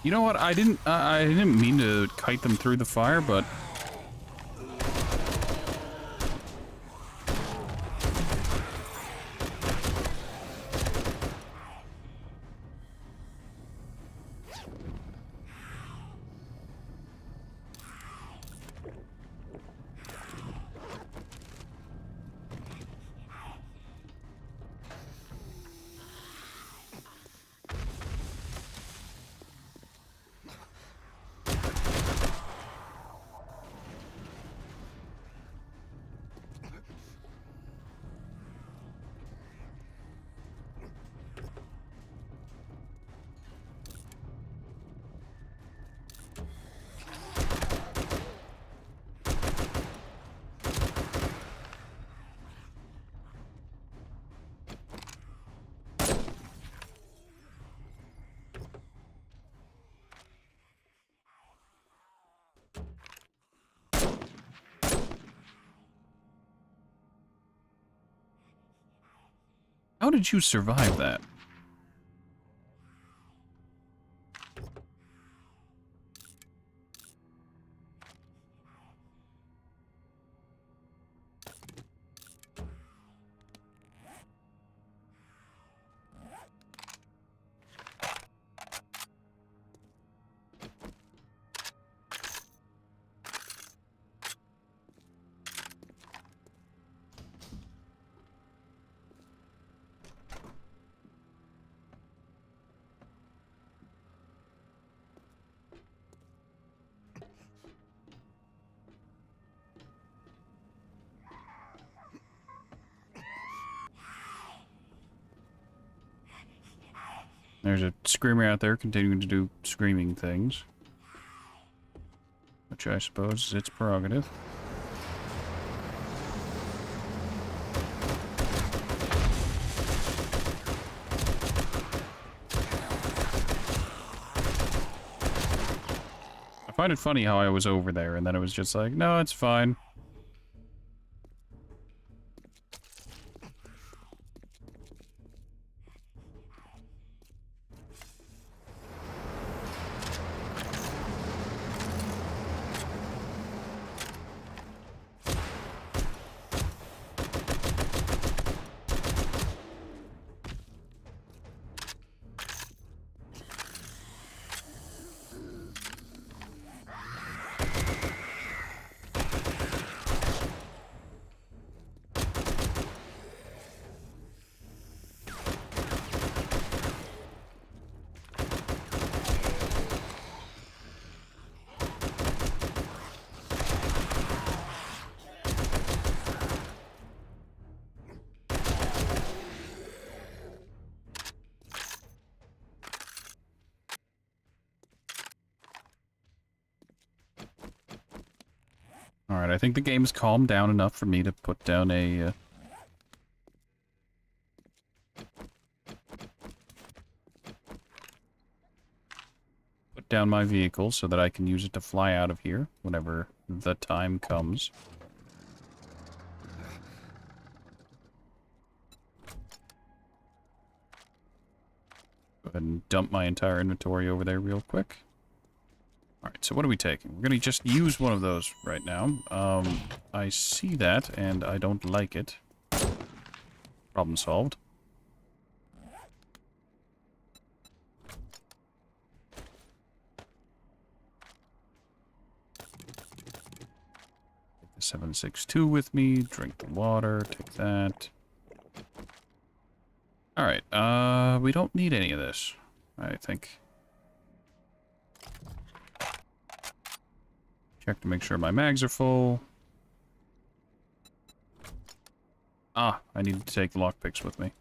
You know what? I didn't mean to kite them through the fire, but how did you survive that? There's a screamer out there continuing to do screaming things. Which I suppose is its prerogative. I find it funny how I was over there and then it was just like, no, it's fine. Alright, I think the game's calmed down enough for me to put down a... put down my vehicle so that I can use it to fly out of here whenever the time comes. Go ahead and dump my entire inventory over there real quick. Alright, so what are we taking? We're gonna just use one of those right now. I see that, and I don't like it. Problem solved. Take the 762 with me, drink the water, take that. Alright, we don't need any of this, I think. Check to make sure my mags are full. Ah, I need to take the lockpicks with me.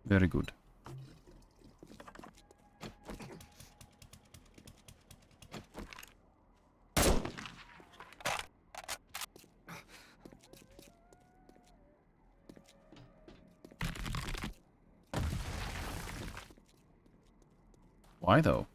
Very good. Why though?